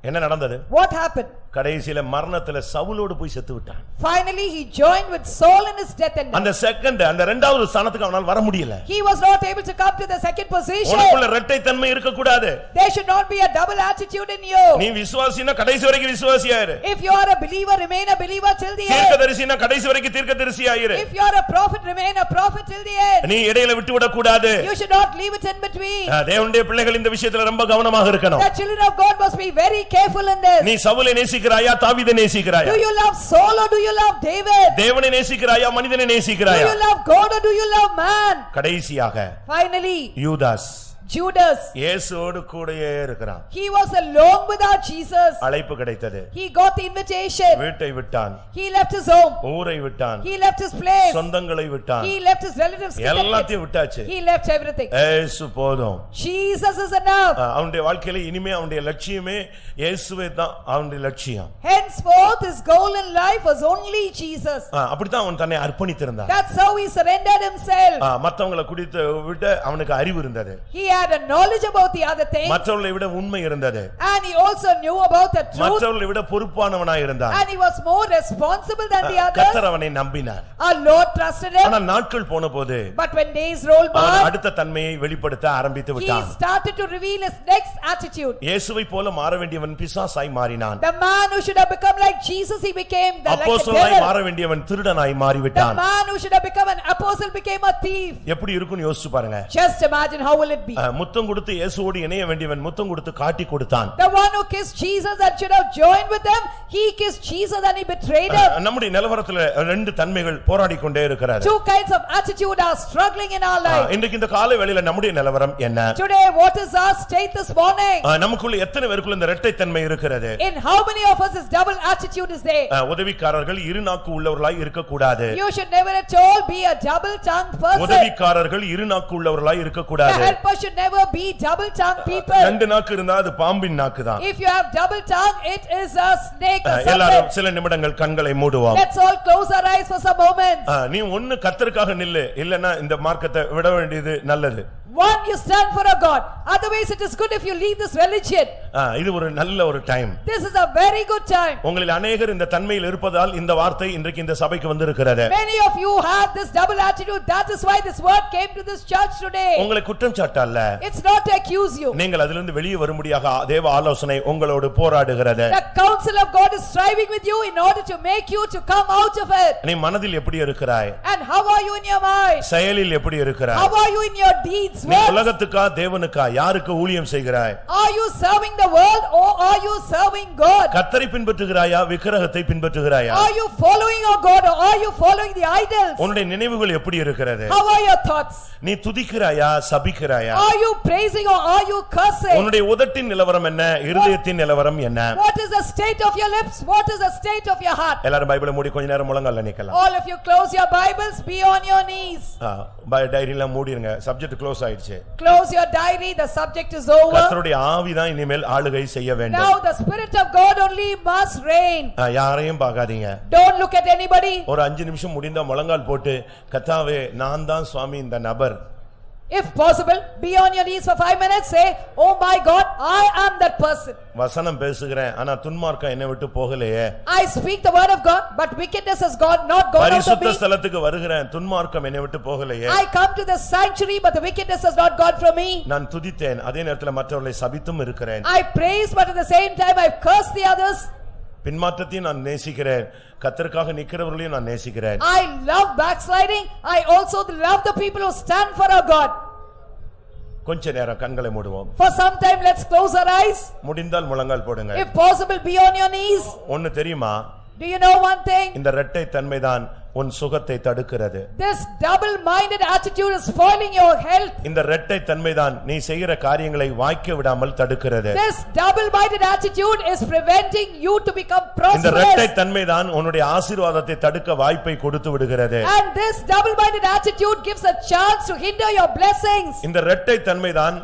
என்ன நடந்தது? What happened? கடைசியில மரணத்துல சவுலோடு போய் செத்து விட்டான். Finally he joined with Saul in his death and அந்த செகண்ட் அந்த இரண்டாவது ஸ்தானத்துக்கு அவனால் வர முடியல. he was not able to come to the second position. உனக்குள்ள இரட்டை தன்மை இருக்க கூடாது. There should not be a double attitude in you. நீ விசுவாசினா கடைசி வரைக்கும் விசுவாசியா இரு. If you are a believer, remain a believer till the end. தீர்க்கதரிசினா கடைசி வரைக்கும் தீர்க்கதரிசியா இரு. If you are a prophet, remain a prophet till the end. நீ இடையில விட்டு விட கூடாது. You should not leave it in between. தேவனுடைய பிள்ளைகள் இந்த விஷயத்துல ரொம்ப கவனமாக இருக்கணும். The children of God must be very careful in this. நீ சவுலை நேசிக்கிறாயா, தாவீதை நேசிக்கிறாயா? Do you love Saul or do you love David? தேவனை நேசிக்கிறாயா, மனிதனை Do நேசிக்கிறாயா? you love God or do you love man? கடைசியாக Finally, யூதாஸ் Judas. இயேசுவோடு கூடயே இருக்கிறான். He was alone with our Jesus. அழைப்பு கிடைத்தது. He got the invitation. வீட்டை விட்டான், He left his home. ஊரை விட்டான், He left his place. சொந்தங்களை விட்டான், He left his relatives. எல்லாத்தையும் விட்டாச்சு. He left everything. இயேசு போதும். Jesus is enough. அவனுடைய வாழ்க்கையில இனிமே அவனுடைய லட்சியமே இயேசுவே தான் அவனுடைய லட்சியம். Henceforth his goal in life was only Jesus. அப்படித்தான் அவன் தன்னை அர்ப்பணித்திருந்தான். That's how he surrendered himself. மத்தவங்களை குடித்து விட அவனுக்கு அறிவு இருந்தது. He had a knowledge about the other things. மற்றவர்களை விட உண்மை இருந்தது. And he also knew about the truth. மற்றவர்களை விட பொறுப்பானவனாய் இருந்தான். And he was more responsible than the others. கர்த்தர் அவனை நம்பினார். Our Lord trusted him. ஆனா நாட்கள் போனபோது But when days rolled by, அடுத்த தன்மையை வெளிப்படுத்த ஆரம்பித்து he விட்டான். started to reveal his next attitude. இயேசுவை போல மாற வேண்டியவன் பிசாசாய் மாறினான். The man who should have become like Jesus, he became like a அப்போஸ்தலனாய் devil. மாற வேண்டியவன் திருடனாய் The மாறிவிட்டான். man who should have become an apostle became a thief. எப்படி இருக்குன்னு யோசிச்சு பாருங்க. Just imagine how will it be. முத்தம் கொடுத்து இயேசுவோடு இணைய வேண்டியவன் முத்தம் கொடுத்து காட்டி கொடுத்தான். The one who kissed Jesus and should have joined with them, he kissed Jesus and he betrayed him. நம்முடைய நிலவரத்துல ரெண்டு தன்மைகள் போராடிக் கொண்டே இருக்கிறது. Two kinds of attitude are struggling in our life. இன்றைக்கு இந்த காலை வேளையில நம்முடைய நிலவரம் என்ன? Today what is our state this morning? நமக்குள்ள எத்தனை பேருக்குள்ள இந்த இரட்டை தன்மை இருக்கிறது? In how many of us this double attitude is there? உதவிக்காரர்கள் இரு நாக்கு உள்ளவர்களாய் இருக்க கூடாது. You should never at all be a double tongued person. உதவிக்காரர்கள் இரு நாக்கு உள்ளவர்களாய் இருக்க கூடாது. The helper should should never be double-tongued people. ரெண்டு நாக்கு இருந்தா அது பாம்பின் நாக்கு தான். If you have double tongue, it is a snake or எல்லாரும் serpent. சில நிமிடங்கள் கண்களை மூடுவோம். Let's all close our eyes for some moments. நீ ஒன்னு கர்த்தருக்காக நில்லு, இல்லன்னா இந்த மார்க்கத்தை விட வேண்டியது நல்லது. One, you stand for a God. Otherwise, it is good if you leave this religion. இது ஒரு நல்ல ஒரு time. This is a very good time. உங்களில் அநேகர் இந்த தன்மையில் இருப்பதால் இந்த வார்த்தை இன்றைக்கு இந்த சபைக்கு வந்திருக்கிறது. Many of you have this double attitude. That is why this word came to this church today. உங்களை குற்றம் சாட்டல்ல. It's not to accuse you. நீங்கள் அதிலிருந்து வெளியே வரும்படியாக தேவ ஆலோசனை உங்களோடு போராடுகிறது. The counsel of God is striving with you in order to make you to come out of it. நீ மனதில் எப்படி இருக்கிறாய்? And how are you in your mind? செயலில் எப்படி இருக்கிறாய்? How are you in your deeds? நீ உலகத்துக்கா தேவனுக்கா யாருக்கு ஊழியம் செய்கிறாய்? Are you serving the world or are you serving God? கர்த்தரை பின்பற்றுகிறாயா விக்கிரகத்தை பின்பற்றுகிறாயா? Are you following your God or are you following the idols? உன்னுடைய நினைவுகள் எப்படி இருக்கிறது? How are your thoughts? நீ துதிக்கிறாயா சபிக்கிறாயா? Are you praising or are you cursing? உன்னுடைய உதட்டின் நிலவரம் என்ன? இருதயத்தின் நிலவரம் என்ன? What is the state of your lips? What is the state of your heart? எல்லாரும் பைபிளை மூடி கொஞ்ச நேரம் முழங்கால்ல நிக்கலாம். All of you close your Bibles, be on your knees. டைரிலாம் மூடிருங்க, சப்ஜெக்ட் க்ளோஸ் ஆயிடுச்சு. Close your diary, the subject is over. கர்த்தருடைய ஆவி தான் இனிமேல் ஆளுகை செய்ய வேண்டும். Now the spirit of God only must reign. யாரையும் பார்க்காதீங்க. Don't look at anybody. ஒரு 5 நிமிஷம் முடிந்தா முழங்கால் போட்டு கர்த்தாவே நான் தான் சுவாமி இந்த நபர். If possible, be on your knees for 5 minutes, say, oh my God, I am that person. வசனம் பேசுகிறேன், ஆனா துன்மார்க்கம் என்னை விட்டு போகலையே. I speak the word of God, but wickedness has not gone out of பரிசுத்த me. ஸ்தலத்துக்கு வருகிறேன், துன்மார்க்கம் என்னை விட்டு போகலையே. I come to the sanctuary, but the wickedness has not gone from me. நான் துதித்தேன், அதே நேரத்தில் மற்றவர்களை சபித்தும் இருக்கிறேன். I praise, but at the same time I curse the others. பின்மாற்றத்தையும் நான் நேசிக்கிறேன், கர்த்தருக்காக நிக்கிறவர்களையும் நான் நேசிக்கிறேன். I love backsliding. I also love the people who stand for our God. கொஞ்ச நேரம் கண்களை மூடுவோம். For some time, let's close our eyes. முடிந்தால் முழங்கால் போடுங்க. If possible, be on your knees. ஒன்னு தெரியுமா? Do you know one thing? இந்த இரட்டை தன்மைதான் உன் சுகத்தை தடுக்கிறது. This double-minded attitude is spoiling your health. இந்த இரட்டை தன்மைதான் நீ செய்கிற காரியங்களை வாய்க்க விடாமல் தடுக்கிறது. This double-minded attitude is preventing you to become இந்த இரட்டை prosperous. தன்மைதான் உன்னுடைய ஆசீர்வாதத்தை தடுக்க வாய்ப்பை கொடுத்து விடுகிறது. And this double-minded attitude gives a chance to hinder your blessings. இந்த இரட்டை தன்மைதான்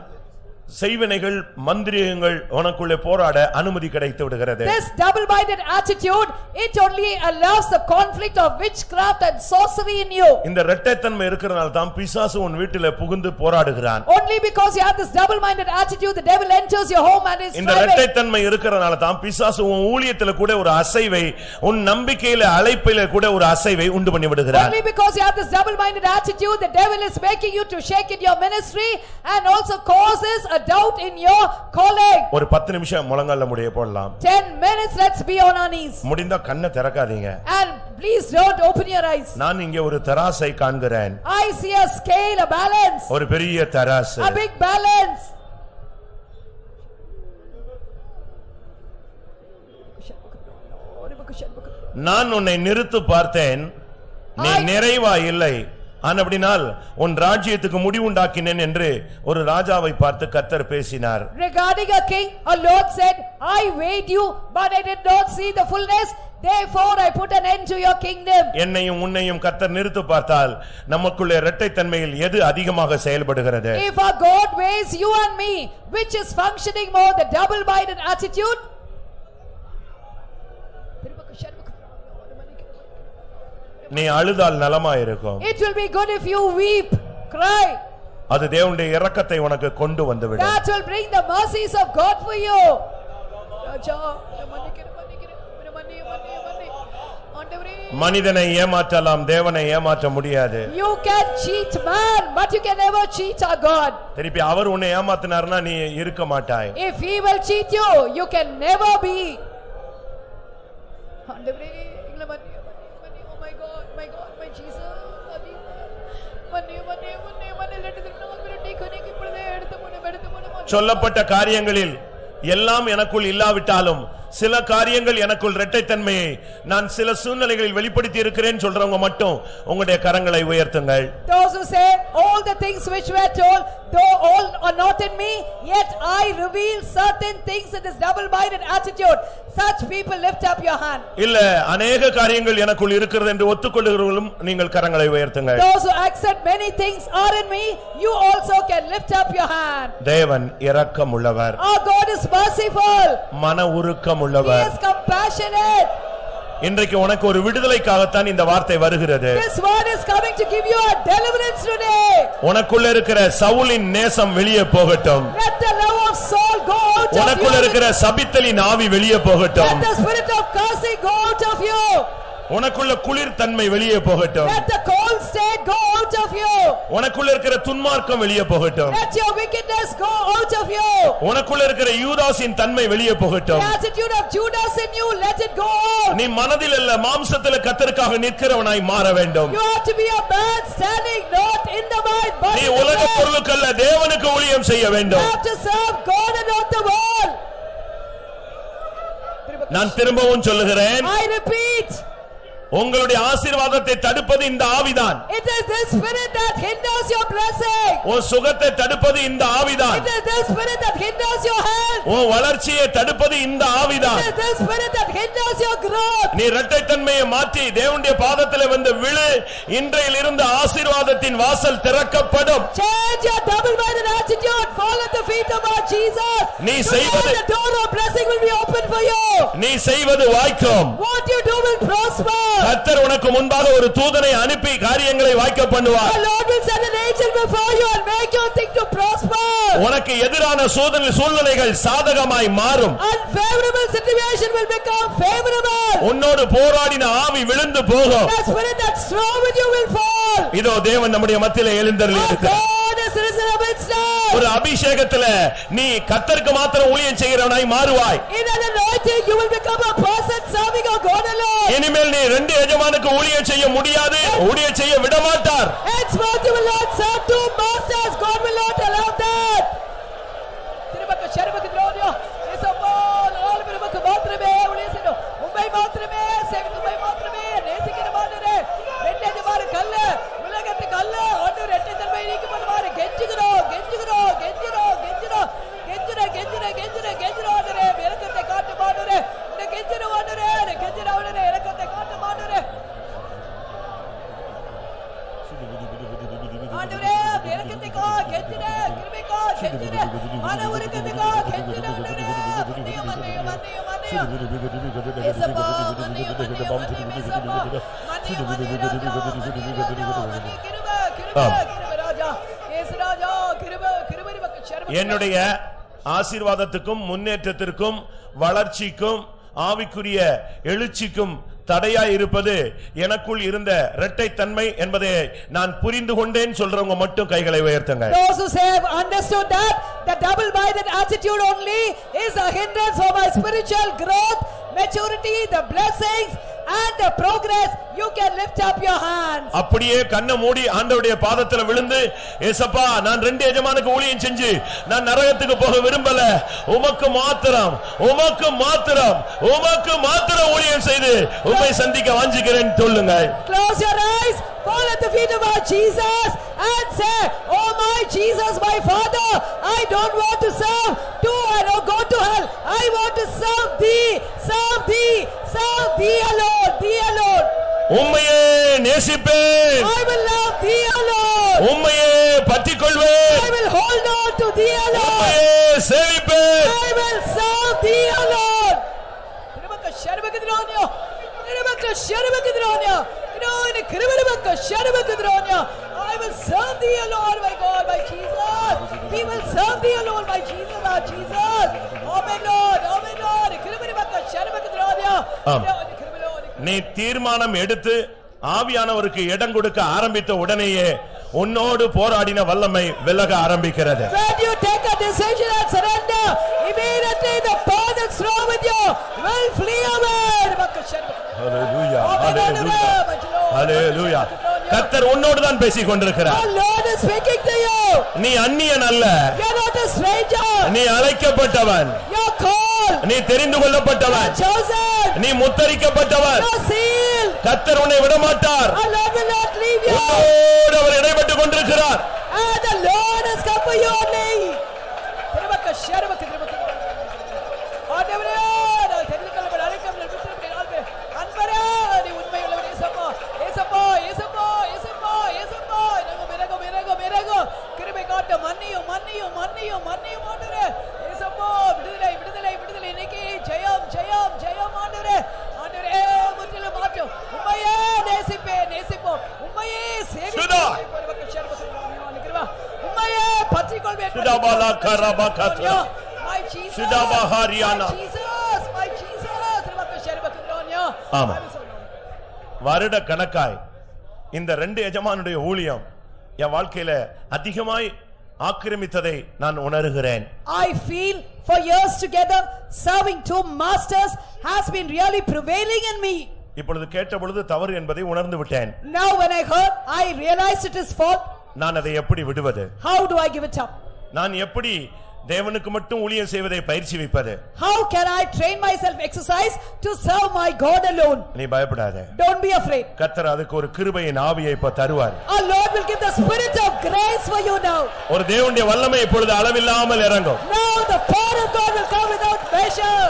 செய்வினைகள் மந்திரியங்கள் உனக்குள்ளே போராட அனுமதி கிடைத்து விடுகிறது. This double-minded attitude, it only allows the conflict of witchcraft and sorcery in you. இந்த இரட்டைத்தன்மை இருக்கிறதால தான் பிசாசு உன் வீட்டிலே புகுந்து போராடுகிறான். Only because you have this double-minded attitude, the devil enters your home and is இந்த striving. இரட்டைத்தன்மை இருக்கிறதால தான் பிசாசு உன் ஊழியத்திலே கூட ஒரு அசைவை, உன் நம்பிக்கையிலே அழைப்பிலே கூட ஒரு அசைவை உண்டு பண்ணி விடுகிறான். Only because you have this double-minded attitude, the devil is making you to shake in your ministry and also causes a doubt in your calling. ஒரு 10 நிமிஷம் முழங்கால்ல முடிய போடலாம். 10 minutes, let's be on our knees. முடிந்தா கண்ணை திறக்காதீங்க. And please don't open your eyes. நான் இங்கே ஒரு தராசை காண்கிறேன். I see a scale, a balance. ஒரு பெரிய தராசு. A big balance. நான் உன்னை நிறுத்து பார்த்தேன், நீ நிறைவா இல்லை, ஆனபடினால் உன் ராஜ்யத்துக்கு முடிவுண்டாக்கினேன் என்று ஒரு ராஜாவை பார்த்து கர்த்தர் பேசினார். Regarding a king, a Lord said, I weighed you, but I did not see the fullness. Therefore I put an end to your kingdom. என்னையும் உன்னையும் கர்த்தர் நிறுத்து பார்த்தால் நமக்குள்ளே இரட்டைத்தன்மையில் எது அதிகமாக செயல்படுகிறது? If our God weighs you and me, which is functioning more, the double-minded attitude? நீ அழுதால் நலமாயிருக்கும். It will be good if you weep, cry. அது தேவனுடைய இரக்கத்தை உனக்கு கொண்டு வந்துவிடும். That will bring the mercies of God for you. மனிதனை ஏமாற்றலாம், தேவனை ஏமாற்ற முடியாது. You can cheat man, but you can never cheat our God. திருப்பி அவர் உன்னை ஏமாத்தினார்னா நீ இருக்க மாட்டாய். If he will cheat you, you can never be. Oh my God, my Jesus. சொல்லப்பட்ட காரியங்களில் எல்லாம் எனக்குள் இல்லாவிட்டாலும் சில காரியங்கள் எனக்குள் இரட்டைத்தன்மையை நான் சில சூழ்நிலைகளில் வெளிப்படுத்தி இருக்கிறேன் சொல்றவங்க மட்டும் உங்களுடைய கரங்களை உயர்த்துங்கள். Those who say all the things which were told, though all are not in me, yet I reveal certain things in this double-minded attitude. Such people lift up your hand. இல்ல அநேக காரியங்கள் எனக்குள் இருக்கிறது என்று ஒத்துக்கொள்கிறவர்களும் நீங்கள் கரங்களை உயர்த்துங்கள். Those who accept many things are in me, you also can lift up your hand. தேவன் இரக்கமுள்ளவர். Our God is merciful. மன He உருக்கமுள்ளவர். is compassionate. இன்றைக்கு உனக்கு ஒரு விடுதலைக்காகத்தான் இந்த வார்த்தை வருகிறது. This word is coming to give you a deliverance today. உனக்குள்ள இருக்கிற சவுலின் நேசம் வெளியே போகட்டும். Let the love of Saul go out of உனக்குள்ள you. இருக்கிற சபித்தலின் ஆவி வெளியே போகட்டும். Let the spirit of cursing go out of you. உனக்குள்ள குளிர் தன்மை வெளியே போகட்டும். Let the cold state go out of you. உனக்குள்ள இருக்கிற துன்மார்க்கம் வெளியே போகட்டும். Let your wickedness go out of you. உனக்குள்ள இருக்கிற யூதாஸின் தன்மை வெளியே போகட்டும். The attitude of Judas in you, let it go out. நீ மனதில் அல்ல மாம்சத்தில் கர்த்தருக்காக நிற்கிறவனாய் மாற வேண்டும். You have to be a man standing not in the mind but நீ in the உலக flesh. பொருளுக்கல்ல தேவனுக்கு ஊழியம் செய்ய You வேண்டும். have to serve God and not the world. நான் திரும்பவும் சொல்லுகிறேன், I repeat, உங்களுடைய ஆசீர்வாதத்தை தடுப்பது இந்த ஆவிதான். it is this spirit that hinders your blessing. உன் சுகத்தை தடுப்பது இந்த ஆவிதான். It is this spirit that hinders your health. உன் வளர்ச்சியை தடுப்பது இந்த ஆவிதான். It is this spirit that hinders your growth. நீ இரட்டைத்தன்மையை மாற்றி தேவனுடைய பாதத்தில் வந்து விழு. இன்றையிலிருந்து ஆசீர்வாதத்தின் வாசல் திறக்கப்படும். Change your double-minded attitude. Fall at the feet of our Jesus. நீ Today செய்வது- the door of blessing will be open for you. நீ செய்வது வாய்க்கும். What you do will prosper. கர்த்தர் உனக்கு முன்பாக ஒரு தூதனை அனுப்பி காரியங்களை வாய்க்க பண்ணுவார். The Lord will send an angel before you and make your thing to prosper. உனக்கு எதிரான சூழ்நிலைகள் சாதகமாய் மாறும். Unfavorable situation will become favorable. உன்னோடு போராடின ஆவி விழுந்து போகும். The spirit that strove with you will fall. இதோ தேவன் நம்முடைய மத்தியிலே எழுந்தருளி Our இருக்கிறார். God is risen amidst us. ஒரு அபிஷேகத்துல நீ கர்த்தருக்கு மாத்திரம் ஊழியம் செய்கிறவனாய் மாறுவாய். In an anointing you will become a person serving our God alone. இனிமேல் நீ ரெண்டு எஜமானுக்கு ஊழியம் செய்ய முடியாது, ஊழியம் செய்ய விட மாட்டார். Henceforth you will not serve two masters. God will not allow that. திருமக்கு ஷர்பக்கு திரோனியோ இசப்போல் ஆல் பிரமக்கு மாத்திரமே உளியசினோ உம்மை மாத்திரமே சேவித்து உம்மை மாத்திரமே நேசிக்கிற மாட்டரே ரெண்டு எஜமான் கல்ல உலகத்துக்கு அல்ல ஆண்டவர் ரெட்டை தன்மை நீக்கி பண்ணுவாரு. கெஞ்சுகிறோம் கெஞ்சுகிறோம் கெஞ்சுகிறோம் கெஞ்சுகிறோம் கெஞ்சுற கெஞ்சுற கெஞ்சுற கெஞ்சுற ஆண்டரே இரக்கத்தை காட்டு மாட்டரே. இந்த கெஞ்சுற ஆண்டரே கெஞ்சுற ஆண்டரே இரக்கத்தை காட்டு மாட்டரே. ஆண்டவரே இரக்கத்துக்கா கெஞ்சுற கிருபைக்கா கெஞ்சுற மன உருக்கத்துக்கா கெஞ்சுற ஆண்டவரே மன்னிய மன்னிய மன்னிய மன்னிய இயேசுப்பா மன்னிய மன்னிய மன்னிய இயேசுப்பா மன்னிய மன்னிய ராஜா மன்னிய கிருபை கிருபை கிருபை ராஜா இயேசு ராஜா கிருபை கிருபை நமக்கு சர்வ என்னுடைய ஆசீர்வாதத்துக்கும் முன்னேற்றத்திற்கும் வளர்ச்சிக்கும் ஆவிக்குரிய எழுச்சிக்கும் தடையாய் இருப்பது எனக்குள் இருந்த இரட்டைத்தன்மை என்பதை நான் புரிந்து கொண்டேன் சொல்றவங்க மட்டும் கைகளை உயர்த்துங்க. Those who say have understood that the double-minded attitude only is a hindrance for my spiritual growth, maturity, the blessings and the progress, you can lift up your hands. அப்படியே கண்ணை மூடி ஆண்டவருடைய பாதத்துல விழுந்து, ஏசப்பா நான் ரெண்டு எஜமானுக்கு ஊழியம் செஞ்சு நான் நரகத்துக்கு போக விரும்பல, உமக்கு மாத்திரம் உமக்கு மாத்திரம் உமக்கு மாத்திரம் ஊழியம் செய்து உம்மை சந்திக்க வாஞ்சிக்கிறேன் சொல்லுங்க. Close your eyes, fall at the feet of our Jesus and say, oh my Jesus, my Father, I don't want to serve two and go to hell. I want to serve thee, serve thee, serve thee alone, thee alone. உம்மையே நேசிப்பேன், I will love thee alone. உம்மையே பற்றிக்கொள்வேன், I will hold on to thee alone. உம்மையே சேவிப்பேன். I will serve thee alone. திருமக்க ஷர்பகதிரோனியோ திருமக்க ஷர்பகதிரோனியோ இன்னொரு கிருபைக்கு ஷர்பகதிரோனியோ I will serve thee alone, my God, my Jesus. We will serve thee alone, my Jesus, our Jesus. Amen, Lord, amen, Lord. கிருபைக்கு ஷர்பகதிரோனியோ நீ தீர்மானம் எடுத்து ஆவியானவருக்கு இடம் கொடுக்க ஆரம்பித்த உடனேயே உன்னோடு போராடின வல்லமை விலக ஆரம்பிக்கிறது. When you take a decision and surrender, immediately the power that's wrong with you will flee away. Hallelujah, hallelujah, hallelujah. கர்த்தர் உன்னோடு தான் பேசிக் கொண்டிருக்கிறார். The Lord is speaking to you. நீ அந்நியன் அல்ல, You are not a stranger. நீ அழைக்கப்பட்டவன். You are called. நீ தெரிந்து கொள்ளப்பட்டவன், chosen, நீ முத்தரிக்கப்பட்டவன். you are sealed. கர்த்தர் உன்னை விடமாட்டார். Our Lord will not leave you. உன்னோடு அவர் இடைப்பட்டுக் கொண்டிருக்கிறார். And the Lord has come for you only. திருமக்க ஷர்மக்க திருமக்க ஆண்டவரே நான் தெரிந்துகொள்ள அழைக்கம் விட்டுவிட்டேன். அன்பரே நீ உண்மையுள்ளவர். இயேசப்பா இயேசப்பா இயேசப்பா இயேசப்பா இயேசப்பா மிரகம் மிரகம் மிரகம் கிருபை காட்ட மன்னியும் மன்னியும் மன்னியும் மன்னியும் ஆண்டவரே. இயேசப்பா விடுதலை விடுதலை விடுதலை. இன்னைக்கு ஜெயம் ஜெயம் ஜெயம் ஆண்டவரே. ஆண்டவரே முற்றிலும் மாற்றும். உம்மையே நேசிப்பேன் நேசிப்போம். உம்மையே சேவிப்போம். திருமக்க ஷர்மக்க உம்மையே பற்றிக்கொள்வேன். சுடாபாலா கரபகத்ரா My Jesus, சுடாபா Haryana. my Jesus, my Jesus. திருமக்க ஷர்மக்க திரோன்யா. ஆமா. வருட கணக்காய் இந்த ரெண்டு எஜமானுடைய ஊழியம் என் வாழ்க்கையில அதிகமாய் ஆக்கிரமித்ததை நான் உணர்கிறேன். I feel for years together serving two masters has been really prevailing in me. இப்பொழுது கேட்ட பொழுது தவறு என்பதை உணர்ந்து விட்டேன். Now when I heard, I realized it is fault. நான் அதை எப்படி விடுவது? How do I give it up? நான் எப்படி தேவனுக்கு மட்டும் ஊழியம் செய்வதை பயிற்சி வைப்பது? How can I train myself, exercise to serve my God alone? நீ பயப்படாதே. Don't be afraid. கர்த்தர் அதுக்கு ஒரு கிருபையின் ஆவியை இப்ப தருவார். Our Lord will give the spirit of grace for you now. ஒரு தேவனுடைய வல்லமை இப்பொழுது அளவில்லாமல் இறங்கும். Now the power of God will come without measure.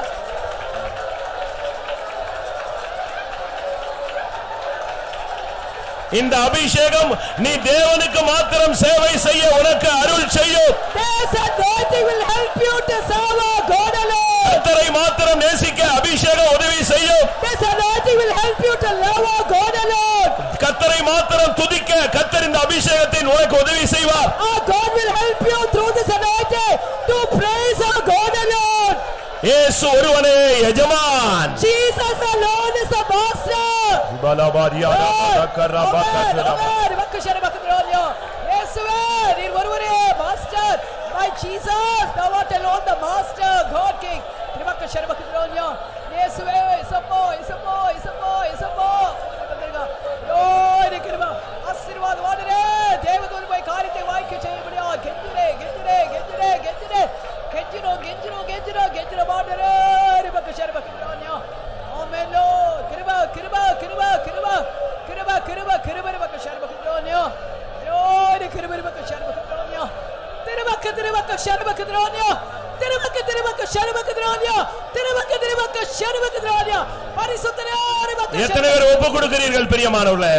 இந்த அபிஷேகம் நீ தேவனுக்கு மாத்திரம் சேவை செய்ய உனக்கு அருள் செய்யும். This anointing will help you to serve our God alone. கர்த்தரை மாத்திரம் நேசிக்க அபிஷேகம் உதவி செய்யும். This anointing will help you to love our God alone. கர்த்தரை மாத்திரம் துதிக்க கர்த்தர் இந்த அபிஷேகத்தை உனக்கு உதவி செய்வார். Our God will help you through this anointing to praise our God alone. இயேசு ஒருவனே எஜமான். Jesus alone is the master. பலபாரியானா கரபகத்ரா இயேசுவே நீர் ஒருவரே master. My Jesus, thou art alone the master, God King. திருமக்க ஷர்மக்கத்ரோன்யா இயேசுவே இசப்போ இசப்போ இசப்போ இசப்போ ஓய் கிருபா ஆசீர்வாத வாடரே தேவதூதன் போய் காரியத்தை வாய்க்க செய்யபடியா கெஞ்சிரே கெஞ்சிரே கெஞ்சிரே கெஞ்சிரே கெஞ்சிரோ கெஞ்சிரோ கெஞ்சிரோ கெஞ்சிரோ வாடரே திருமக்க ஷர்மக்கத்ரோன்யா ஆமென் லோ கிருபா கிருபா கிருபா கிருபா கிருபா கிருபா கிருபா திருமக்க ஷர்மக்கத்ரோன்யா ஓய் கிருபா திருமக்க ஷர்மக்கத்ரோன்யா திருமக்க திருமக்க ஷர்மக்கத்ரோன்யா திருமக்க திருமக்க ஷர்மக்கத்ரோன்யா திருமக்க திருமக்க ஷர்மக்கத்ரோன்யா பரிசுத்தரே திருமக்க எத்தனை பேர் ஒப்பு கொடுக்கிறீர்கள் பிரியமானவர்களே?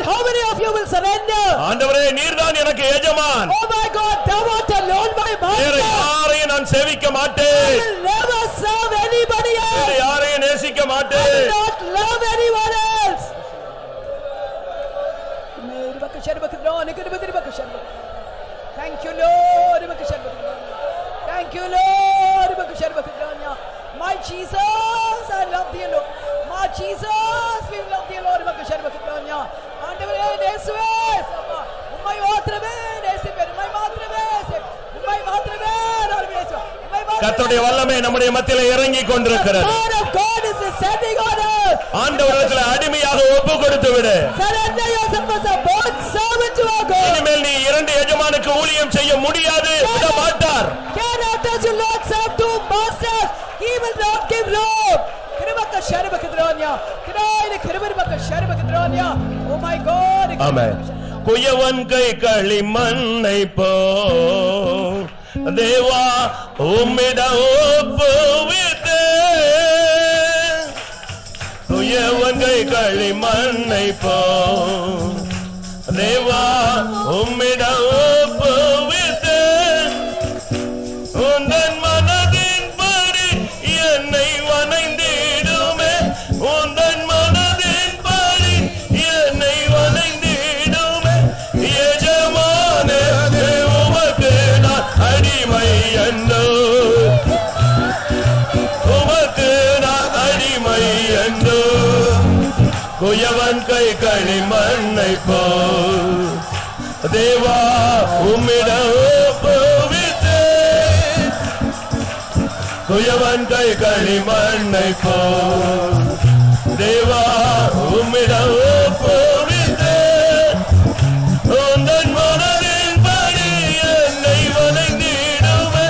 How many of you will surrender? ஆண்டவரே நீர்தான் எனக்கு எஜமான். Oh my God, thou art alone my வேற master. யாரையும் நான் சேவிக்க I மாட்டேன். will never serve anybody வேற else. யாரையும் நேசிக்க I will மாட்டேன். not love anyone else. திருமக்க ஷர்மக்கத்ரோன்யா Kripa திருமக்க ஷர்மக்கத்ரோன்யா. Thank you Lord திருமக்க ஷர்மக்கத்ரோன்யா. Thank you Lord திருமக்க ஷர்மக்கத்ரோன்யா. My Jesus, I love thee Lord. My Jesus, we love thee Lord திருமக்க ஷர்மக்கத்ரோன்யா. ஆண்டவரே இயேசுவே அப்பா உம்மை மாத்திரமே நேசிப்பேன். உம்மை மாத்திரமே உம்மை மாத்திரமே நான் நேசிப்பேன். உம்மை மாத்திரமே. கர்த்தருடைய வல்லமை நம்முடைய மத்தியிலே இறங்கி கொண்டிருக்கிறது. The power of God is descending on us. ஆண்டவரிடத்தில் அடிமையாக ஒப்பு கொடுத்து விடு. Surrender yourself as a bond servant to our God. இனிமேல் நீ இரண்டு எஜமானுக்கு ஊழியம் செய்ய முடியாது, விட மாட்டார். Cannot as you Lord serve two masters. He will not give room. கிருபக்க ஷர்மக்கத்ரோன்யா கிராயின கிருபக்க ஷர்மக்கத்ரோன்யா. Oh my God. ஆமென். குயவன் கை களிமண்ணை போல் தேவா உம்மிடம் ஒப்புவித்தேன். குயவன் கை களிமண்ணை போல் தேவா உம்மிடம் ஒப்புவித்தேன். உந்தன் மனதின்படி என்னை வணைந்திடுமே. உந்தன் மனதின்படி என்னை வணைந்திடுமே. எஜமானே உமக்கு நான் அடிமை என்றோ. உமக்கு நான் அடிமை என்றோ. குயவன் கை களிமண்ணை போல் தேவா உம்மிடம் ஒப்புவித்தேன். குயவன் கை களிமண்ணை போல் தேவா உம்மிடம் ஒப்புவித்தேன். உந்தன் மனதின்படி என்னை வணங்கிடுமே.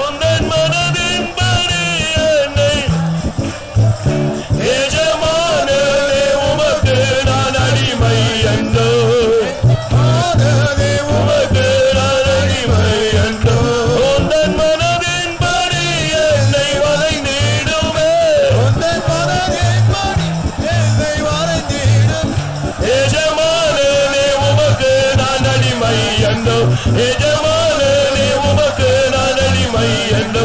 உந்தன் மனதின்படி எஜமானனே உமக்கு நான் அடிமை என்றோ,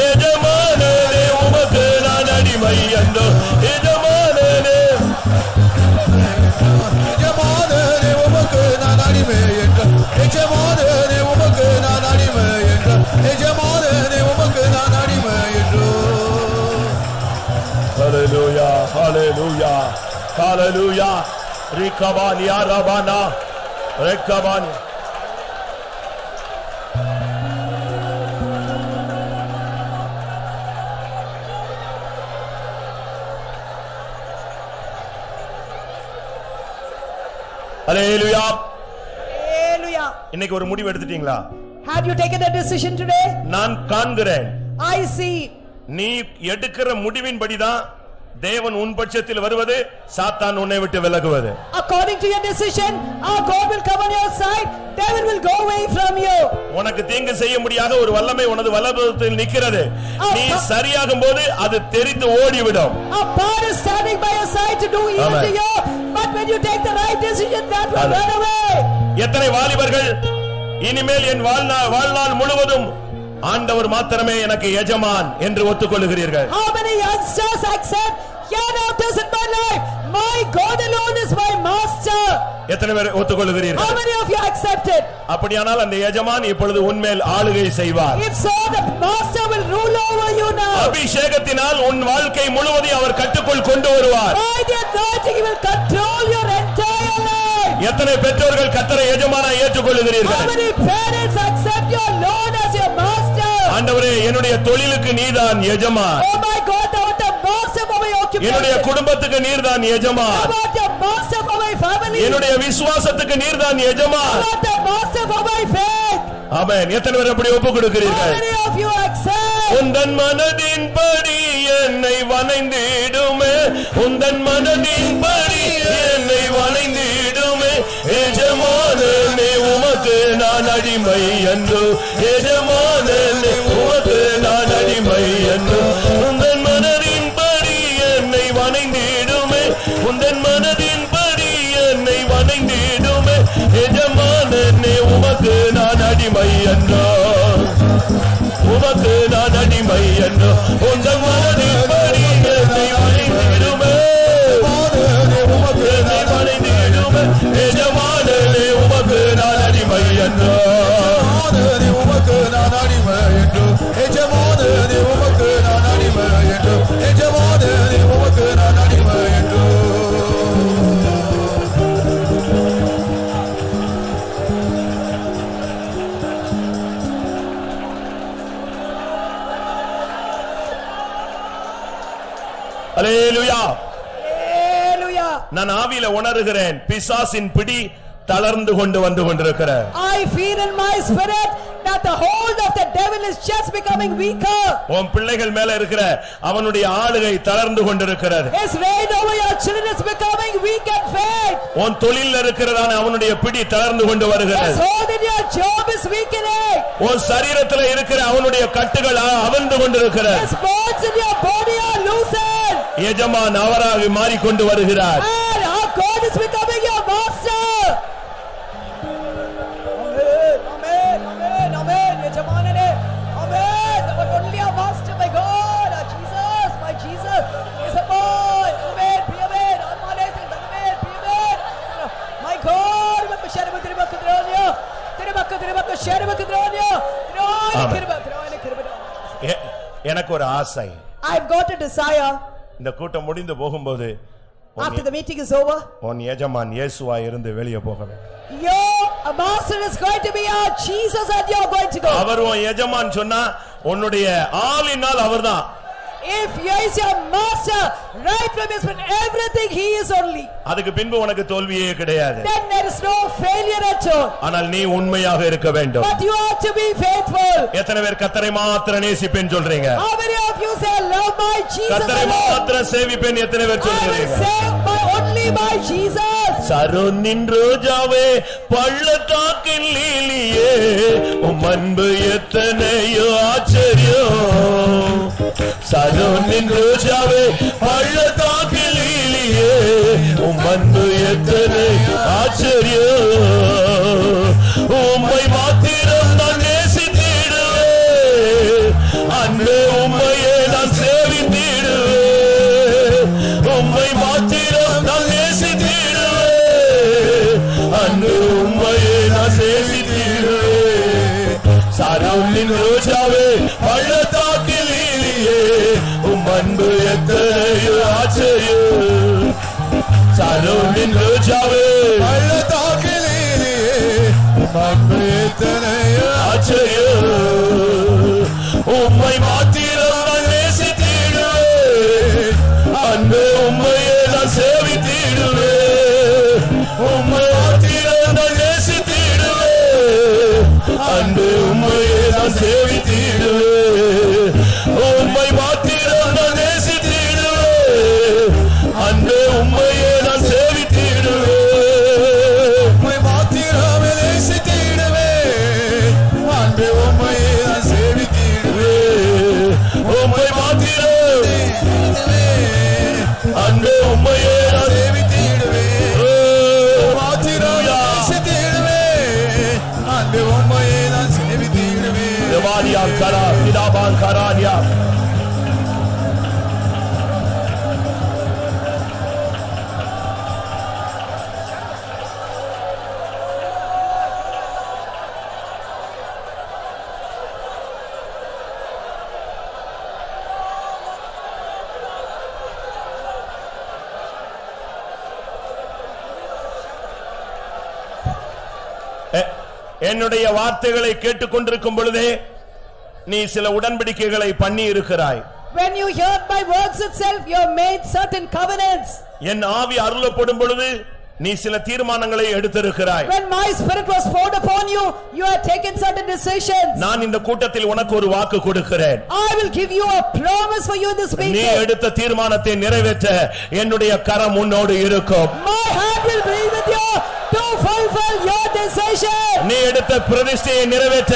எஜமானனே உமக்கு நான் அடிமை என்றோ, எஜமானனே எஜமானனே உமக்கு நான் அடிமை என்றோ, எஜமானனே உமக்கு நான் அடிமை என்றோ, எஜமானனே உமக்கு நான் அடிமை என்றோ. ஹalleluya ஹalleluya ஹalleluya ரிகபானி அரபானா ரிகபானி. ஹalleluya Hallelujah. இன்னைக்கு ஒரு முடிவு எடுத்துட்டீங்களா? Have you taken a decision today? நான் காண்கிறேன், I see. நீ எடுக்கிற முடிவின்படிதான் தேவன் உன் பட்சத்தில் வருவது, சாத்தான் உன்னை விட்டு விலகுவது. According to your decision, our God will come on your side, devil will go away from you. உனக்கு தீங்கு செய்ய முடியாத ஒரு வல்லமை உனது வலதுபுறத்தில் நிற்கிறது. நீ சரியாகும் போது அது தெரிந்து ஓடிவிடும். A power is standing by your side to do evil to you, but when you take the right decision, that will run away. எத்தனை வாலிபர்கள் இனிமேல் என் வாழ்நாள் முழுவதும் ஆண்டவர் மாத்திரமே எனக்கு எஜமான் என்று ஒத்துக்கொள்கிறீர்கள்? How many youngsters accept, hereafter in my life, my God alone is my master? எத்தனை பேர் ஒத்துக்கொள்கிறீர்கள்? How many of you accept it? அப்படியானால் அந்த எஜமான் இப்பொழுது உன்மேல் ஆளுகை செய்வார். If so, the master will rule over you now. அபிஷேகத்தினால் உன் வாழ்க்கை முழுவதையும் அவர் கட்டுக்குள் கொண்டு வருவார். By the anointing, he will control your entire life. எத்தனை பெற்றோர்கள் கர்த்தரை எஜமானாய் ஏற்றுக்கொள்கிறீர்கள்? How many parents accept your Lord as your master? ஆண்டவரே, என்னுடைய தொழிலுக்கு நீதான் எஜமான். Oh my God, thou art the master for my occupation. என்னுடைய குடும்பத்துக்கு நீர்தான் எஜமான். Thou art the master for my family. என்னுடைய விசுவாசத்துக்கு நீர்தான் எஜமான். Thou art the master for my faith. ஆமென். எத்தனை பேர் அப்படி ஒப்புக் How கொடுக்கிறீர்கள்? many of you accept? உந்தன் மனதின்படி என்னை வணைந்திடுமே, உந்தன் மனதின்படி என்னை வணைந்திடுமே, எஜமானனே உமக்கு நான் அடிமை என்று, எஜமானனே உமக்கு நான் அடிமை என்று, உந்தன் மனதின்படி என்னை வணைந்திடுமே, உந்தன் மனதின்படி என்னை வணைந்திடுமே, எஜமானனே உமக்கு நான் அடிமை என்றோ, உமக்கு நான் அடிமை என்று, உந்தன் மனதின்படி என்னை வணைந்திடுமே, உமக்கு நான் வணைந்திடுமே, எஜமானனே உமக்கு நான் அடிமை என்றோ, எஜமானனே உமக்கு நான் அடிமை என்றோ, எஜமானனே உமக்கு நான் அடிமை என்றோ, எஜமானனே உமக்கு நான் அடிமை என்றோ. அல்லேலூயா. Hallelujah. நான் ஆவியில உணர்கிறேன், பிசாசின் பிடி தளர்ந்து கொண்டு வந்து கொண்டிருக்கிறார். I feel in my spirit that the hold of the devil is just becoming weaker. உன் பிள்ளைகள் மேல இருக்கிற அவனுடைய ஆளுகை தளர்ந்து கொண்டிருக்கிறது. His reign over your children is becoming weak and faint. உன் தொழில்ல இருக்கிறதான அவனுடைய பிடி தளர்ந்து கொண்டு His வருகிறது. hold in your job is weakening. உன் சரீரத்துல இருக்கிற அவனுடைய கட்டுகள் அவிழ்ந்து கொண்டிருக்கிறது. His bonds in your body are loosened. எஜமான் அவராக மாறிக்கொண்டு வருகிறார். And our God is becoming your master. Amen, amen, amen, amen. Yajamanane. Amen. But only our master, my God, our Jesus, my Jesus is a boy. Amen, be amen. Amen, be amen. My God, Tiribakku Tiribakku Tiribakku Tiribakku Tiribakku Tiribakku எனக்கு ஒரு ஆசை, I've got a desire. இந்த கூட்டம் முடிந்து போகும்போது After the meeting is over, உன் எஜமான் இயேசுவா இருந்து வெளியே போக வேண்டும். your master is going to be our Jesus and you're going to go. அவர் உன் எஜமான் சொன்னா உன்னுடைய ஆளினால் அவர்தான். If he is your master, right from his spirit, everything he is only. அதுக்கு பின்பு உனக்கு தோல்வியே கிடையாது. Then there is no failure at all. ஆனால் நீ உண்மையாக இருக்க வேண்டும். But you ought to be faithful. எத்தனை பேர் கர்த்தரை மாத்திரம் நேசிப்பேன் சொல்றீங்க? How many of you say love my Jesus கர்த்தரை alone? மாத்திரம் சேவிப்பேன் எத்தனை பேர் I will சொல்றீங்க? say only my Jesus. சரோனின் Rojave பள்ளத்தாக்கின் லீலியே உம் அன்பு எத்தனையோ ஆச்சரியம். சரோனின் ரோஜாவே பள்ளத்தாக்கின் லீலியே உம் அன்பு எத்தனை ஆச்சரியம். உம்மை மாத்திரம் மாத்திரம் நான் நேசித்திடுவேன் அன்பே உம்மையே நான் சேவித்திடுவேன் உம்மை மாத்திரம் நான் நேசித்திடுவேன் அன்பே உம்மையே நான் சேவித்திடுவேன் சாரோனின் ரோஜாவே பள்ளத்தாக்கில் லீலியே உம் அன்பு எத்தனையோ ஆச்சரியம் சாரோனின் ரோஜாவே பள்ளத்தாக்கில் லீலியே உம் அன்பு எத்தனையோ ஆச்சரியம் உம்மை மாத்திரம் நான் நேசித்திடுவேன் அன்பு உம்மையே நான் சேவித்திடுவேன் உம்மை மாத்திரம் நான் நேசித்திடுவேன் அன்பு உம்மையே நான் சேவித்திடுவேன் உம்மை மாத்திரம் நான் நேசித்திடுவேன் அன்பு உம்மையே நான் சேவித்திடுவேன் உம்மை மாத்திரமே நேசித்திடுவேன் அன்பே உம்மையே நான் சேவித்திடுவேன் உம்மை மாத்திரம் அன்பு உம்மையே நான் சேவித்திடுவேன் மாத்திரம் நேசித்திடுவேன் அன்பே உம்மையே நான் சேவித்திடுவேன் தேவாரியா கரா பிதாபான் கரானியா என்னுடைய வார்த்தைகளை கேட்டுக்கொண்டிருக்கும் பொழுதே நீ சில உடன்படிக்கைகளை பண்ணி இருக்கிறாய். When you heard my words itself, you have made certain covenants. என் ஆவி அருளப்படும் பொழுது நீ சில தீர்மானங்களை எடுத்திருக்கிறாய். When my spirit was poured upon you, you have taken certain decisions. நான் இந்த கூட்டத்தில் உனக்கு ஒரு வாக்கு கொடுக்கிறேன். I will give you a promise for you in this meeting. நீ எடுத்த தீர்மானத்தை நிறைவேற்ற என்னுடைய கரம் உன்னோடு இருக்கும். My hand will be with you to fulfill your decision. நீ எடுத்த பிரதிஷ்டையை நிறைவேற்ற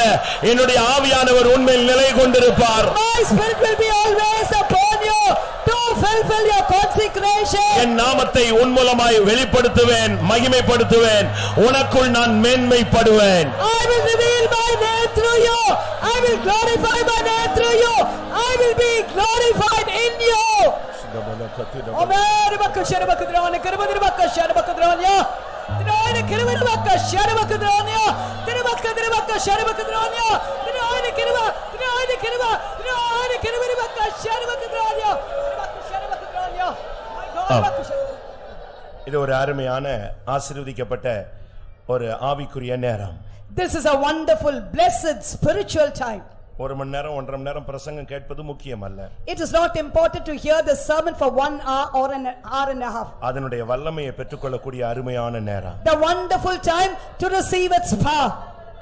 என்னுடைய ஆவியானவர் உண்மையில் நிலை கொண்டிருப்பார். My spirit will be always upon you to fulfill your consecration. என் நாமத்தை உன் மூலமாய் வெளிப்படுத்துவேன், மகிமைப்படுத்துவேன். உனக்குள் நான் மேன்மைப்படுவேன். I will reveal my name through you. I will glorify my name through you. I will be glorified in you. Amen. Bakashara bakadrona, karabadra bakashara bakadrona. Dinoine kirvara bakashara bakadrona. Dinabakadra bakashara bakadrona. Dinoine kirva, dinoine kirva, dinoine kirvara bakashara bakadrona. Bakashara bakadrona. My God, bakashara. இது ஒரு அருமையான ஆசீர்வதிக்கப்பட்ட ஒரு ஆவிக்குரிய நேரம். This is a wonderful, blessed spiritual time. ஒரு மணி நேரம் 1.5 மணி நேரம் பிரசங்கம் கேட்பது முக்கியம் அல்ல. It is not important to hear the sermon for 1 hour or an hour and a half. அதனுடைய வல்லமையை பெற்றுக்கொள்ளக்கூடிய அருமையான நேரம். The wonderful time to receive its power.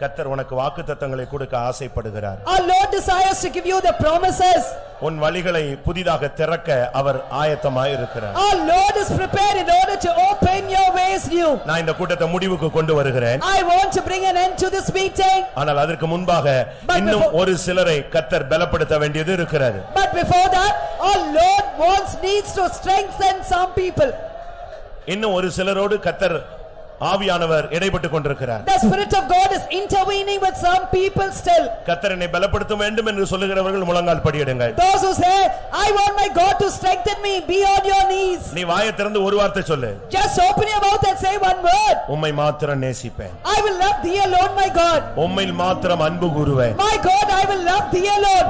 கர்த்தர் உனக்கு வாக்குத்தத்தங்களை கொடுக்க ஆசைப்படுகிறார். Our Lord desires to give you the promises. உன் வழிகளை புதிதாக திறக்க அவர் ஆயத்தமாய் இருக்கிறார். Our Lord is prepared in order to open your ways new. நான் இந்த கூட்டத்தை முடிவுக்கு கொண்டு வருகிறேன். I want to bring an end to this meeting. ஆனால் அதற்கு முன்பாக இன்னும் ஒரு சிலரை கர்த்தர் பலப்படுத்த வேண்டியது இருக்கிறது. But before that, our Lord needs to strengthen some people. இன்னும் ஒரு சிலரோடு கர்த்தர் ஆவியானவர் இடைப்பட்டு கொண்டிருக்கிறார். The Spirit of God is intervening with some people still. கர்த்தர் என்னை பலப்படுத்த வேண்டும் என்று சொல்லுகிறவர்கள் முழங்கால் படியிடுங்கள். Those who say, I want my God to strengthen me, be on your knees. நீ வாயை திறந்து ஒரு வார்த்தை சொல்லு. Just open your mouth and say one word. உம்மை மாத்திரம் நேசிப்பேன். I will love thee alone, my God. உம்மையில் மாத்திரம் அன்பு கூறுவேன். My God, I will love thee alone.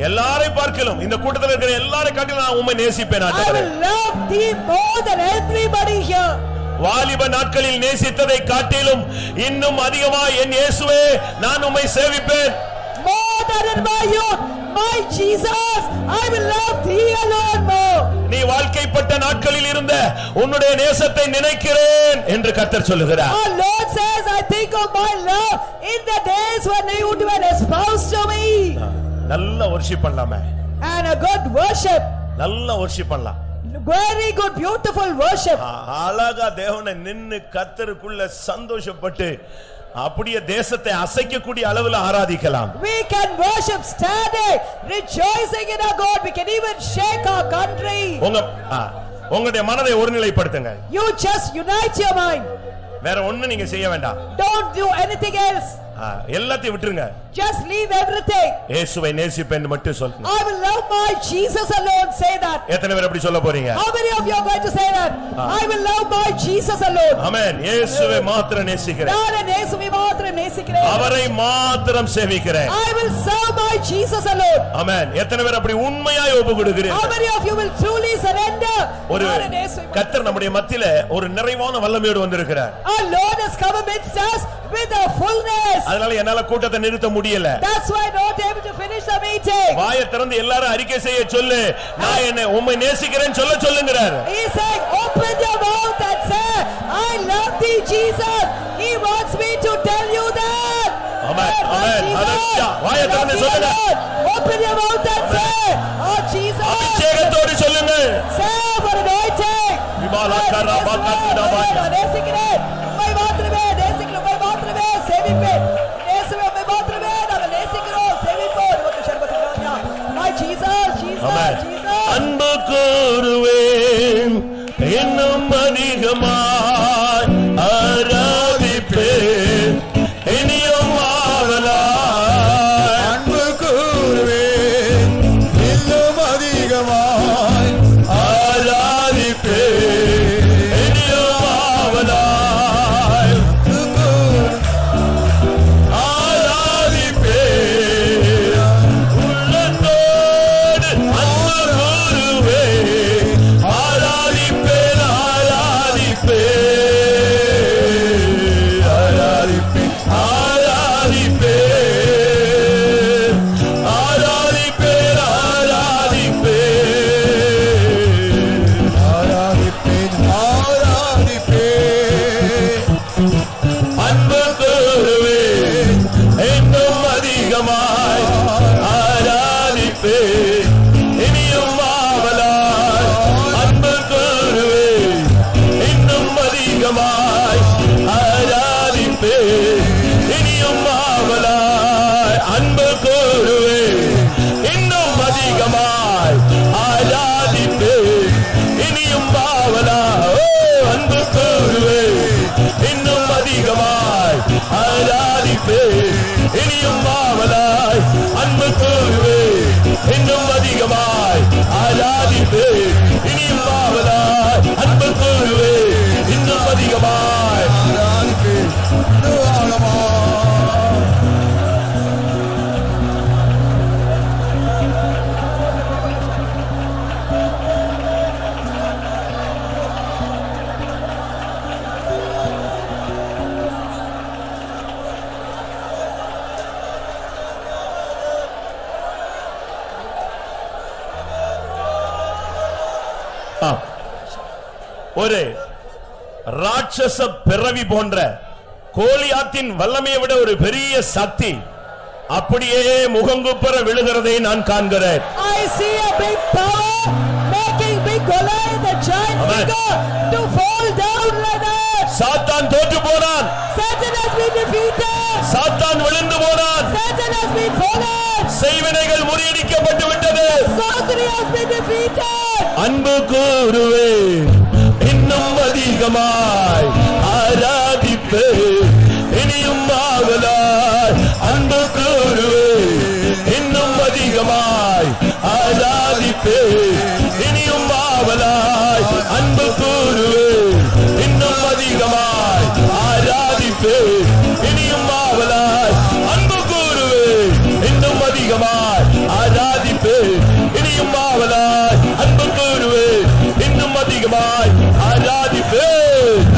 எல்லாரையும் பார்க்கலாம், இந்த கூட்டத்தில் இருக்கிற எல்லாரையும் காட்டிலும் நான் உம்மை நேசிப்பேன். I will love thee more than everybody here. வாலிப நாட்களில் நேசித்ததை காட்டிலும் இன்னும் அதிகமாய் என் இயேசுவே நான் உம்மை சேவிப்பேன். More than in my youth, my Jesus, I will love thee alone more. நீ வாழ்க்கைப்பட்ட நாட்களில் இருந்த உன்னுடைய நேசத்தை நினைக்கிறேன் என்று கர்த்தர் சொல்லுகிறார். Our Lord says, I think of my love in the days when you were espoused to me. நல்ல வர்ஷிப் பண்ணலாமே. And a good worship. நல்ல வர்ஷிப் பண்ணலாம். Very good, beautiful worship. அழகா தேவனை நின்னு கர்த்தருக்குள்ள சந்தோஷப்பட்டு அப்படியே தேசத்தை அசைக்கக்கூடிய அளவுல ஆராதிக்கலாம். We can worship standing, rejoicing in our God. We can even shake our country. உங்களுடைய மனதை ஒருநிலைப்படுத்துங்க. You just unite your mind. வேற ஒண்ணு நீங்க செய்ய வேண்டாம். Don't do anything else. எல்லாத்தையும் விட்டுருங்க. Just leave everything. இயேசுவை நேசிப்பேன் மட்டும் சொல்லுங்க. I will love my Jesus alone. Say that. எத்தனை பேர் அப்படி சொல்ல போறீங்க? How many of you are going to say that? I will love my Jesus alone. ஆமென். இயேசுவை மாத்திரம் நேசிக்கிறேன். நான் இயேசுவை மாத்திரம் நேசிக்கிறேன். அவரை மாத்திரம் சேவிக்கிறேன். I will serve my Jesus alone. ஆமென். எத்தனை பேர் அப்படி உண்மையாய் ஒப்பு கொடுக்கிறீர்கள்? How many of you will truly surrender? ஒரு கர்த்தர் நம்முடைய மத்தியிலே ஒரு நிறைவான வல்லமையோடு வந்திருக்கிறார். Our Lord has come amidst us with a fullness. அதனால என்னால கூட்டத்தை நிறுத்த முடியல. That's why not able to finish the meeting. வாயை திறந்து எல்லாரும் அறிக்கை செய்ய சொல்லு. நான் என்ன உம்மை நேசிக்கிறேன்னு சொல்லுங்கறார். He is saying open your mouth and say I love thee Jesus. He wants me to tell you that. Amen. Amen. Hallelujah. வாயை திறந்து சொல்லுங்க. Open your mouth and say oh Jesus. அபிஷேகத்தோடு சொல்லுங்க. Say for anointing. விமாலகரா பக்கத்துடபாய். நேசிக்கிறேன். உம்மை மாத்திரமே நேசிக்கிறேன். உம்மை மாத்திரமே சேவிப்பேன். இயேசுவே உம்மை மாத்திரமே நாங்கள் நேசிக்கிறோம். சேவிப்போம். உமக்கு சர்வத்துக்காக. My Jesus, Jesus, Jesus. அன்பு கூறுவேன் இன்னும் அதிகமாய் ஆராதிப்பேன் இனியும் ஆவலாய். அன்பு கூறுவேன் இன்னும் அதிகமாய் ஆராதிப்பேன் இனியும் ஆவலாய். ஆராதிப்பேன் உள்ளத்தோடு அன்பு கூறுவேன். ஆராதிப்பேன் ஆராதிப்பேன் ஆராதிப்பேன் ஆராதிப்பேன் ஆராதிப்பேன் ஆராதிப்பேன் ஆராதிப்பேன் அன்பு கூறுவேன் இன்னும் அதிகமாய் ஆராதிப்பேன் இனியும் ஆவலாய். அன்பு கூறுவேன் இன்னும் அதிகமாய் ஆராதிப்பேன் இனியும் ஆவலாய். அன்பு கூறுவேன் இன்னும் அதிகமாய் ஆராதிப்பேன் இனியும் ஆவலாய். அன்பு கூறுவேன் இன்னும் அதிகமாய் ஆராதிப்பேன் இனியும் ஆவலாய். அன்பு கூறுவேன் இன்னும் அதிகமாய் ஆராதிப்பேன் இனியும் ஆவலாய். அன்பு கூறுவேன் இன்னும் அதிகமாய். ஆராதிப்பேன் இன்னும் ஆழமாய். ஒரு ராட்சச பிறவி போன்ற கோலியாத்தின் வல்லமையை விட ஒரு பெரிய சக்தி அப்படியே முகங்குப்புற விழுகிறதை நான் காண்கிறேன். I see a big power making big Goliath the giant figure to fall down like that. சாத்தான் தோற்று போனான். Satan has been defeated. சாத்தான் விழுந்து போனான். Satan has been fallen. செய்வினைகள் முறியடிக்கப்பட்டு விட்டது. Sorcery has been defeated. அன்பு கூறுவேன் இன்னும் அதிகமாய் ஆராதிப்பேன் இனியும் ஆவலாய். அன்பு கூறுவேன் இன்னும் அதிகமாய் ஆராதிப்பேன் இனியும் ஆவலாய். அன்பு கூறுவேன் இன்னும் அதிகமாய் ஆராதிப்பேன் இனியும் ஆவலாய். அன்பு கூறுவேன் இன்னும் அதிகமாய் ஆராதிப்பேன் இனியும் ஆவலாய். அன்பு கூறுவேன் இன்னும் அதிகமாய் ஆராதிப்பேன்.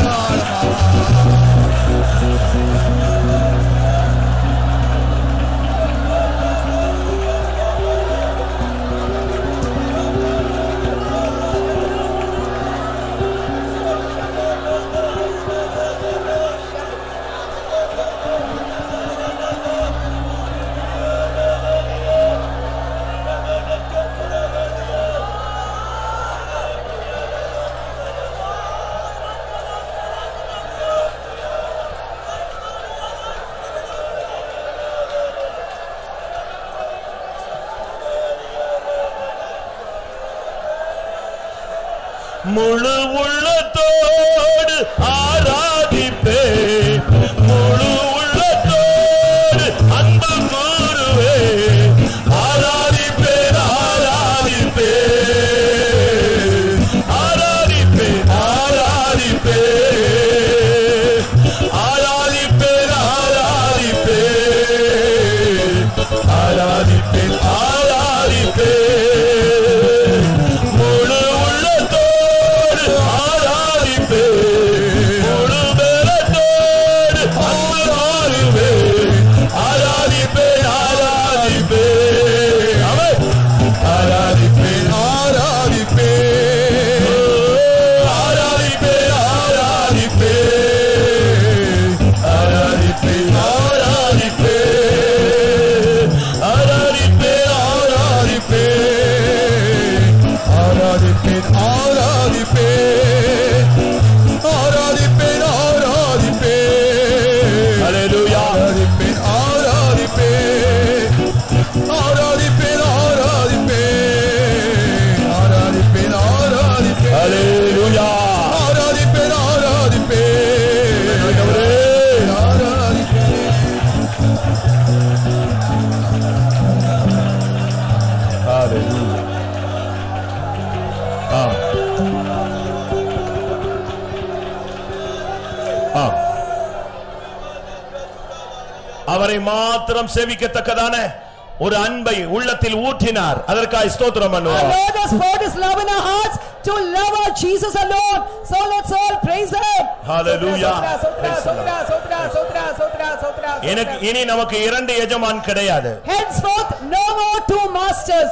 முழு உள்ளத்தோடு ஆராதிப்பேன் முழு உள்ளத்தோடு ஆராதிப்பேன் ஆராதிப்பேன் ஆராதிப்பேன் ஆராதிப்பேன் ஹல்லேலூயா ஆராதிப்பேன் ஆராதிப்பேன் ஆராதிப்பேன் ஹல்லேலூயா அவரை மாத்திரம் சேவிக்கத்தக்கதான ஒரு அன்பை உள்ளத்தில் ஊற்றினார். அதற்காக ஸ்தோத்திரம் Our பண்ணுவோம். Lord has poured His love in our hearts to love our Jesus alone. So let's all praise Him. Hallelujah. Sotra, sotra, sotra, sotra, sotra, sotra, sotra. எனக்கு இனி நமக்கு இரண்டு எஜமான் கிடையாது. Henceforth, no more two masters.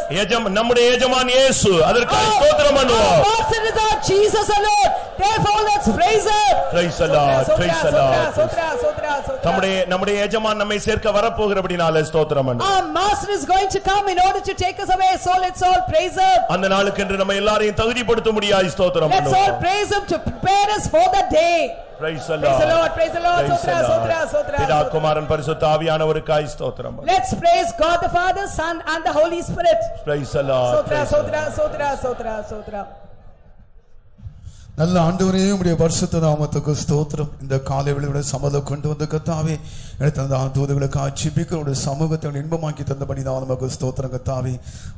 நம்முடைய எஜமான் இயேசு. அதற்காக ஸ்தோத்திரம் Our பண்ணுவோம். master is our Jesus alone. Therefore, let's praise Him. Praise the Lord. Praise the Lord. Sotra, sotra, sotra. நம்முடைய எஜமான் நம்மை சேர்க்க வரப்போகிறபடினால ஸ்தோத்திரம் பண்ணுவோம். Our master is going to come in order to take us away. So let's all praise Him. அந்த நாளுக்கென்று நம்ம எல்லாரையும் தகுதிப்படுத்த முடியாது. ஸ்தோத்திரம் Let's all பண்ணுவோம். praise Him to prepare us for that day. Praise the Praise the Lord. Lord, praise the Lord. Praise the Sotra, Lord. sotra, sotra, பிதா sotra. குமாரன் பரிசுத்த ஆவியானவருக்காய் ஸ்தோத்திரம் பண்ணுவோம். Let's praise God the Father, Son and the Holy Spirit. Praise the Lord. Sotra, Praise the Lord. sotra, sotra, sotra, sotra. நல்ல ஆண்டவரே உம்முடைய பரிசுத்த நாமத்துக்கு ஸ்தோத்திரம். இந்த காலை வேளையிலே சமதம் கொண்டு வந்த கர்த்தாவே எடுத்த தூதர்களுக்கு ஆட்சிபிக்கிறோட சமூகத்தை இன்பமாக்கி தந்தபடி நான் நமக்கு ஸ்தோத்திரம் கர்த்தாவே.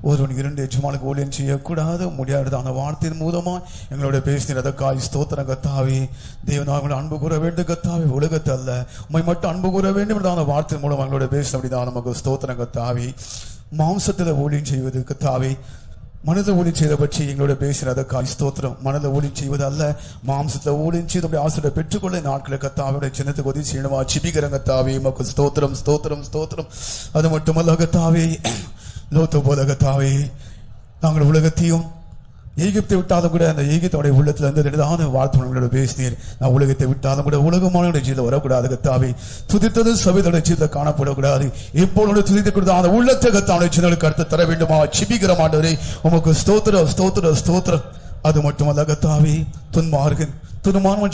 ஒருவன் இரண்டு எஜமானுக்கு ஊழியம் செய்யக்கூடாது முடியாததான வார்த்தையின் மூலமா எங்களோட பேசின அதற்காய் ஸ்தோத்திரம் கர்த்தாவே. தேவனாக அன்பு கூற வேண்டும் கர்த்தாவே, உலகத்தை அல்ல உம்மை மட்டும் அன்பு கூற வேண்டும் என்றான வார்த்தையின் மூலம் எங்களோட பேசினபடி தான் நமக்கு ஸ்தோத்திரம் கர்த்தாவே. மாம்சத்தில் ஊழியம் செய்வது கர்த்தாவே, மனதை ஊழியம் செய்த பற்றி எங்களோட பேசுறதுக்காய் ஸ்தோத்திரம். மனதை ஊழியம் செய்வது அல்ல, மாம்சத்துல ஊழியம் செய்து ஆசிரியரை பெற்றுக்கொள்ள நாட்களை கத்தாவுடைய சின்னத்துக்கு உதவி செய்யணுமா சிபிக்கிற கத்தாவே உமக்கு ஸ்தோத்திரம் ஸ்தோத்திரம் ஸ்தோத்திரம். அது மட்டுமல்ல கத்தாவே, லோத்து போல கத்தாவே நாங்கள் உலகத்தையும் எகிப்தை விட்டாலும் கூட அந்த எகிப்தோடைய உள்ளத்துல இருந்து வார்த்தை உங்களோட பேசினீர். நான் உலகத்தை விட்டாலும் கூட உலகமான ஜீவிதம் வரக்கூடாது கத்தாவே. துதித்தது சபையோட ஜீவிதம் காணப்படக்கூடாது. இப்போது துதித்து கொடுத்த அந்த உள்ளத்தை கத்தாவுடைய சின்னலுக்கு அடுத்து தர வேண்டுமா சிபிக்கிற மாட்டவரே உமக்கு ஸ்தோத்திரம் ஸ்தோத்திரம் ஸ்தோத்திரம். அது மட்டுமல்ல கத்தாவே, துன்மார்கன்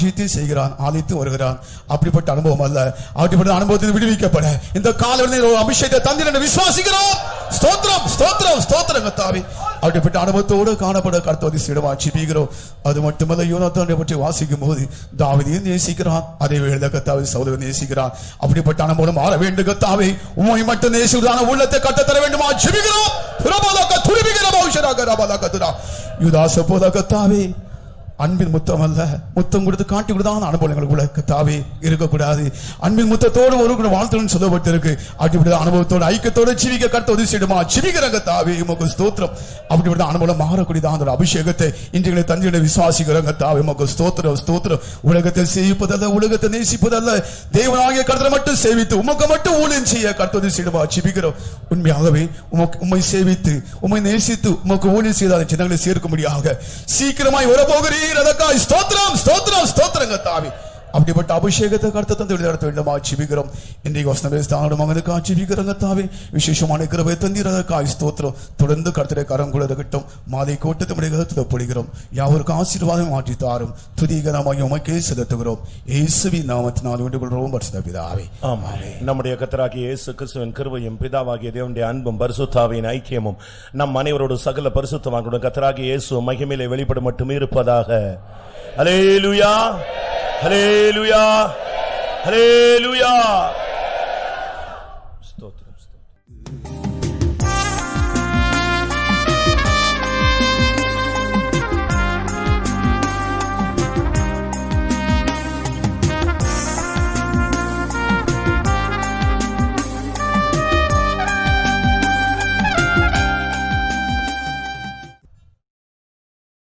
ஜீவித்தை செய்கிறான், ஆலித்து வருகிறான். அப்படிப்பட்ட அனுபவம் அல்ல, அப்படிப்பட்ட அனுபவத்தில் விடுவிக்கப்பட இந்த காலையில் ஒரு அபிஷேகத்தை தந்திர விசுவாசிக்கிறோம். ஸ்தோத்திரம் ஸ்தோத்திரம் ஸ்தோத்திரம் கத்தாவே. அப்படிப்பட்ட அனுபவத்தோடு காணப்பட கர்த்தரை சிடமா சிபிக்கிறோம். அது மட்டுமல்ல, யோனாத்தானை பற்றி வாசிக்கும் போது தாவீதையும் நேசிக்கிறான், அதே வேளை கர்த்தாவை சவுலை நேசிக்கிறான். அப்படிப்பட்ட அனுபவம் மாற வேண்டும் கர்த்தாவே. உம்மை மட்டும் நேசிக்கிறான உள்ளத்தை கட்ட தர வேண்டுமா சிபிக்கிறோம். பிரபலக துரிபிகிறோம் ஔஷராக ரபலக துரா யுதாச போல கர்த்தாவே. அன்பின் முத்தம் அல்ல, முத்தம் கொடுத்து காட்டி கொடுத்தான அனுபவங்களுக்குள்ள கர்த்தாவே இருக்கக்கூடாது. அன்பின் முத்தத்தோடு ஒரு வாழ்த்துன்னு சொல்லப்பட்டிருக்கு. அப்படிப்பட்ட அனுபவத்தோடு ஐக்கியத்தோடு ஜீவிக்க கர்த்தர் உதவி செய்யுமா ஜீவிக்கிற கர்த்தாவே உமக்கு ஸ்தோத்திரம். அப்படிப்பட்ட அனுபவம் மாறக்கூடியதான் அந்த அபிஷேகத்தை இன்றைய தந்தையுடைய விசுவாசிக்கிற கர்த்தாவே உமக்கு ஸ்தோத்திரம் ஸ்தோத்திரம். உலகத்தை சேவிப்பதல்ல, உலகத்தை நேசிப்பதல்ல, தேவனாகிய கர்த்தரை மட்டும் சேவித்து உமக்கு மட்டும் ஊழியம் செய்ய கர்த்தர் உதவி செய்யுமா ஜீவிக்கிறோம். உண்மையாகவே உம்மை சேவித்து உம்மை நேசித்து உமக்கு ஊழியம் செய்த சின்னங்களை சேர்க்க முடியாக சீக்கிரமாய் வரப்போகிறீர். அதற்காக ஸ்தோத்திரம் ஸ்தோத்திரம் ஸ்தோத்திரம் கர்த்தாவே. அப்படிப்பட்ட அபிஷேகத்தை கர்த்தர் தந்து நடத்த வேண்டுமா ஜெபிக்கிறோம். இன்றைக்கு வசனமே ஸ்தானம் மகனுக்கு ஜெபிக்கிறோம் கர்த்தாவே. விசேஷமான கிருபை தந்திரதற்காக ஸ்தோத்திரம். தொடர்ந்து கர்த்தரை கரம் கூட இருக்கட்டும். மாலை கூட்டத்தை முடிகிறத பொழிகிறோம். யாவருக்கு ஆசீர்வாதம் மாற்றி தாரும். துதிகரமாய் உமக்கே செலுத்துகிறோம். இயேசுவின் நாமத்தினால் வேண்டிக் கொள்கிறோம் பரிசுத்த பிதாவே. ஆமென். நம்முடைய கர்த்தராகிய இயேசு கிறிஸ்துவின் கிருபையும் பிதாவாகிய தேவனுடைய அன்பும் பரிசுத்தாவின் ஐக்கியமும் நம் அனைவரோடு சகல பரிசுத்தவான்களுடன் கர்த்தராகிய இயேசு மகிமையிலே வெளிப்பட மட்டுமே இருப்பதாக. ஹல்லேலூயா ஹல்லேலூயா ஹல்லேலூயா. ஸ்தோத்திரம் ஸ்தோத்திரம்.